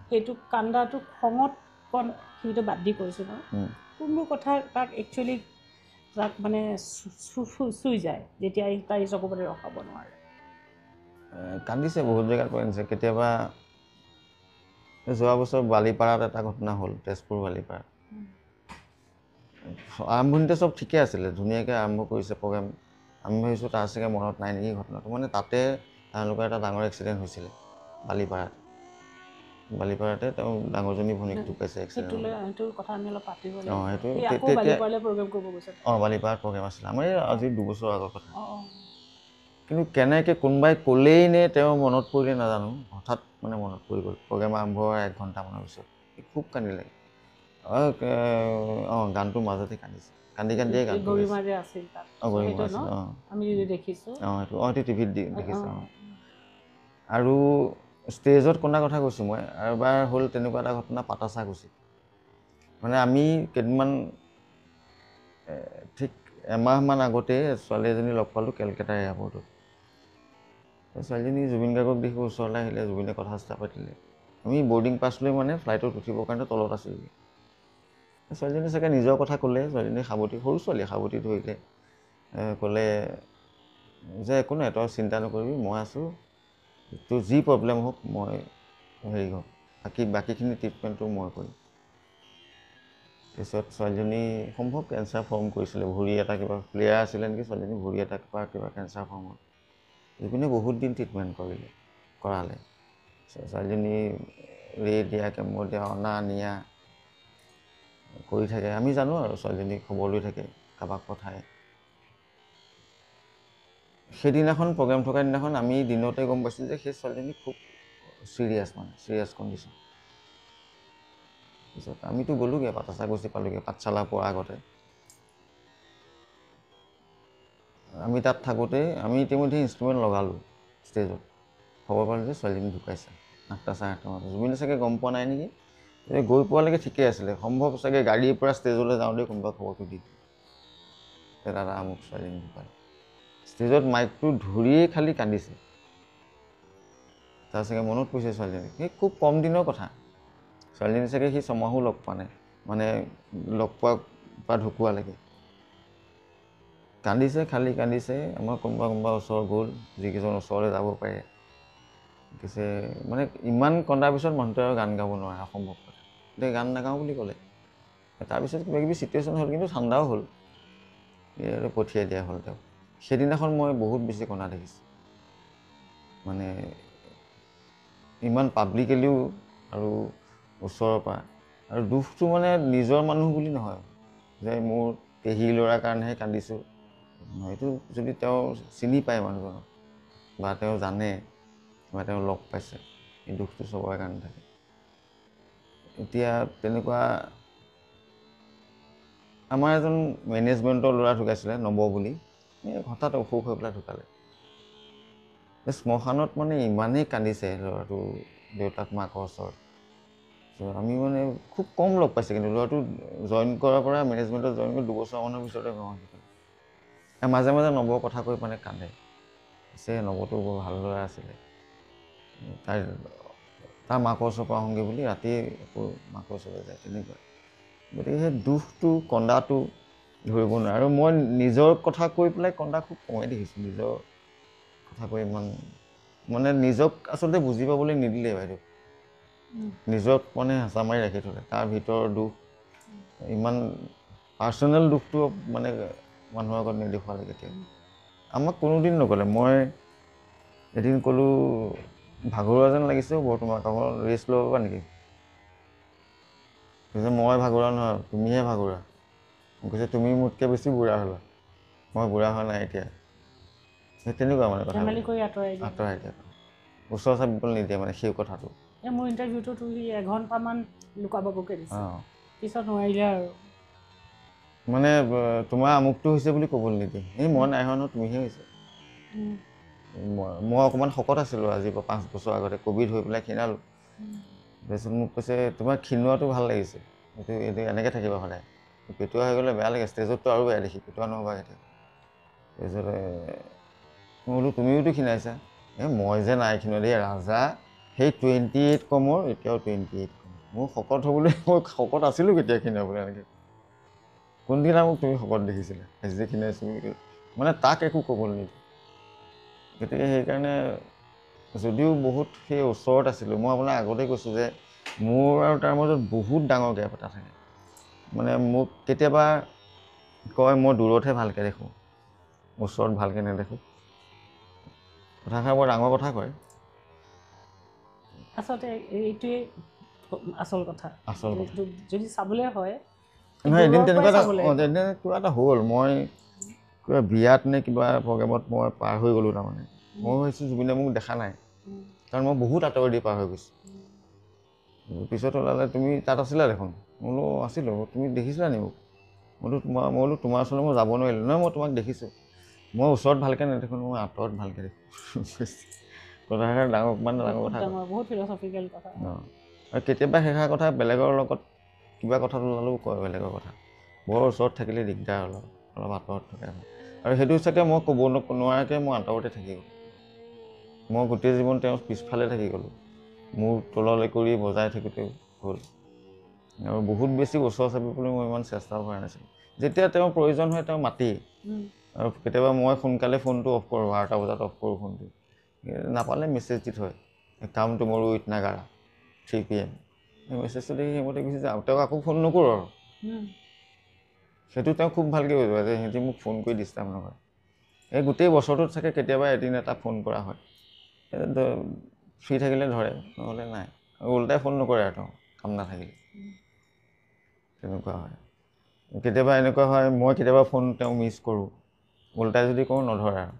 সেইটো কান্দাটো খঙত সেইটো বাদ দি কৰিছোঁ ন কোনবোৰ কথা তাক একচুৱেলি তাক মানে চুই যায় যেতিয়া তাই চকুপাতি ৰখাব নোৱাৰে কান্দিছে বহুত জেগাত কান্দিছে কেতিয়াবা যোৱা বছৰ বালিপাৰাত এটা ঘটনা হ'ল তেজপুৰ বালিপাৰাত আৰম্ভণিতে চব ঠিকে আছিলে ধুনীয়াকৈ আৰম্ভ কৰিছে প্ৰগ্ৰেম আমি ভাবিছোঁ তাৰ চাগে মনত নাই নেকি ঘটনাটো মানে তাতে তেওঁলোকৰ এটা ডাঙৰ এক্সিডেণ্ট হৈছিলে বালিপাৰাতে তেওঁ ডাঙৰজনী ভনীক ঢুকাইছে বালিপাৰাত প্ৰগ্ৰেম আছিলে আমাৰ আজি 2 বছৰ আগৰ কথা কিন্তু কেনেকৈ কোনোবাই ক'লেই নে তেওঁ মনত পৰিলে নাজানো হঠাৎ মানে মনত পৰি গ'ল প্ৰগ্ৰেম আৰম্ভ হোৱাৰ 1 ঘণ্টামানৰ পিছত খুব কান্দিলে গানটোৰ মাজতে কান্দিছে কান্দিয়ে গানটো সেইটো টিভিত দেখিছোঁ আৰু ষ্টেজত কন্দা কথা কৈছোঁ মই আৰু এবাৰ হ'ল তেনেকুৱা এটা ঘটনা পাতাচাকুছিত মানে আমি কেইদিনমান ঠিক এমাহমান আগতে ছোৱালী এজনী লগ পালোঁ কেলকাতা এয়াৰপৰ্টত ছোৱালীজনী জুবিন গাৰ্গক দেখি ওচৰলৈ আহিলে জুবিনে কথা চথা পাতিলে আমি বৰ্ডিং পাছ লৈ মানে ফ্লাইটত উঠিবৰ কাৰণে তলত আছিলোঁ ছোৱালীজনী চাগে নিজৰ কথা ক'লে ছোৱালীজনী সাৱটি সৰু ছোৱালী সাৱটি ধৰিলে ক'লে যে একো নাই তই চিন্তা নকৰিবি মই আছোঁ তোৰ যি প্ৰব্লেম হওক মই হেৰি হওক বাকীখিনি ট্ৰিটমেণ্টটো মই কৰিম তাৰপিছত ছোৱালীজনী সম্ভৱ কেঞ্চাৰ ফৰ্ম কৰিছিলে ভৰি এটা কিবা প্লেয়াৰ আছিলে নেকি ছোৱালীজনী ভৰি এটা কিবা কেঞ্চাৰ ফৰ্ম হ'ল জুবিনে বহুত দিন ট্ৰিটমেণ্ট কৰালে ছোৱালীজনী দিয়া কেমো দিয়া অনা নিয়া কৰি থাকে আমি জানো আৰু ছোৱালীজনী খবৰ লৈ থাকে কাৰোবাক পঠায় সেইদিনাখন প্ৰগ্ৰেম থকা দিনাখন আমি দিনতে গম পাইছোঁ যে সেই ছোৱালীজনী খুব চিৰিয়াছ, মানে চিৰিয়াছ কণ্ডিশ্যন। পিছত আমিতো গ'লোগৈ, পাটাচাকুচি পালোগৈ পাঠশালা পোৱাৰ আগতে। আমি তাত থাকোঁতে আমি ইতিমধ্যে ইনষ্ট্ৰুমেণ্ট লগালোঁ ষ্টেজত। খবৰ পালোঁ যে ছোৱালীজনী ঢুকাইছে 8টা 8:30 মানত। জুবিনে চাগে গম পোৱা নাই নেকি, গৈ পোৱালৈকে ঠিকেই আছিলে। সম্ভৱ চাগে গাড়ীৰ পৰা ষ্টেজলৈ যাওঁতে কোনোবা খবৰটো দি দিলে, দাদা আমুক ছোৱালীজনী ঢুকালে। ষ্টেজত মাইকটো ধৰিয়েই খালি কান্দিছে। তাৰ চাগে মনত পৰিছে ছোৱালীজনী। সেই খুব কম দিনৰ কথা। ছোৱালীজনী চাগে সি ছমাহো লগ পোৱা নাই, মানে লগ পোৱাৰ পৰা ঢুকুৱালৈকে কান্দিছে, খালি কান্দিছে। আমাৰ কোনোবা ওচৰ গ'ল, যিকেইজন ওচৰলৈ যাব পাৰে, কৈছে মানে ইমান কন্দাৰ পিছত মানুহটোৱে আৰু গান গাব নোৱাৰে, অসম্ভৱ কথা। এতিয়া গান নাগাওঁ বুলি ক'লে। তাৰপিছত কিবা কিবি চিটুৱেশ্যন হ'ল, কিন্তু ঠাণ্ডাও হ'ল, আৰু পঠিয়াই দিয়া হ'ল তেওঁক। সেইদিনাখন মই বহুত বেছি কন্দা দেখিছোঁ, মানে ইমান পাব্লিকেলিও আৰু ওচৰৰ পৰা। আৰু দুখটো মানে নিজৰ মানুহ বুলি নহয় যে মোৰ পেহী ল'ৰাৰ কাৰণেহে কান্দিছোঁ, এইটো যদি তেওঁ চিনি পায় মানুহজনক, বা তেওঁ জানে, বা তেওঁ লগ পাইছে, এই দুখটো চবৰে কাৰণে থাকে। এতিয়া তেনেকুৱা আমাৰ এজন মেনেজমেণ্টৰ ল'ৰা ঢুকাইছিলে, নৱ বুলি, হঠাৎ অসুখ হৈ পেলাই ঢুকালে। শ্মশানত মানে ইমানেই কান্দিছে ল'ৰাটো দেউতাক মাকৰ ওচৰত। আমি মানে খুব কম লগ পাইছে, কিন্তু ল'ৰাটো জইন কৰাৰ পৰা মেনেজমেণ্টত জইন কৰি 2 বছৰমানৰ পিছতে ঢুকালে। মাজে মাজে নৱৰ কথা কৈ মানে কান্দে, পিছে নৱটো বৰ ভাল ল'ৰা আছিলে। তাৰ মাকৰ ওচৰৰ পৰা আহোঁগৈ বুলি ৰাতি আকৌ মাকৰ ওচৰলৈ যায়, তেনেকুৱা। গতিকে সেই দুখটো, কন্দাটো ধৰিব নোৱাৰে। আৰু মই নিজৰ কথা কৈ পেলাই কন্দা খুব কমেই দেখিছোঁ। নিজৰ কথা কৈ ইমান মানে নিজক আচলতে বুজি পাবলৈ নিদিলে বাইদেউ। নিজক মানে হেঁচা মাৰি ৰাখি থ'লে। তাৰ ভিতৰৰ দুখ, ইমান পাৰ্চনেল দুখটো মানে মানুহৰ আগত নেদেখুৱালে কেতিয়াও। আমাক কোনোদিন নক'লে। মই এদিন ক'লোঁ, ভাগৰুৱা যেন লাগিছে তোমাক, অকণ ৰেষ্ট ল'ব পাৰিবা নেকি? কৈছে মই ভাগৰুৱা নহয়, তুমিহে ভাগৰুৱা। মোক কৈছে তুমি মোতকৈ বেছি বুঢ়া হ'লা, মই বুঢ়া হোৱা নাই এতিয়া। সেই তেনেকুৱা মানে কথা আঁতৰাই দিয়া, ওচৰ চাপিবলৈ নিদিয়ে মানে সেই কথাটো। মোৰ ইণ্টাৰভিউটো সি 1 ঘণ্টামান লুকাবগৈ দিছে, পিছত নোৱাৰিলে আৰু। মানে তোমাৰ আমুকটো হৈছে বুলি ক'বলৈ নিদিয়ে। মই নাই হোৱা নহয়, তুমিহে হৈছে। মই অকণমান শকত আছিলোঁ আজিৰ পৰা 5 বছৰ আগতে, ক'ভিড হৈ পেলাই ক্ষীণালোঁ। তাৰপিছত মোক কৈছে তোমাৰ ক্ষীণোৱাটো ভাল লাগিছে, এইটো এনেকৈ থাকিবা সদায়। পেটুৱা হৈ গ'লে বেয়া লাগে, ষ্টেজততো আৰু বেয়া দেখি, পেটুৱা নহ'বা কেতিয়া। তাৰপিছতে মই বোলো তুমিওতো ক্ষীণাইছা। মই যে নাই ক্ষীণোৱা দেই ৰাজা, সেই 28 কমৰ এতিয়াও 28 কম। মোৰ শকত হ'বলৈ, মই শকত আছিলোঁ কেতিয়া ক্ষীণাবলৈ এনেকৈ। কোনদিনা মোক তুমি শকত দেখিছিলা, আজি যে ক্ষীণাইছোঁ বুলি। মানে তাক একো ক'বলৈ নিদিয়ে। গতিকে সেইকাৰণে যদিও বহুত সেই ওচৰত আছিলোঁ, মই আপোনাক আগতে কৈছোঁ যে মোৰ আৰু তাৰ মাজত বহুত ডাঙৰ গেপ এটা থাকে। মানে মোক কেতিয়াবা কয় মই দূৰতহে ভালকৈ দেখোঁ, ওচৰত ভালকৈ নেদেখোঁ। কথাষাৰ বৰ ডাঙৰ কথা কয়। আচলতে এইটোৱে আচল কথা। যদি চাবলৈ হয়, নহয় এদিন তেনেকুৱা কিবা এটা হ'ল, মই কিবা বিয়াত নে কিবা প্ৰগ্ৰেমত মই পাৰ হৈ গ'লোঁ। তাৰমানে মই ভাবিছোঁ জুবিনে মোক দেখা নাই, কাৰণ মই বহুত আঁতৰেদি পাৰ হৈ গৈছোঁ। পিছত ওলালে তুমি তাত আছিলা দেখোন। মই বোলো আছিলোঁ, তুমি দেখিছিলা নি মোক? মই বোলো তোমাৰ ওচৰলৈ মই যাব নোৱাৰিলোঁ। নহয় মই তোমাক দেখিছোঁ, মই ওচৰত ভালকৈ নেদেখোঁ, মই আঁতৰত ভালকৈ দেখোঁ। কথাষাৰ ডাঙৰ মানে ডাঙৰ কথা, বহুত ফিলচফিকেল কথা। আৰু কেতিয়াবা সেইষাৰ কথা বেলেগৰ লগত কিবা কথাত ওলালেও কয় বেলেগৰ কথা। বৰ ওচৰত থাকিলে দিগদাৰ, অলপ আঁতৰত থাকে। আৰু সেইটো চাগে মই ক'ব নোৱাৰাকৈ মই আঁতৰতে থাকি গ'লোঁ। মই গোটেই জীৱন তেওঁৰ পিছফালে থাকি গ'লোঁ, মোৰ তললৈ কৰি বজাই থাকোঁতেও হ'ল। আৰু বহুত বেছি ওচৰ চাপিবলৈ মই ইমান চেষ্টাও কৰা নাছিলোঁ। যেতিয়া তেওঁৰ প্ৰয়োজন হয় তেওঁ মাতেই। আৰু কেতিয়াবা মই সোনকালে ফোনটো অফ কৰোঁ, 12টা বজাত অফ কৰোঁ ফোনটো। নাপালে মেছেজ দি থয়, কাম টুমৰো উইথ নাগাৰা 3 PM। সেই মেছেজটো দেখি সেইমতে গুচি যাওঁ, তেওঁক আকৌ ফোন নকৰোঁ আৰু। সেইটো তেওঁ খুব ভালকৈ বুজে যে সিহঁতি মোক ফোন কৰি ডিষ্টাৰ্ব নকৰে। এই গোটেই বছৰটোত চাগে কেতিয়াবা এদিন এটা ফোন কৰা হয়, ফ্ৰী থাকিলে ধৰে, নহ'লে নাই। আৰু ওলোটাই ফোন নকৰে আৰু তেওঁ কাম নাথাকিলে, তেনেকুৱা হয়। কেতিয়াবা এনেকুৱা হয় মই কেতিয়াবা ফোন তেওঁ মিছ কৰোঁ, ওলোটাই যদি কওঁ নধৰে আৰু।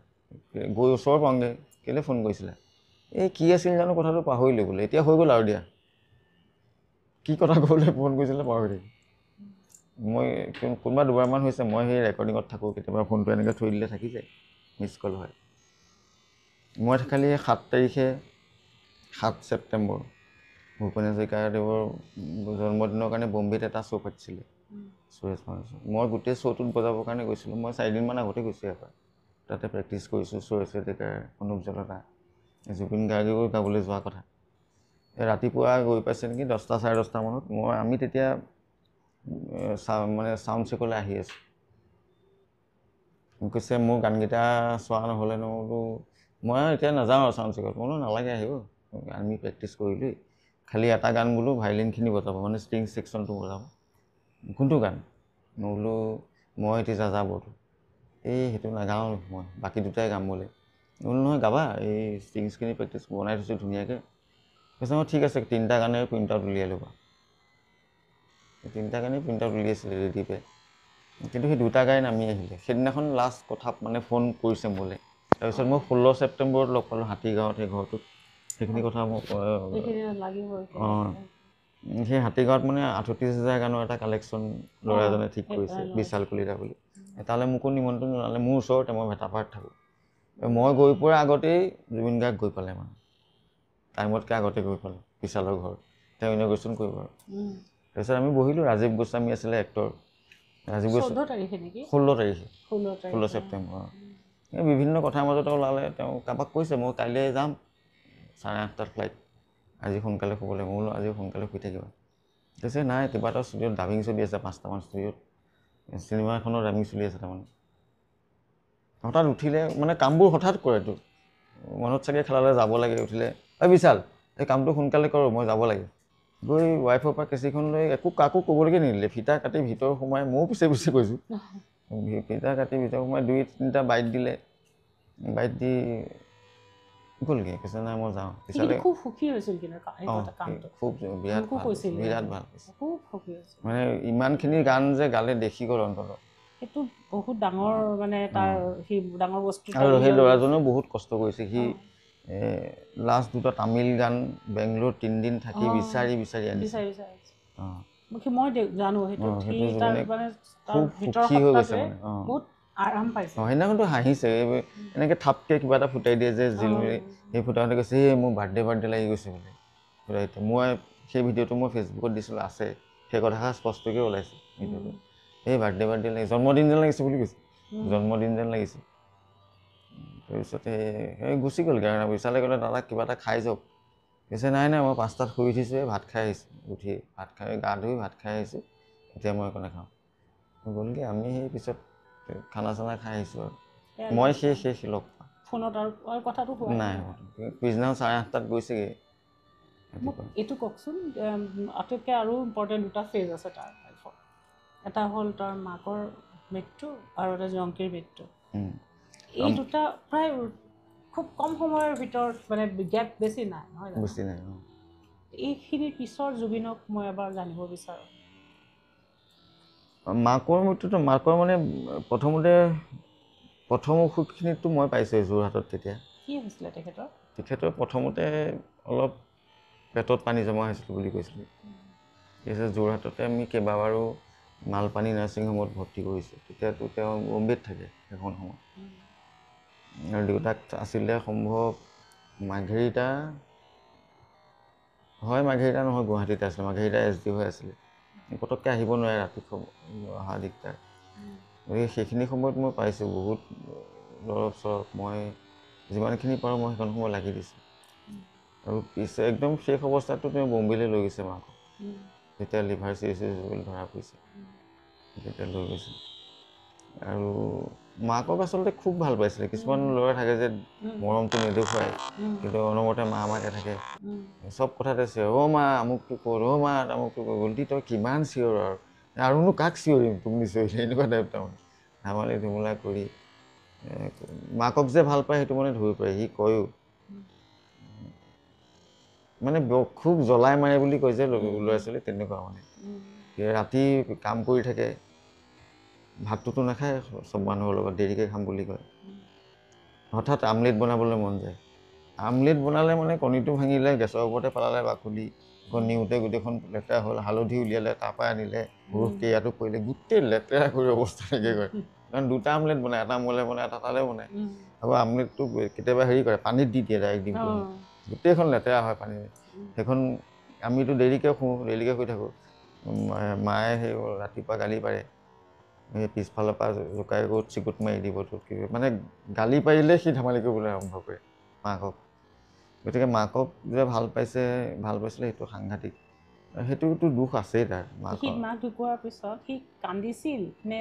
গৈ ওচৰ পাওঁগৈ, কেলৈ ফোন কৰিছিলে, এই কি আছিল জানো কথাটো পাহৰিলোঁ বোলে, এতিয়া হৈ গ'ল আৰু দিয়া, কি কথা ক'বলৈ ফোন কৰিছিলে পাহৰি থাকিলোঁ। মই কোনোবা দুবাৰমান হৈছে, মই সেই ৰেকৰ্ডিঙত থাকোঁ, কেতিয়াবা ফোনটো এনেকৈ থৈ দিলে থাকি যায়, মিছ কল হয়। মই খালি 7 তাৰিখে 7 ছেপ্টেম্বৰ ভূপেন হাজৰিকাদেৱৰ জন্মদিনৰ কাৰণে বম্বেত এটা শ্ব' পাতিছিলে সুৰেশ ফাৰ্মাচীত। মই গোটেই শ্ব'টোত বজাবৰ কাৰণে গৈছিলোঁ। মই 4 দিনমান আগতে গৈছোঁ এবাৰ, তাতে প্ৰেক্টিছ কৰিছোঁ। সুৰেশ হাজৰিকাৰ, অনুপ জলদা, জুবিন গাৰ্গেও গাবলৈ যোৱা কথা। ৰাতিপুৱা গৈ পাইছে নেকি 10টা 10:30 মানত। আমি তেতিয়া মানে চাউণ্ড চেকলৈ আহি আছোঁ। কৈছে মোৰ গানকেইটা চোৱা নহ'লে বোলো, মই এতিয়া নাযাওঁ আৰু চাউণ্ড চেকত। বোলো নালাগে আহিব, আমি প্ৰেক্টিছ কৰিলোৱেই, খালি এটা গান বোলো ভাইলিনখিনি বজাব, মানে ষ্ট্ৰিং ছেকশ্যনটো বজাব। কোনটো গান? মই বোলো মই এতিয়া যাযাবৰটো। সেইটো নাগাওঁ মই, বাকী দুটাই গাম বোলে। বোলো নহয় গাবা, এই ষ্ট্ৰিংছখিনি প্ৰেক্টিছ বনাই থৈছোঁ ধুনীয়াকৈ। কৈছে মই ঠিক আছে, 3টা গানেৰে প্ৰিণ্ট আউট উলিয়াই ল'বা। 3টা গানেই প্ৰিণ্ট আউট উলিয়াইছিলে ৰেডি পে। কিন্তু সেই 2টা গান নামি আহিলে। সেইদিনাখন লাষ্ট কথা মানে ফোন কৰিছে মোলৈ। তাৰপিছত মই 16 ছেপ্টেম্বৰত লগ পালোঁ হাতীগাঁৱত, সেই ঘৰটোত। সেইখিনি কথা মোক সেই হাতীগাঁৱত মানে 38,000 গানৰ এটা কালেকশ্যন ল'ৰা এজনে ঠিক কৰিছে, বিশাল কলিতা বুলি। তালৈ মোকো নিমন্ত্ৰণ জনালে, মোৰ ওচৰতে, মই ভেটাপাৰাত থাকোঁ। মই গৈ পোৱাৰ আগতেই জুবিন গাৰ্গ গৈ পালে, মানে টাইমতকৈ আগতে গৈ পালে বিশালৰ ঘৰত, তেওঁ ইনগ্ৰেশ্যন কৰিব আৰু। তাৰপিছত আমি বহিলোঁ, ৰাজীৱ গোস্বামী আছিলে এক্টৰ। ৰাজীৱ গোস্বামী 16 তাৰিখে 16 ছেপ্টেম্বৰ। এই বিভিন্ন কথাৰ মাজতে ওলালে, তেওঁ কাৰোবাক কৈছে মই কাইলৈ যাম 8:30 ফ্লাইট, আজি সোনকালে শুবলৈ। মই বোলো আজি সোনকালে শুই থাকিবা। কৈছে নাই, কিবা এটা ষ্টুডিঅ'ত ডাবিং চলি আছে, 5টামান ষ্টুডিঅ'ত চিনেমা এখনৰ ডাবিং চলি আছে। তাৰমানে হঠাৎ উঠিলে, মানে কামবোৰ হঠাৎ কৰেতো, মনত চাগে খেলালে যাব লাগে, উঠিলে এই বিশাল এই কামটো সোনকালে কৰোঁ, মই যাব লাগে। গৈ ৱাইফৰ পৰা কেঁচিখন লৈ কাকো ক'বলৈকে নিদিলে, ফিটা কাটি ভিতৰ সোমাই, ময়ো পিছে পিছে কৈছোঁ, ফিটা কাটি ভিতৰ সোমাই 2-3টা বাইট দিলে, বাইট দি গ'লগৈ। কৈছে নাই মই যাওঁ। পিছালে খুব সুখী হৈছিল, খুব বিৰাট ভাল পাইছে। মানে ইমানখিনি গান যে গালে দেখি গ'ল অন্তত, সেইটো বহুত ডাঙৰ, মানে তাৰ সেই ডাঙৰ বস্তু। আৰু সেই ল'ৰাজনেও বহুত কষ্ট কৰিছে। সি লাষ্ট 2টা তামিল গান বেংগলোৰ 3 দিন থাকি বিচাৰি আনিছে। মই জানো সেইটো খুব সুখী হৈ গৈছে, মানে বহুত আৰাম পাইছে। সেইদিনাখনতো হাঁহিছে, এনেকৈ থাপকৈ কিবা এটা ফুটাই দিয়ে যে জিলমিলি, সেই ফুটাওঁতে কৈছে এই মোৰ বাৰ্থডে লাগি গৈছে বুলি ফুটাইছে। মই সেই ভিডিঅ'টো মই ফেচবুকত দিছিলোঁ, আছে, সেই কথাষাৰ স্পষ্টকৈ ওলাইছে ভিডিঅ'টো। এই বাৰ্থডে লাগিছে, জন্মদিন যেন লাগিছে বুলি কৈছে, জন্মদিন যেন লাগিছে। তাৰপিছতে সেই গুচি গ'লগৈ আৰু। বিশালে ক'লে দাদা কিবা এটা খাই যাওক। কৈছে নাই মই 5টাত শুই উঠিছোঁ, ভাত খাই আহিছোঁ, উঠি ভাত খাই গা ধুই ভাত খাই আহিছোঁ, এতিয়া মই একো নাখাওঁ। গ'লগৈ। আমি সেই পিছত খানা চানা খাই আহিছোঁ আৰু মই সেই লগ ফোনত আৰু কথাটো নাই, পিছদিনাখন 8:30 গৈছেগৈ। এইটো কওকচোন, আটাইতকৈ আৰু ইম্পৰ্টেণ্ট 2টা ফেজ আছে তাৰ লাইফত। এটা হ'ল তাৰ মাকৰ মৃত্যু আৰু এটা জংকীৰ মৃত্যু। এই 2টা প্ৰায় খুব কম সময়ৰ ভিতৰত, মানে গেপ বেছি নাই, নহয় জানো? বেছি নাই। এইখিনিৰ পিছৰ জুবিনক মই এবাৰ জানিব বিচাৰোঁ। মাকৰ মৃত্যুটো, মাকৰ মানে প্ৰথম অসুখখিনিতো মই পাইছোঁ যোৰহাটত। তেতিয়া কি হৈছিলে তেখেতৰ প্ৰথমতে অলপ পেটত পানী জমা হৈছিল বুলি কৈছিলে। তাৰপিছত যোৰহাটতে আমি কেইবাবাৰো মালপানী নাৰ্ছিং হোমত ভৰ্তি কৰিছোঁ। তেতিয়াতো তেওঁ বম্বেত থাকে সেইখন সময়ত, আৰু দেউতাক আছিলে সম্ভৱ মাৰ্ঘেৰিটা নহয়, গুৱাহাটীতে আছিলে। মাৰ্ঘেৰিটা SD হৈ আছিলে। পটককৈ আহিব নোৱাৰে, ৰাতি অহা দিগদাৰ। গতিকে সেইখিনি সময়ত মই পাইছোঁ বহুত দৰৱ চৰৱ। মই যিমানখিনি পাৰোঁ মই সেইখন সময় লাগি দিছোঁ। আৰু পিছে একদম শেষ অৱস্থাতো তেওঁ বম্বেলৈ লৈ গৈছে মাকক, যেতিয়া লিভাৰ চিৰচিছ বুলি ধৰা পৰিছে, তেতিয়া লৈ গৈছে। আৰু মাকক আচলতে খুব ভাল পাইছিলে। কিছুমান ল'ৰা থাকে যে মৰমটো নেদেখুৱায়, কিন্তু অনবৰতে মাকে থাকে, চব কথাতে চিঞৰ, মা আমুকটো ক'ত, মা তামুকটো ক'ত, গলটি তই কিমান চিঞৰ আৰুনো কাক চিঞৰিম, তুমি নিচিঞৰিলে, এনেকুৱা টাইপ। তাৰমানে ধেমালি ধুমুলা কৰি মাকক যে ভাল পায় সেইটো মানে ধৰিব পাৰে। সি কয়ো, মানে খুব জ্বলাই মাৰে বুলি কয় যে ল'ৰা ছোৱালী, তেনেকুৱা। মানে ৰাতি কাম কৰি থাকে, ভাতটোতো নাখায় চব মানুহৰ লগত, দেৰিকৈ খাম বুলি কয়। হঠাৎ আমলেট বনাবলৈ মন যায়। আমলেট বনালে মানে কণীটো ভাঙিলে গেছৰ ওপৰতে পেলালে বাকলি, আকৌ নিওঁতে গোটেইখন লেতেৰা হ'ল, হালধি উলিয়ালে, তাৰপৰা আনিলে, সৰুহ কেৰিয়াটো পৰিলে, গোটেই লেতেৰা কৰি অৱস্থা নাইকিয়া কৰে। কাৰণ দুটা আমলেট বনায়, এটা মোলে বনায়, এটা তালে বনায়। আকৌ আমলেটটো কেতিয়াবা হেৰি কৰে, পানীত দি দিয়ে ডাইৰেক্ট, দি গোটেইখন লেতেৰা হয় পানী। সেইখন আমিতো দেৰিকৈ শুই থাকোঁ। মায়ে সেই ৰাতিপুৱা গালি পাৰে, সেই পিছফালৰ পৰা জোকাই গোট চিকুট মাৰি দিব, মানে গালি পাৰিলে সি ধেমালি কৰিবলৈ আৰম্ভ কৰে মাকক। গতিকে মাকক যে ভাল পাইছিলে সেইটো সাংঘাতিক, সেইটোতো দুখ আছেই তাৰ। মাক ঢুকোৱাৰ পিছত সি কান্দিছিল নে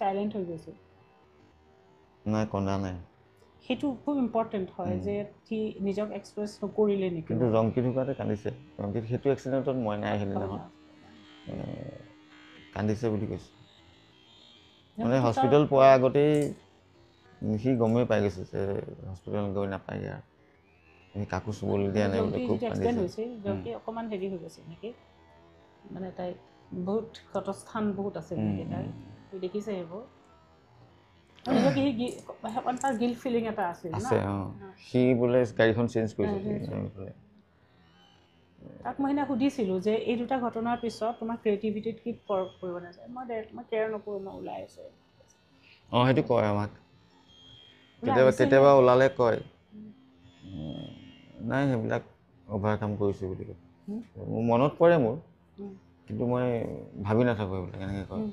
চাইলেণ্ট হৈ গৈছিল? নাই, কন্দা নাই। সেইটো খুব ইম্পৰ্টেণ্ট হয় যে সি নিজক এক্সপ্ৰেছ নকৰিলে নেকি। কিন্তু জংকি ঢুকাওঁতে কান্দিছে। জংকিত সেইটো এক্সিডেণ্টত মই নাই সেইদিনাখন, কান্দিছে বুলি কৈছে। মানে হস্পিটেল পোৱাৰ আগতেই সি গমেই পাই গৈছে যে হস্পিটেল গৈ নাপায়গৈ আৰু, কাকো চুবলৈ দিয়া নাই বুলি খুব কান্দিছে। জংকি অকণমান হেৰি হৈ গৈছে নেকি, মানে তাই বহুত ক্ষতস্থান বহুত আছে নেকি তাই, দেখিছে সেইবোৰ। তাৰ গিল্ট ফিলিং এটা আছে। সি বোলে গাড়ীখন চেঞ্জ কৰিছে। তাক মই সেইদিনা সুধিছিলোঁ যে এই দুটা ঘটনাৰ পিছত তোমাৰ ক্ৰিয়েটিভিটিত কি ফৰক পৰিব নাযায়? মই কেয়াৰ নকৰোঁ, মই ওলাই আছে। সেইটো কয় আমাক, কেতিয়াবা ওলালে কয়, নাই সেইবিলাক অভাৰকাম কৰিছোঁ বুলি কয়। মোৰ মনত পৰে মোৰ, কিন্তু মই ভাবি নাথাকোঁ এইবিলাক, এনেকৈ কয়।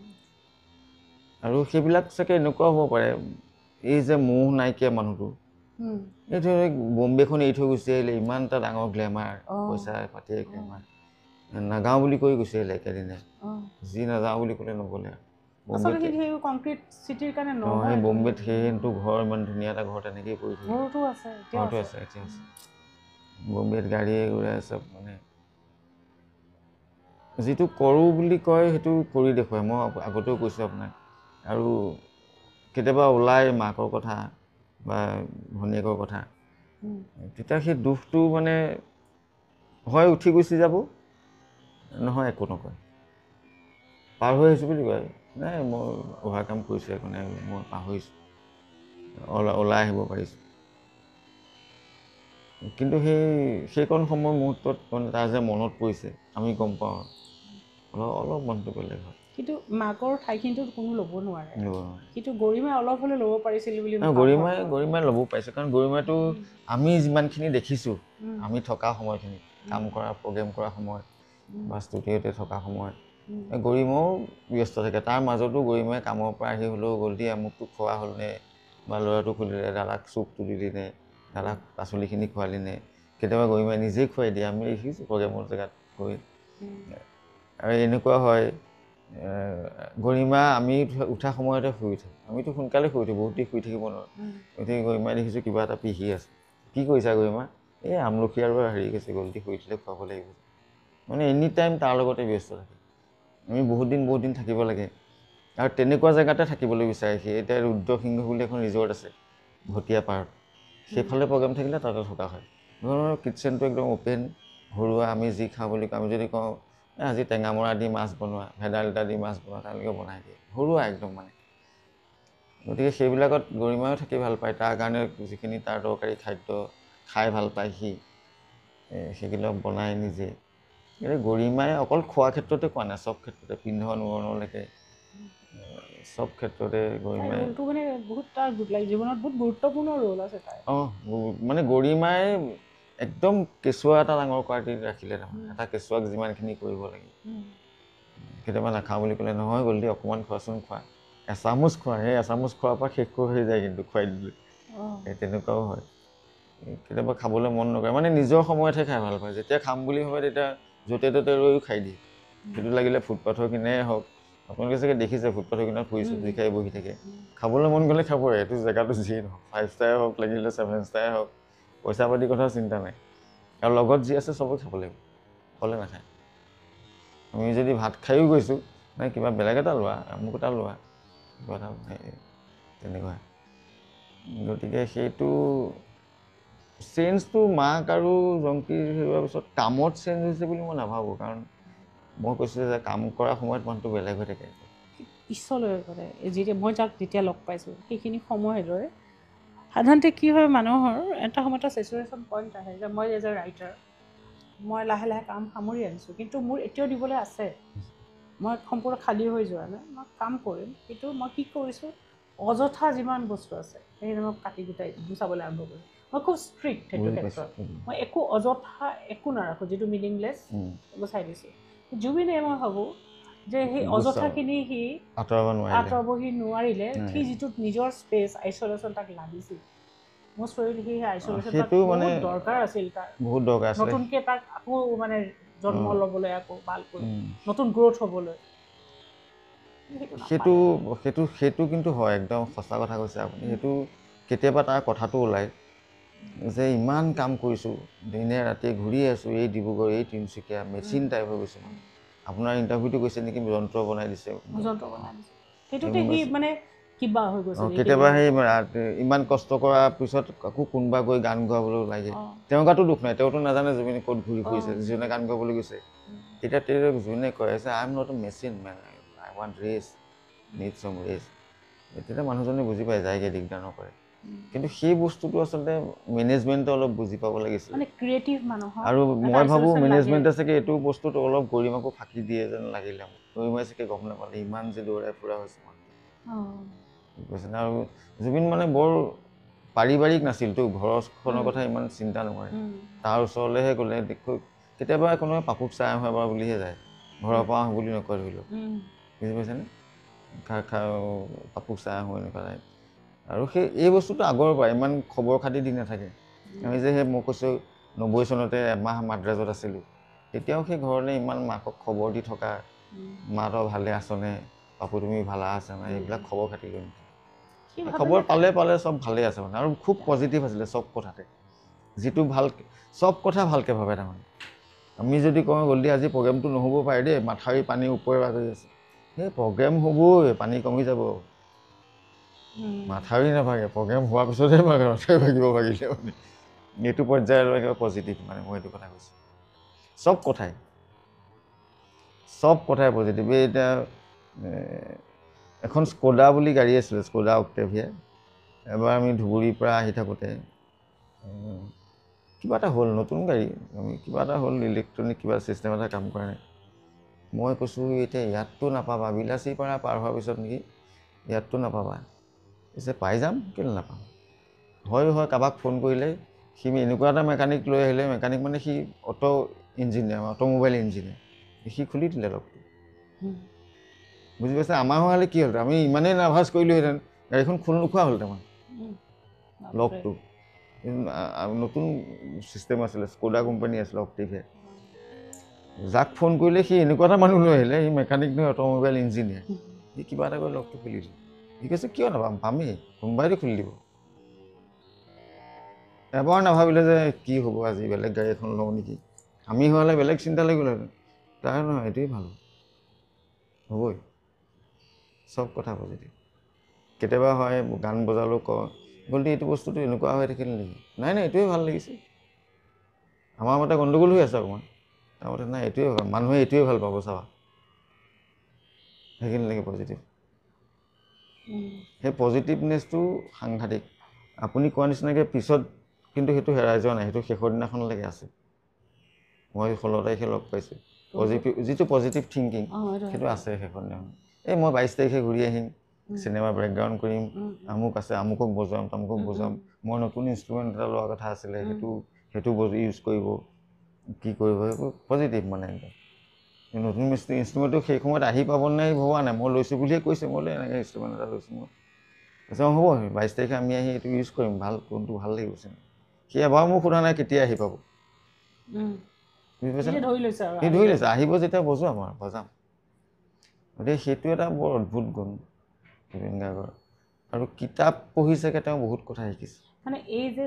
আৰু সেইবিলাক চাগে এনেকুৱাও হ'ব পাৰে, এই যে মোহ নাইকিয়া মানুহটো, এইটো বম্বেখন এৰি থৈ গুচি আহিলে, ইমান এটা ডাঙৰ গ্লেমাৰ, পইচা পাতি গ্লেমাৰ, নাগাওঁ বুলি কৈ গুচি আহিলে একেদিনে, যি নাযাওঁ বুলি ক'লে নগ'লে। সেই বম্বেত সেইটো ঘৰ, ইমান ধুনীয়া এটা ঘৰ, তেনেকেই পৰি থাকে। ঘৰটো আছে, এতিয়া আছে। বম্বেত গাড়ীয়ে ঘূৰাই চব, মানে যিটো কৰোঁ বুলি কয় সেইটো কৰি দেখুৱায়। মই আগতেও কৈছোঁ আপোনাক। আৰু কেতিয়াবা ওলাই মাকৰ কথা বা ভনীয়েকৰ কথা, তেতিয়া সেই দুখটো মানে হয় উঠি গুচি যাব, নহয় একো নকয়, পাৰ হৈ আহিছোঁ বুলি কয়। নাই মই অভাৰকাম কৰিছোঁ, একো নাই, মই পাহৰিছোঁ, ওলাই আহিব পাৰিছোঁ। কিন্তু সেইকণ সময় মুহূৰ্তত মানে তাৰ যে মনত পৰিছে, আমি গম পাওঁ, অলপ মনটো বেলেগ হয়। কিন্তু মাকৰ ঠাইখিনিতো কোনো ল'ব নোৱাৰে। কিন্তু গৰিমাই অলপ হ'লে ল'ব পাৰিছিল বুলি গৰিমাই ল'ব পাৰিছে, কাৰণ গৰিমাইতো আমি যিমানখিনি দেখিছোঁ, আমি থকা সময়খিনি, কাম কৰা, প্ৰগ্ৰেম কৰা সময়ত বা ষ্টুডিঅ'তে থকা সময়ত, গৰিমাও ব্যস্ত থাকে। তাৰ মাজতো গৰিমাই কামৰ পৰা আহি হ'লেও গ'ল্ডি আমুকটো খোৱা হ'লনে, বা ল'ৰাটো সুধিলে দাদাক চুপটো দিলি নে, দাদাক পাচলিখিনি খোৱালি নে, কেতিয়াবা গৰিমাই নিজেই খুৱাই দিয়ে, আমি দেখিছোঁ প্ৰগ্ৰেমৰ জেগাত গৈ। আৰু এনেকুৱা হয়, গৰিমা আমি উঠা সময়তে শুই উঠে, আমিতো সোনকালে শুই উঠোঁ, বহুত দেৰি শুই থাকিব নোৱাৰোঁ। গতিকে গৰিমাই দেখিছোঁ কিবা এটা পিহি আছে, কি কৰিছা গৰিমা? এই আমলখি আৰু হেৰি গৈছে, গ'ল্ডি শুই উঠিলে খুৱাব লাগিব। মানে এনি টাইম তাৰ লগতে ব্যস্ত থাকে। আমি বহুত দিন থাকিব লাগে, আৰু তেনেকুৱা জেগাতে থাকিবলৈ বিচাৰে সি। এতিয়া ৰুদ্ৰসিংহ বুলি এখন ৰিজৰ্ট আছে ভটীয়া পাৰত, সেইফালে প্ৰগ্ৰেম থাকিলে তাতে থকা হয়। কিটচেনটো একদম অ'পেন, ঘৰুৱা, আমি যি খাওঁ বুলি কওঁ। আমি যদি কওঁ আজি টেঙামৰা দি মাছ বনোৱা, ভেদাইলতা দি মাছ বনোৱা, তেওঁলোকে বনাই দিয়ে, ঘৰুৱা একদম মানে। গতিকে সেইবিলাকত গৰিমায়ো থাকি ভাল পায়, তাৰ কাৰণে যিখিনি তাৰ দৰকাৰী খাদ্য খাই ভাল পায় সি, সেইবিলাক বনাই নিজে। কিন্তু গৰিমাই অকল খোৱা ক্ষেত্ৰতে কোৱা নাই, চব ক্ষেত্ৰতে, পিন্ধন উৰণলৈকে চব ক্ষেত্ৰতে গৰিমাই জীৱনত বহুত গুৰুত্বপূৰ্ণ ৰোল আছে তাই। মানে গৰিমাই একদম কেঁচুৱা এটা ডাঙৰ কৰাটি ৰাখিলে। তাৰমানে এটা কেঁচুৱাক যিমানখিনি কৰিব লাগে, কেতিয়াবা নাখাওঁ বুলি ক'লে, নহয় গ'ল্ডি অকণমান খোৱাচোন, খোৱা, এচামুচ খোৱা, সেই এচামুচ খোৱাৰ পৰা শেষ হৈ যায়, কিন্তু খুৱাই দিলে। তেনেকুৱাও হয়। কেতিয়াবা খাবলৈ মন নকৰে, মানে নিজৰ সময়তহে খাই ভাল পায়। যেতিয়া খাম বুলি ভাবে তেতিয়া য'তে ত'তে ৰৈও খাই দিয়ে। সেইটো লাগিলে ফুটপাথৰ কিনাৰে হওক, আপোনালোকে চাগে দেখিছে ফুটপাথৰ কিনাৰত ফুৰি চব্জি খাই বহি থাকে। খাবলৈ মন গ'লে খাবই, এইটো জেগাটো যিয়েই নহওক, 5 ষ্টাৰে হওক, লাগিলে 7 ষ্টাৰে হওক, পইচা পাতিৰ কথা চিন্তা নাই। আৰু লগত যি আছে চবেই খাব লাগিব, অকলে নাখায়। আমি যদি ভাত খায়ো গৈছোঁ, নাই কিবা বেলেগ এটা লোৱা, আমুক এটা লোৱা, কিবা এটা তেনেকুৱা। গতিকে সেইটো চেঞ্জটো মাক আৰু জংকী হেৰুৱাৰ পিছত কামত চেঞ্জ হৈছে বুলি মই নাভাবোঁ। কাৰণ মই কৈছোঁ যে কাম কৰা সময়ত মানুহটো বেলেগ হৈ থাকে। পিছলৈ মানে মই যাক যেতিয়া লগ পাইছোঁ সেইখিনি সময়লৈ সাধাৰণতে কি হয় মানুহৰ এটা সময়ত চেচুৰেশ্যন পইণ্ট আহে যে মই এজ এ ৰাইটাৰ মই লাহে লাহে কাম সামৰি আনিছোঁ, কিন্তু মোৰ এতিয়াও দিবলৈ আছে, মই সম্পূৰ্ণ খালী হৈ যোৱা নাই, মই কাম কৰিম, কিন্তু মই কি কৰিছোঁ অযথা যিমান বস্তু আছে সেইখিনি মই কাটি গোটাই গুচাবলৈ আৰম্ভ কৰিছোঁ। মই খুব ষ্ট্ৰিক্ট সেইটো ক্ষেত্ৰত, মই একো অযথা একো নাৰাখোঁ, যিটো মিনিংলেছ গুচাই দিছোঁ। জুবিনে মই ভাবোঁ যে সেই অযথাখিনি সি আঁতৰাব সি নোৱাৰিলে, সি যিটো নিজৰ স্পেচ আইচলেশ্যন তাক লাগিছিল, মোৰ ষ্টৰীত সেই আইচলেশ্যন তাক বহুত দৰকাৰ আছিল, তাৰ বহুত দৰকাৰ আছিল, নতুনকৈ তাক আকৌ মানে জন্ম ল'বলৈ, আকৌ ভালকৈ নতুন গ্ৰ'থ হ'বলৈ। সেইটো কিন্তু হয়, একদম সঁচা কথা কৈছে আপুনি। সেইটো কেতিয়াবা তাৰ কথাটো ওলায় যে ইমান কাম কৰিছোঁ, দিনে ৰাতিয়ে ঘূৰি আছোঁ, এই ডিব্ৰুগড়, এই তিনিচুকীয়া, মেচিন টাইপ হৈ গৈছে। আপোনাৰ ইণ্টাৰভিউটো কৈছে নেকি যন্ত্ৰ বনাই দিছে, সেইটোতে সি মানে কিবা হৈ গৈছে। কেতিয়াবা সেই ইমান কষ্ট কৰাৰ পিছত আকৌ কোনোবা গৈ গান গোৱাবলৈ ওলাই যায়, তেওঁৰ গাতো দুখ নাই, তেওঁতো নাজানে জুবিনে ক'ত ঘূৰি ফুৰিছে, জুবিনে গান গাবলৈ গৈছে। তেতিয়া তেওঁ জুবিনে কয় যে I am not a machine man, I want rest, need some rest. তেতিয়া মানুহজনে বুজি পায়, যায়গৈ, দিগদাৰ নকৰে। কিন্তু সেই বস্তুটো আচলতে মেনেজমেণ্টে অলপ বুজি পাব লাগিছিল, আৰু মই ভাবোঁ মেনেজমেণ্টে চাগে এইটো বস্তুটো অলপ গৰিমাকো ফাঁকি দিয়ে যেন লাগিলে। গৰিমাই চাগে গম নাপালে ইমান যে দৌৰাই ফুৰা হৈছে মানুহটো। আৰু জুবিন মানে বৰ পাৰিবাৰিক নাছিলতো, ঘৰখনৰ কথা ইমান চিন্তা নকৰে, তাৰ ওচৰলৈহে গ'লে দেখো কেতিয়াবা কোনোবাই পাপুক চাই আহোঁ এবাৰ বুলিহে যায়, ঘৰৰ পৰা আহোঁ বুলি নকয়, ধৰি লওক, বুজি পাইছেনে, পাপুক চাই আহোঁ এনেকুৱা যায়। আৰু এই বস্তুটো আগৰ পৰা ইমান খবৰ খাতি দি নাথাকে। আমি যে সেই মই কৈছোঁ 90 চনতে এমাহ মাদ্ৰাজত আছিলোঁ, তেতিয়াও সেই ঘৰলৈ ইমান মাকক খবৰ দি থকা, মা তই ভালে আছনে, পাপু তুমি ভালে আছা নাই, এইবিলাক খবৰ খাতি কৰি নাথাকে। খবৰ পালে চব ভালেই আছে মানে, আৰু খুব পজিটিভ আছিলে চব কথাতে, যিটো ভাল চব কথা ভালকৈ ভাবে। তাৰমানে আমি যদি কওঁ গ'ল্ডি আজি প্ৰগ্ৰেমটো নহ'ব পাৰে দেই, মাথাউৰি পানী ওপৰে বাগৰি আছে, সেই প্ৰগ্ৰেম হ'বই, পানী কমি যাব, মাথাউৰি নাভাগে, প্ৰগ্ৰেম হোৱাৰ পিছতহে মাথাউৰি ভাগিব ভাগিলে মানে। এইটো পৰ্যায়লৈ পজিটিভ, মানে মই এইটো কথা কৈছোঁ, চব কথাই পজিটিভ। এতিয়া এখন স্ক'ডা বুলি গাড়ী আছিলে, স্ক'ডা অক্টেভিয়া। এবাৰ আমি ধুবুৰীৰ পৰা আহি থাকোঁতে কিবা এটা হ'ল, নতুন গাড়ী, আমি কিবা এটা হ'ল, ইলেক্ট্ৰনিক কিবা ছিষ্টেম এটা কাম কৰা নাই। মই কৈছোঁ এতিয়া ইয়াততো নাপাবা, বিলাচী পাৰা পাৰ হোৱাৰ পিছত নেকি, ইয়াততো নাপাবা। পিছে পাই যাম, কেলৈ নাপাম, হয় কাৰোবাক ফোন কৰিলে সি এনেকুৱা এটা মেকানিক লৈ আহিলে, মেকানিক মানে সি অট'মোবাইল ইঞ্জিনিয়াৰ, সি খুলি দিলে লগটো, বুজি পাইছে। আমাৰ হোৱালে কি হ'ল, আমি ইমানেই নাৰ্ভাছ কৰিলোঁহেঁতেন, গাড়ীখন খোল নোখোৱা হ'ল তাৰমানে, লগটো নতুন ছিষ্টেম আছিলে, স্ক'ডা কোম্পানী আছিলে, অক্টেভিয়া। যাক ফোন কৰিলে সি এনেকুৱা এটা মানুহ লৈ আহিলে, সি মেকানিক নহয়, অট'মোবাইল ইঞ্জিনিয়াৰ, সি কিবা এটা কৰি লগটো খুলি দিলে। সি কৈছে কিয় নাপাম, পামেই, কোনোবাইতো খুলি দিব। এবাৰ নাভাবিলে যে কি হ'ব আজি, বেলেগ গাড়ী এখন লওঁ নেকি, আমি হোৱালে বেলেগ চিন্তা লাগি গ'লহেঁতেন, তাৰ নহয়, এইটোৱেই ভাল হ'বই, চব কথা পজিটিভ। কেতিয়াবা হয় গান বজালেও কওঁ গ'ল্ডি এইটো বস্তুটো এনেকুৱা হৈ থাকিল নেকি, নাই এইটোৱে ভাল লাগিছে, আমাৰ মতে গণ্ডগোল হৈ আছে অকণমান, তাৰ মতে নাই এইটোৱে ভাল, মানুহে এইটোৱে ভাল পাব চাবা, সেইখিনি লাগে পজিটিভ। সেই পজিটিভনেছটো সাংঘাতিক। আপুনি কোৱা নিচিনাকৈ পিছত কিন্তু সেইটো হেৰাই যোৱা নাই, সেইটো শেষৰ দিনাখনলৈকে আছে। মই 16 তাৰিখে লগ পাইছোঁ, যিটো পজিটিভ থিংকিং সেইটো আছে শেষৰ দিনাখন। মই 22 তাৰিখে ঘূৰি আহিম, চিনেমা ব্ৰেকগ্ৰাউণ্ড কৰিম, আমুক আছে, আমুকক বজাম, তামুকক বজাম, মই নতুন ইনষ্ট্ৰুমেণ্ট এটা লোৱাৰ কথা আছিলে, সেইটো ইউজ কৰিব, কি কৰিব, সেইবোৰ পজিটিভ মানে একদম। নতুন ইনষ্ট্ৰুমেণ্টটো সেই সময়ত আহি পাব নাই ভবা নাই, মই লৈছোঁ বুলিয়ে কৈছে, মই বোলে এনেকৈ ইনষ্ট্ৰুমেণ্ট এটা লৈছোঁ মই, কৈছে হ'ব 22 তাৰিখে আমি আহি এইটো ইউজ কৰিম, ভাল কোনটো ভাল লাগিব চিনেমা। সি এবাৰ মোক সোধা নাই কেতিয়া আহি পাব, বুজি পাইছে, সি ধৰি লৈছে আহিব যেতিয়া বজাম আৰু বজাম। গতিকে সেইটো এটা বৰ অদ্ভুত গুণ জুবিন গাৰ্গৰ। আৰু কিতাপ পঢ়ি চাগে তেওঁ বহুত কথা শিকিছে। মানে এই যে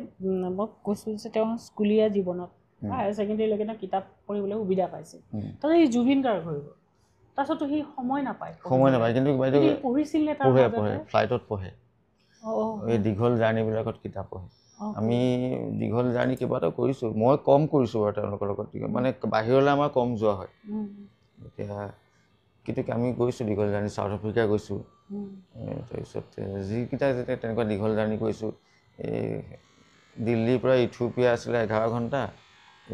মই কৈছোঁ যে তেওঁ স্কুলীয়া জীৱনত হায়াৰ ছেকেণ্ডেৰীলৈকে তেওঁ কিতাপ পঢ়িবলৈ সুবিধা পাইছিল, তাতে এই জুবিন গাৰ্গ হৈ গ'ল, তাৰপিছতো সি সময় নাপায়, কিন্তু বাইদেউ পঢ়িছিল নে, পঢ়ে, ফ্লাইটত পঢ়ে, এই দীঘল জাৰ্ণিবিলাকত কিতাপ পঢ়ে। আমি দীঘল জাৰ্ণি কেইবাটাও কৰিছোঁ, মই কম কৰিছোঁ বাৰু তেওঁলোকৰ লগত, মানে বাহিৰলৈ আমাৰ কম যোৱা হয়। এতিয়া কিন্তু আমি গৈছোঁ দীঘল জাৰ্ণি, চাউথ আফ্ৰিকা গৈছোঁ, তাৰপিছত যিকেইটা যেতিয়া তেনেকুৱা দীঘল জাৰ্ণি কৰিছোঁ, এই দিল্লীৰ পৰা ইথিওপিয়া আছিলে 11 ঘণ্টা,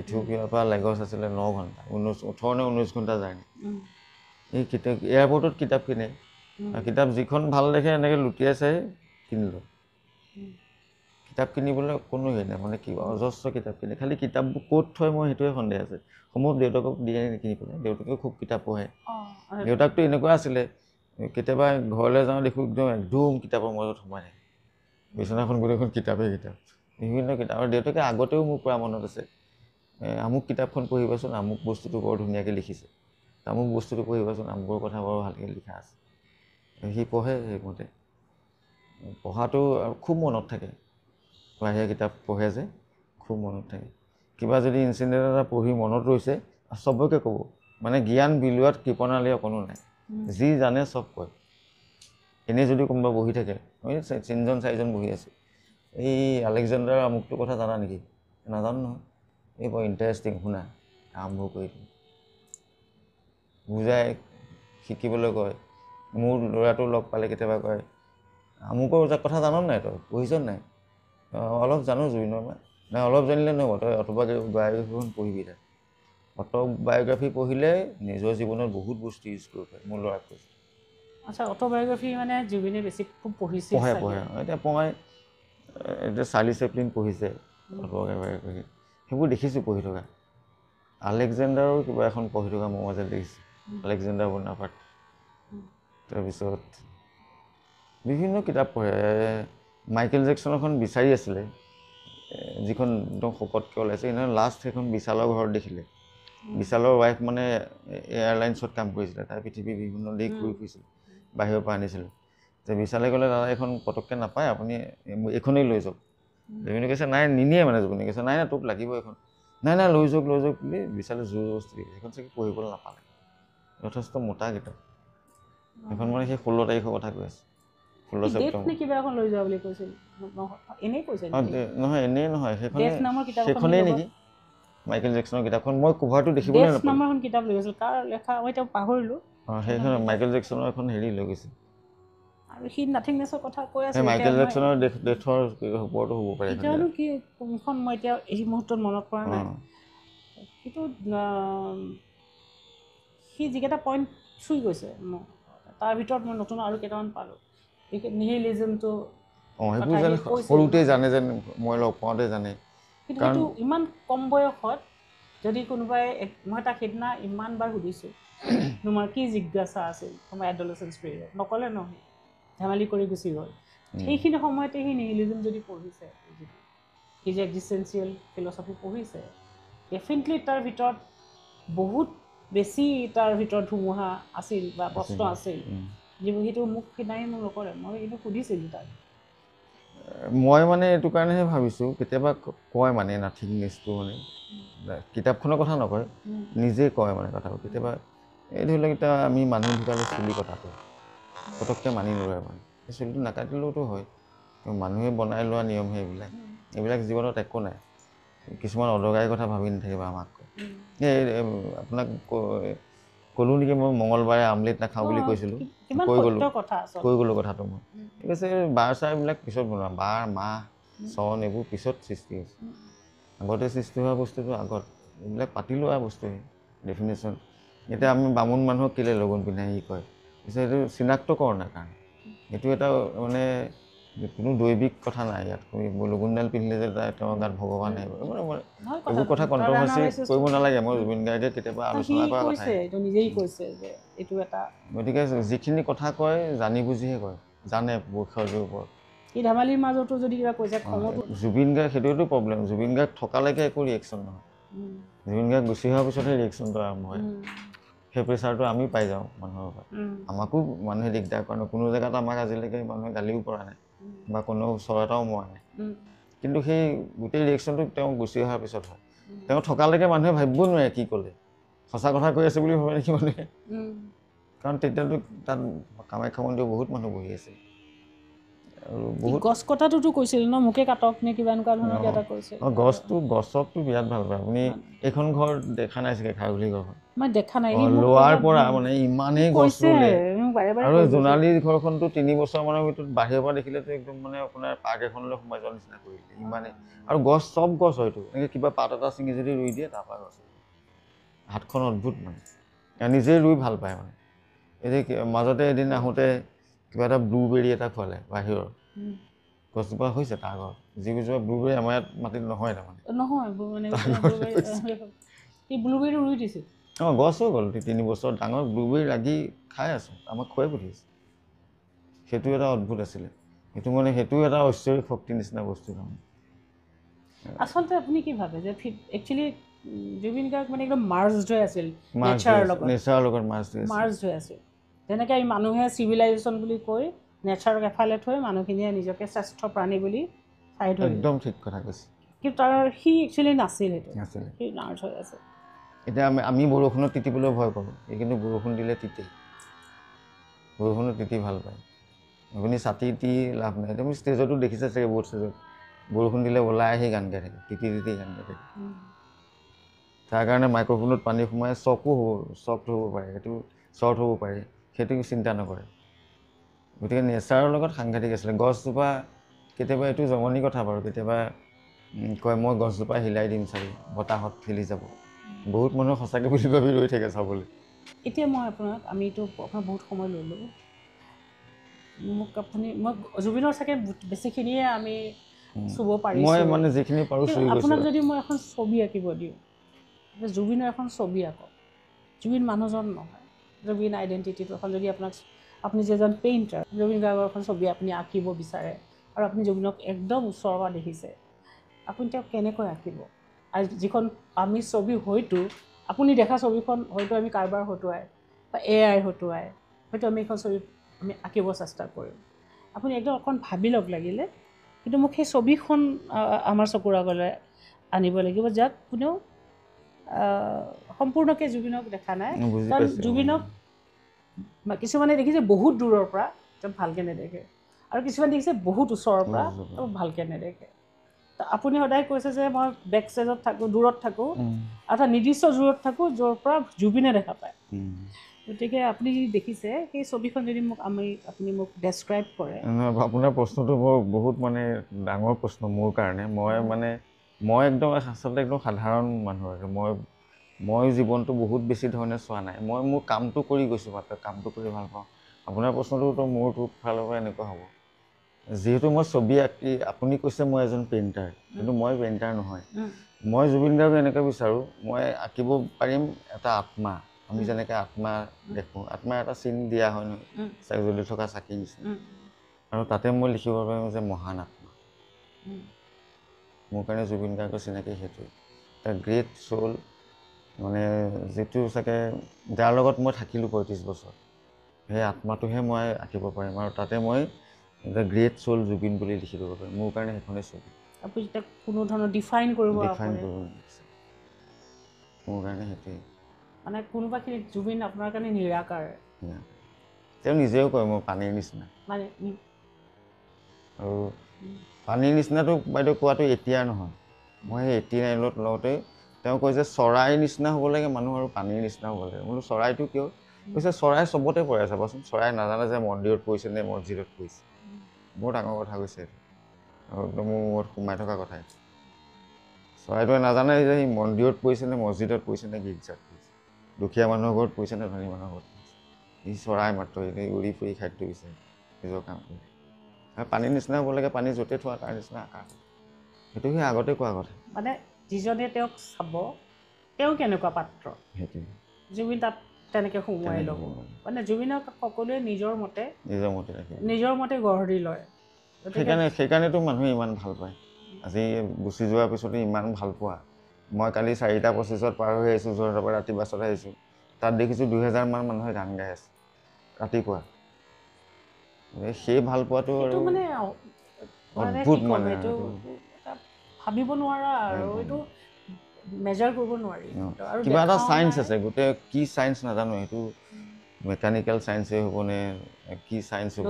ইথিওপিয়াৰ পৰা লাগছ আছিলে 9 ঘণ্টা, 18 নে 19 ঘণ্টা জাৰ্ণি। এই কিতাপ এয়াৰপৰ্টত কিতাপ কিনে, কিতাপ যিখন ভাল দেখে এনেকৈ লুটিয়াই চাই কিনিলোঁ। কিতাপ কিনিবলৈ কোনো হেৰি নাই, মানে কি অজস্ৰ কিতাপ কিনে, খালি কিতাপবোৰ ক'ত থয় মই সেইটোৱে সন্দেহ আছে। সমূহ দেউতাকক দিয়ে কিনি পেলাই, দেউতাকে খুব কিতাপ পঢ়ে। দেউতাকটো এনেকুৱা আছিলে, কেতিয়াবা ঘৰলৈ যাওঁ দেখোঁ একদম কিতাপৰ মাজত সোমাই থাকে, বিচনাখন গোটেইখন কিতাপেই কিতাপ, বিভিন্ন কিতাপ। আৰু দেউতাকে আগতেও মোৰ পৰা মনত আছে, আমুক কিতাপখন পঢ়িবাচোন, আমুক বস্তুটো বৰ ধুনীয়াকৈ লিখিছে, আমুক বস্তুটো পঢ়িবাচোন, আমুকৰ কথা বৰ ভালকৈ লিখা আছে। সি পঢ়ে সেইমতে, পঢ়াটো খুব মনত থাকে, বাহিৰা কিতাপ পঢ়ে যে খুব মনত থাকে। কিবা যদি ইনচিডেণ্ট এটা পঢ়ি মনত ৰৈছে চবকে ক'ব, মানে জ্ঞান বিলোৱাত কৃপণালী অকণো নাই, যি জানে চব কয়। এনেই যদি কোনোবা বহি থাকে, 3জন 4জন বহি আছে, এই আলেকজেণ্ডাৰ আমুকটোৰ কথা জানা নেকি? নাজানো নহয়। এই বৰ ইণ্টাৰেষ্টিং, শুনা, আৰম্ভ কৰি দিম, বুজাই শিকিবলৈ কয়। মোৰ ল'ৰাটো লগ পালে কেতিয়াবা কয়, আমুকৰ কথা জান নাই, তই পঢ়িছ নাই? অলপ জানো জুবিনৰ, নাই অলপ জানিলে নহ'ব, তই অট'বায়'গ্ৰাফীখন পঢ়িবি। তাত অট'বায়'গ্ৰাফী পঢ়িলে নিজৰ জীৱনত বহুত বস্তু ইউজ কৰিব পাৰে, মোৰ ল'ৰাক কৈছে। আচ্ছা, অট'বায়'গ্ৰাফী মানে জুবিনে বেছি খুব পঢ়িছে? পঢ়ে। এতিয়া মই এতিয়া চাৰ্লি চেপলিন পঢ়িছে অট'বায়'গ্ৰাফী, সেইবোৰ দেখিছোঁ পঢ়ি থকা। আলেকজেণ্ডাৰো কিবা এখন পঢ়ি থকা মই মাজে দেখিছোঁ, আলেকজেণ্ডাৰ বনাপাৰ্ট। তাৰপিছত বিভিন্ন কিতাপ পঢ়ে। মাইকেল জেকচনৰখন বিচাৰি আছিলে, যিখন একদম শকতকৈ ওলাইছে, সেইদিনা লাষ্ট সেইখন বিশালৰ ঘৰত দেখিলে। বিশালৰ ৱাইফ মানে এয়াৰলাইন্সত কাম কৰিছিলে, তাৰ পৃথিৱীৰ বিভিন্ন দেশ ঘূৰি ফুৰিছিলে, বাহিৰৰ পৰা আনিছিলে। যে বিশালে ক'লে, দাদা এইখন পটককৈ নাপায়, আপুনি এইখনেই লৈ যাওক। জুবিনে কৈছে নাই, নিনিয়ে মানে। জুবিনে কৈছে নাই তোক লাগিব এইখন। নাই লৈ যাওক বুলি বিশালে জোৰ জবস্তি দিলে। সেইখন চাগে পঢ়িবলৈ নাপালে, যথেষ্ট মোটা কিতাপ সেইখন। মানে সেই 16 তাৰিখৰ কথা কৈ আছে, 16 ছেপ্টেম্বৰ। কিবা এখন লৈ যোৱা বুলি কৈছিল, এনেই কৈছে? নহয়, এনেই নহয়, সেইখনেই নেকি মাইকেল জেকচনৰ কিতাপখন। মই কভাৰটো দেখিবলৈ নাপালোঁ। নামৰ এখন কিতাপ লৈ গৈছিল, কাৰ লেখা মই এতিয়া পাহৰিলোঁ। সেইখন মাইকেল জেকচনৰ এখন হেৰি লৈ গৈছিল, আৰু সি নাথিংনেছৰ কথা কৈ আছে। মাইকেল জেকচনৰ ডেথৰ ওপৰতো হ'ব পাৰে। এতিয়ানো কি কোনখন মই এতিয়া এই মুহূৰ্তত মনত পৰা নাই। কিন্তু সি যিকেইটা পইণ্ট চুই গৈছে মোক, তাৰ ভিতৰত মই নতুন আৰু কেইটামান পালোঁ। নিহিলিজমটো সেইবোৰ যেন সৰুতেই জানে, যেন মই লগ পাওঁতে জানে। কিন্তু সেইটো ইমান কম বয়সত যদি কোনোবাই, মই তাক সেইদিনা ইমানবাৰ সুধিছোঁ, তোমাৰ কি জিজ্ঞাসা আছিল তোমাৰ এডলেচেন্স পিৰিয়ডত, নক'লে নহয়, ধেমালি কৰি গুচি গ'ল। সেইখিনি সময়তে সি নিহিলিজম যদি পঢ়িছে, সি যে এক্সিষ্টেঞ্চিয়েল ফিলচফি পঢ়িছে, ডেফিনেটলি তাৰ ভিতৰত বহুত বেছি, তাৰ ভিতৰত ধুমুহা আছিল বা প্ৰশ্ন আছিল, যিবোৰ সেইটো মোক সিনাই মোক নকৰে। মই কিন্তু সুধিছিলোঁ তাক। মই মানে এইটো কাৰণেহে ভাবিছোঁ, কেতিয়াবা কয় মানে নাথিংনেছটো, মানে কিতাপখনৰ কথা নকয়, নিজে কয় মানে কথাবোৰ। কেতিয়াবা এই ধৰি লওক, এতিয়া আমি মানুহ ঢুকালে চুলি কটাটো পটককৈ মানি নলয়, মানে সেই চুলিটো নাকাটিলেওতো হয়, মানুহে বনাই লোৱা নিয়মহে এইবিলাক জীৱনত একো নাই। কিছুমান অদৰকাৰী কথা ভাবি নাথাকিবা। আমাক এই আপোনাক ক'লোঁ নেকি, মই মঙলবাৰে আমলেট নাখাওঁ বুলি কৈছিলোঁ, কৈ গ'লোঁ কথাটো। মই ঠিক আছে, বাৰ চাৰবিলাক পিছত বনোৱা, বাৰ মাহ চন এইবোৰ পিছত সৃষ্টি হৈছে, আগতে সৃষ্টি হোৱা বস্তুটো আগত, এইবিলাক পাতি লোৱা বস্তুহে ডেফিনেশ্যন। এতিয়া আমি বামুণ মানুহক কেলৈ লগুণ পিন্ধাই সি কয়, পিছে এইটো চিনাক্তকৰণৰ কাৰণে। এইটো এটা মানে কোনো দৈৱিক কথা নাই ইয়াত। লগুণডাল পিন্ধিলে যে তেওঁৰ গাত ভগৱান আহিব, এইবোৰ কথা কণ্ট্ৰভাৰ্চি কৰিব নালাগে। মই জুবিন গাৰ্গে কেতিয়াবা আলোচনা কৰা কথা, নিজেই কৈছে যে এইটো এটা, গতিকে যিখিনি কথা কয় জানি বুজিহে কয়, জানে বৈষয়টোৰ ওপৰত। এই ধেমালিৰ মাজতো যদি কিবা কৈছে, জুবিন গাৰ্গ, সেইটোৱেতো প্ৰব্লেম। জুবিন গাৰ্গ থকালৈকে একো ৰিয়েকশ্যন নহয়, জুবিন গাৰ্গ গুচি অহাৰ পিছতহে ৰিয়েকশ্যনটো আৰম্ভ হয়। সেই প্ৰেছাৰটো আমি পাই যাওঁ মানুহৰ পৰা। আমাকো মানুহে দিগদাৰ কৰে, কোনো জেগাত আমাক আজিলৈকে মানুহে গালিও পৰা নাই বা কোনো ওচৰ এটাও মৰা নাই। কিন্তু সেই গোটেই ৰিয়েকশ্যনটো তেওঁ গুচি অহাৰ পিছত হয়। তেওঁ থকালৈকে মানুহে ভাবিব নোৱাৰে কি ক'লে, সঁচা কথা কৈ আছে বুলি ভাবে নেকি মানুহে। কাৰণ তেতিয়াতো তাত কামাখ্যা মন্দিৰত বহুত মানুহ বহি আছে, আৰু বহুত গছ কটাটোতো কৈছিল ন, মোকে কাটক নে কিবা এনেকুৱা ধৰণৰ কিবা এটা কৈছিল। গছকটো বিৰাট ভাল পায় আপুনি। এইখন ঘৰ দেখা নাই চাগে, খাৰঘুলি ঘৰখন মই দেখা নাই, লোৱাৰ পৰা মানে ইমানেই গছ ৰুলে, বাৰে বাৰে আৰু জোনালী ঘৰখনতো 3 বছৰমানৰ ভিতৰত বাহিৰৰ পৰা দেখিলেতো একদম মানে আপোনাৰ পাৰ্ক এখনলৈ সোমাই যোৱাৰ নিচিনা কৰিলে ইমানে আৰু গছ চব গছ হয়তো এনেকৈ কিবা পাত এটা ছিঙি যদি ৰুই দিয়ে তাৰপৰা গছ হাতখন অদ্ভুত মানে নিজে ৰুই ভাল পায় মানে এই যে মাজতে এদিন আহোঁতে কিবা এটা ব্লুবেৰী এটা খোৱালে বাহিৰৰ গছজোপা হৈছে তাৰ ঘৰত যিকেইজোপা ব্লুবেৰী আমাৰ ইয়াত মাটিত নহয় তাৰমানে নহয় মানে ব্লুবেৰী ৰুই দিছে অঁ গছ হৈ গ'ল 3 বছৰ ডাঙৰ ব্লুবেৰী লাগি খাই আছোঁ আমাক খুৱাই পঠিয়াইছে সেইটো এটা অদ্ভুত আছিলে সেইটো মানে সেইটো এটা ঐশ্বৰিক শক্তিৰ নিচিনা বস্তু তাৰমানে আচলতে আপুনি কি ভাবে যে একচুৱেলি জুবিন গাৰ্গ মানে একদম মাৰ্জড হৈ আছিল নেচাৰৰ লগত মাৰ্জড হৈ আছিল যেনেকৈ আমি মানুহে চিভিলাইজেশ্যন বুলি কৈ নেচাৰক এফালে থৈ মানুহখিনিয়ে নিজকে শ্ৰেষ্ঠ প্ৰাণী বুলি চাই থৈ একদম ঠিক কথা কৈছে কিন্তু তাৰ সি একচুৱেলি নাছিল সেইটো নাছিলে সি মাৰ্জ হৈ আছে এতিয়া আমি বৰষুণত তিতিবলৈ ভয় কৰোঁ এই কিন্তু বৰষুণ দিলে তিতেই বৰষুণত তিতি ভাল পায় আপুনি ছাতি তি লাভ নাই তুমি ষ্টেজতো দেখিছে চাগে বহুত ষ্টেজত বৰষুণ দিলে ওলাই আহি গান গাই থাকে তিতি তিতি গান গাই থাকে তাৰ কাৰণে মাইক্ৰফোনত পানী সোমাই চফ্ট হ'ব পাৰে সেইটো শ্বৰ্ট হ'ব পাৰে সেইটো চিন্তা নকৰে গতিকে নেচাৰৰ লগত সাংঘাতিক আছিলে গছজোপা কেতিয়াবা এইটো জমনি কথা বাৰু কেতিয়াবা কয় মই গছজোপা হিলাই দিম চাগে বতাহত হিলি যাব বহুত মানুহ সঁচাকৈ বুলি ভাবি ৰৈ থাকে চাবলৈ এতিয়া মই আমিতো আপোনাৰ বহুত সময় ল'লোঁ মোক মই জুবিনৰ চাগে বেছিখিনিয়ে আমি চুব পাৰিছোঁ মই মানে যিখিনি পাৰোঁ আপোনাক যদি মই এখন ছবি আঁকিব দিওঁ জুবিনৰ এখন ছবি আঁকক জুবিন মানুহজন নহয় জুবিন আইডেণ্টিটিটো এখন যদি আপুনি যে এজন পেইণ্টাৰ জুবিন গাৰ্গৰ এখন ছবি আপুনি আঁকিব বিচাৰে আৰু আপুনি জুবিনক একদম ওচৰৰ পৰা দেখিছে আপুনি তেওঁক কেনেকৈ আঁকিব আৰু যিখন আমি ছবি হয়তো আপুনি দেখা ছবিখন হয়তো আমি কাৰোবাৰ হতুৱাই বা AI হতুৱাই হয়তো আমি এখন ছবি আমি আঁকিব চেষ্টা কৰিম আপুনি একদম অকণ ভাবি লওক লাগিলে কিন্তু মোক সেই ছবিখন আমাৰ চকুৰ আগলৈ আনিব লাগিব যাক কোনেও সম্পূৰ্ণকৈ জুবিনক দেখা নাই কাৰণ জুবিনক কিছুমানে দেখিছে বহুত দূৰৰ পৰা একদম ভালকৈ নেদেখে আৰু কিছুমান দেখিছে বহুত ওচৰৰ পৰা ভালকৈ নেদেখে আপুনি সদায় কৈছে যে মই বেক ষ্টেজত থাকোঁ দূৰত থাকোঁ আৰু এটা নিৰ্দিষ্ট দূৰত থাকোঁ য'ৰ পৰা জুবিনে দেখা পায় গতিকে আপুনি যদি দেখিছে সেই ছবিখন যদি আপুনি মোক ডেছক্ৰাইব কৰে আপোনাৰ প্ৰশ্নটো বৰ বহুত মানে ডাঙৰ প্ৰশ্ন মোৰ কাৰণে মই একদম আচলতে একদম সাধাৰণ মানুহ আৰু মই জীৱনটো বহুত বেছি ধৰণে চোৱা নাই মই মোৰ কামটো কৰি গৈছোঁ মাত্ৰ কামটো কৰি ভাল পাওঁ আপোনাৰ প্ৰশ্নটোতো মোৰ ফালৰ পৰা এনেকুৱা হ'ব যিহেতু মই ছবি আঁকি আপুনি কৈছে মই এজন পেইণ্টাৰ কিন্তু মই পেইণ্টাৰ নহয় মই জুবিন গাৰ্গক এনেকৈ বিচাৰোঁ মই আঁকিব পাৰিম এটা আত্মা আমি যেনেকৈ আত্মা দেখোঁ আত্মাৰ এটা চিন দিয়া হয় নহয় জ্বলি থকা চাকি নিচিনা আৰু তাতে মই লিখিব পাৰিম যে মহান আত্মা মোৰ কাৰণে জুবিন গাৰ্গৰ চিনাকি সেইটোৱে এটা গ্ৰেট চ'ল মানে যিটো চাগে যাৰ লগত মই থাকিলোঁ 35 বছৰ সেই আত্মাটোহে মই আঁকিব পাৰিম আৰু তাতে মই এটা গ্ৰেট চ'ল জুবিন বুলি লিখি দিব পাৰিম মোৰ কাৰণে সেইখনেই ছবি আপুনি তাক কোনো ধৰণৰ ডিফাইন কৰিব মোৰ কাৰণে সেইটোৱেই মানে কোনোবাখিনিত জুবিন আপোনাৰ কাৰণে নিৰাকাৰ তেওঁ নিজেও কয় মই পানীৰ নিচিনা মানে আৰু পানীৰ নিচিনাটো বাইদেউ কোৱাটো এতিয়াৰ নহয় মই সেই 89ত লওঁতে তেওঁ কয় যে চৰাইৰ নিচিনা হ'ব লাগে মানুহ আৰু পানীৰ নিচিনা হ'ব লাগে বোলো চৰাইটো কিয় কৈছে চৰাই চবতে পৰে চাবাচোন চৰাই নাজানে যে মন্দিৰত পৰিছে নে মছজিদত পৰিছে বৰ ডাঙৰ কথা কৈছে এইটো আৰু একদম মোৰ মূৰত সোমাই থকা কথাই চৰাইটোৱে নাজানে যে সি মন্দিৰত পৰিছে নে মছজিদত পৰিছে নে গীৰ্জাত পৰিছে দুখীয়া মানুহৰ ঘৰত পৰিছে নে ধনী মানুহৰ ঘৰত পৰিছে সি চৰাই মাত্ৰ এনেই উৰি ফুৰি খাদ্য দিছে নিজৰ কাম কৰি পানীৰ নিচিনা হ'ব লাগে পানী য'তে থোৱা তাৰ নিচিনা আকাৰ সেইটো সি আগতে কোৱা কথা মানে যিজনে তেওঁক চাব তেওঁ কেনেকুৱা পাত্ৰ সেইটোৱে জুবিন তাত তেনেকৈ সোমোৱাই ল'ব মানে জুবিনক সকলোৱে নিজৰ মতে ৰাখে নিজৰ মতে গঢ় দি লয় সেইকাৰণেতো মানুহে ইমান ভাল পায় আজি গুচি যোৱাৰ পিছতো ইমান ভাল পোৱা মই কালি 4টা 25ত পাৰ হৈ আহিছোঁ যোৰহাটৰ পৰা ৰাতি বাছত আহিছোঁ তাত দেখিছোঁ 2000 মান মানুহে গান গাই আছে ৰাতিপুৱা সেই ভাল পোৱাটো আৰু মানে অদ্ভুত মানে ভাবিব নোৱাৰা আৰু এইটো মেজাৰ কৰিব নোৱাৰি আৰু কিবা এটা চায়েন্স আছে গোটেই কি চায়েন্স নাজানো সেইটো মেকানিকেল চায়েন্সেই হ'ব নে কি চায়েন্স হ'ব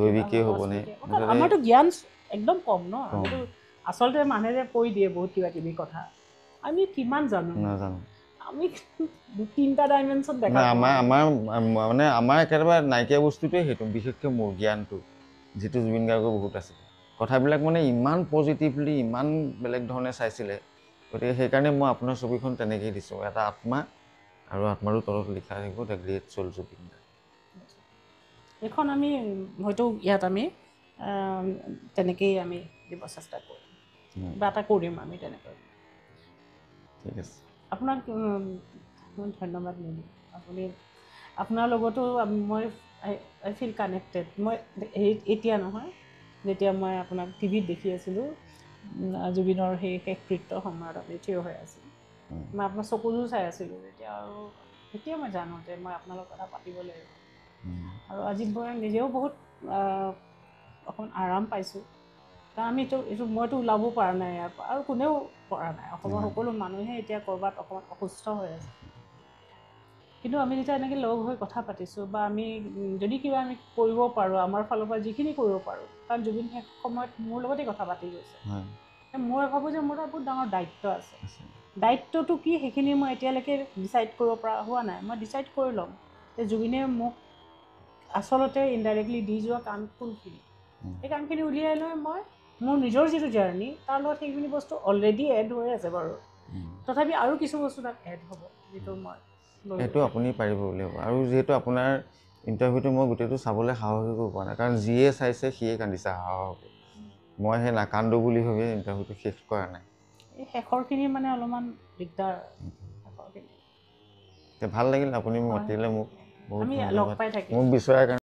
দৈবিকেই হ'বনে আমাৰতো জ্ঞান একদম কম ন আচলতে মানুহে কৈ দিয়ে বহুত কিবা কিবি কথা আমি কিমান জানো নাজানো আমি 3টা ডাইমেনশ্যন দেখা নাই, আমাৰ একেবাৰে নাইকিয়া বস্তুটোৱে সেইটো, বিশেষকৈ মোৰ জ্ঞানটো, যিটো জুবিন গাৰ্গৰ বহুত আছে। কথাবিলাক মানে ইমান পজিটিভলি, ইমান বেলেগ ধৰণে চাইছিলে, গতিকে সেইকাৰণে মই আপোনাৰ ছবিখন তেনেকেই দিছোঁ, এটা আত্মা আৰু আত্মাৰো তলত লিখা থাকিব দ্য গ্ৰেট চ'ল জুবিন গাৰ্গ। এইখন আমি হয়তো ইয়াত আমি তেনেকেই আমি দিব চেষ্টা কৰিম, কিবা এটা কৰিম আমি তেনেকৈ। ঠিক আছে, আপোনাক ধন্যবাদ নিদিওঁ। আপোনাৰ লগতো মই আই ফিল কানেক্টেড। মই এতিয়া নহয়, যেতিয়া মই আপোনাক টিভিত দেখি আছিলোঁ, জুবিনৰ সেই শেষকৃত্যৰ সময়ত আপুনি থিয় হৈ আছিল, মই আপোনাৰ চকুযোৰ চাই আছিলোঁ তেতিয়া, আৰু এতিয়া মই জানো যে মই আপোনাৰ লগত কথা পাতিব লাগিব। আৰু আজি মই নিজেও বহুত অকণ আৰাম পাইছোঁ, কাৰণ এইটো মইতো ওলাব পৰা নাই ইয়াৰ পৰা, আৰু কোনেও পৰা নাই। অসমৰ সকলো মানুহে এতিয়া ক'ৰবাত অকণমান অসুস্থ হৈ আছে, কিন্তু আমি যেতিয়া এনেকৈ লগ হৈ কথা পাতিছোঁ, বা আমি যদি কিবা আমি কৰিব পাৰোঁ, আমাৰ ফালৰ পৰা যিখিনি কৰিব পাৰোঁ, কাৰণ জুবিন শেষ সময়ত মোৰ লগতেই কথা পাতি গৈছে, মই ভাবোঁ যে মোৰ এটা বহুত ডাঙৰ দায়িত্ব আছে। দায়িত্বটো কি সেইখিনি মই এতিয়ালৈকে ডিচাইড কৰিব পৰা হোৱা নাই। মই ডিচাইড কৰি ল'ম যে জুবিনে মোক আচলতে ইনডাইৰেক্টলি দি যোৱা কাম কোনখিনি, সেই কামখিনি উলিয়াই লৈ মই মোৰ নিজৰ যিটো জাৰ্ণি, তাৰ লগত সেইখিনি বস্তু অলৰেডি এড হৈ আছে বাৰু, তথাপি আৰু কিছু বস্তু তাত এড হ'ব, যিটো মই সেইটো আপুনি পাৰিব বুলি হ'ব। আৰু যিহেতু আপোনাৰ ইণ্টাৰভিউটো মই গোটেইটো চাবলৈ সাহসী কৰিব পৰা নাই, কাৰণ যিয়ে চাইছে সিয়ে কান্দিছে সাহসী। মই সেই নাকান্দো বুলি ভাবি ইণ্টাৰভিউটো শেষ কৰা নাই। এই শেষৰখিনি মানে অলপমান দিগদাৰ, শেষৰখিনি। ভাল লাগিল আপুনি মোক মাতিলে, মোক বহুত আমি লগ ধন্যবাদ পাই থাকিম। মোক বিচৰাৰ কাৰণে।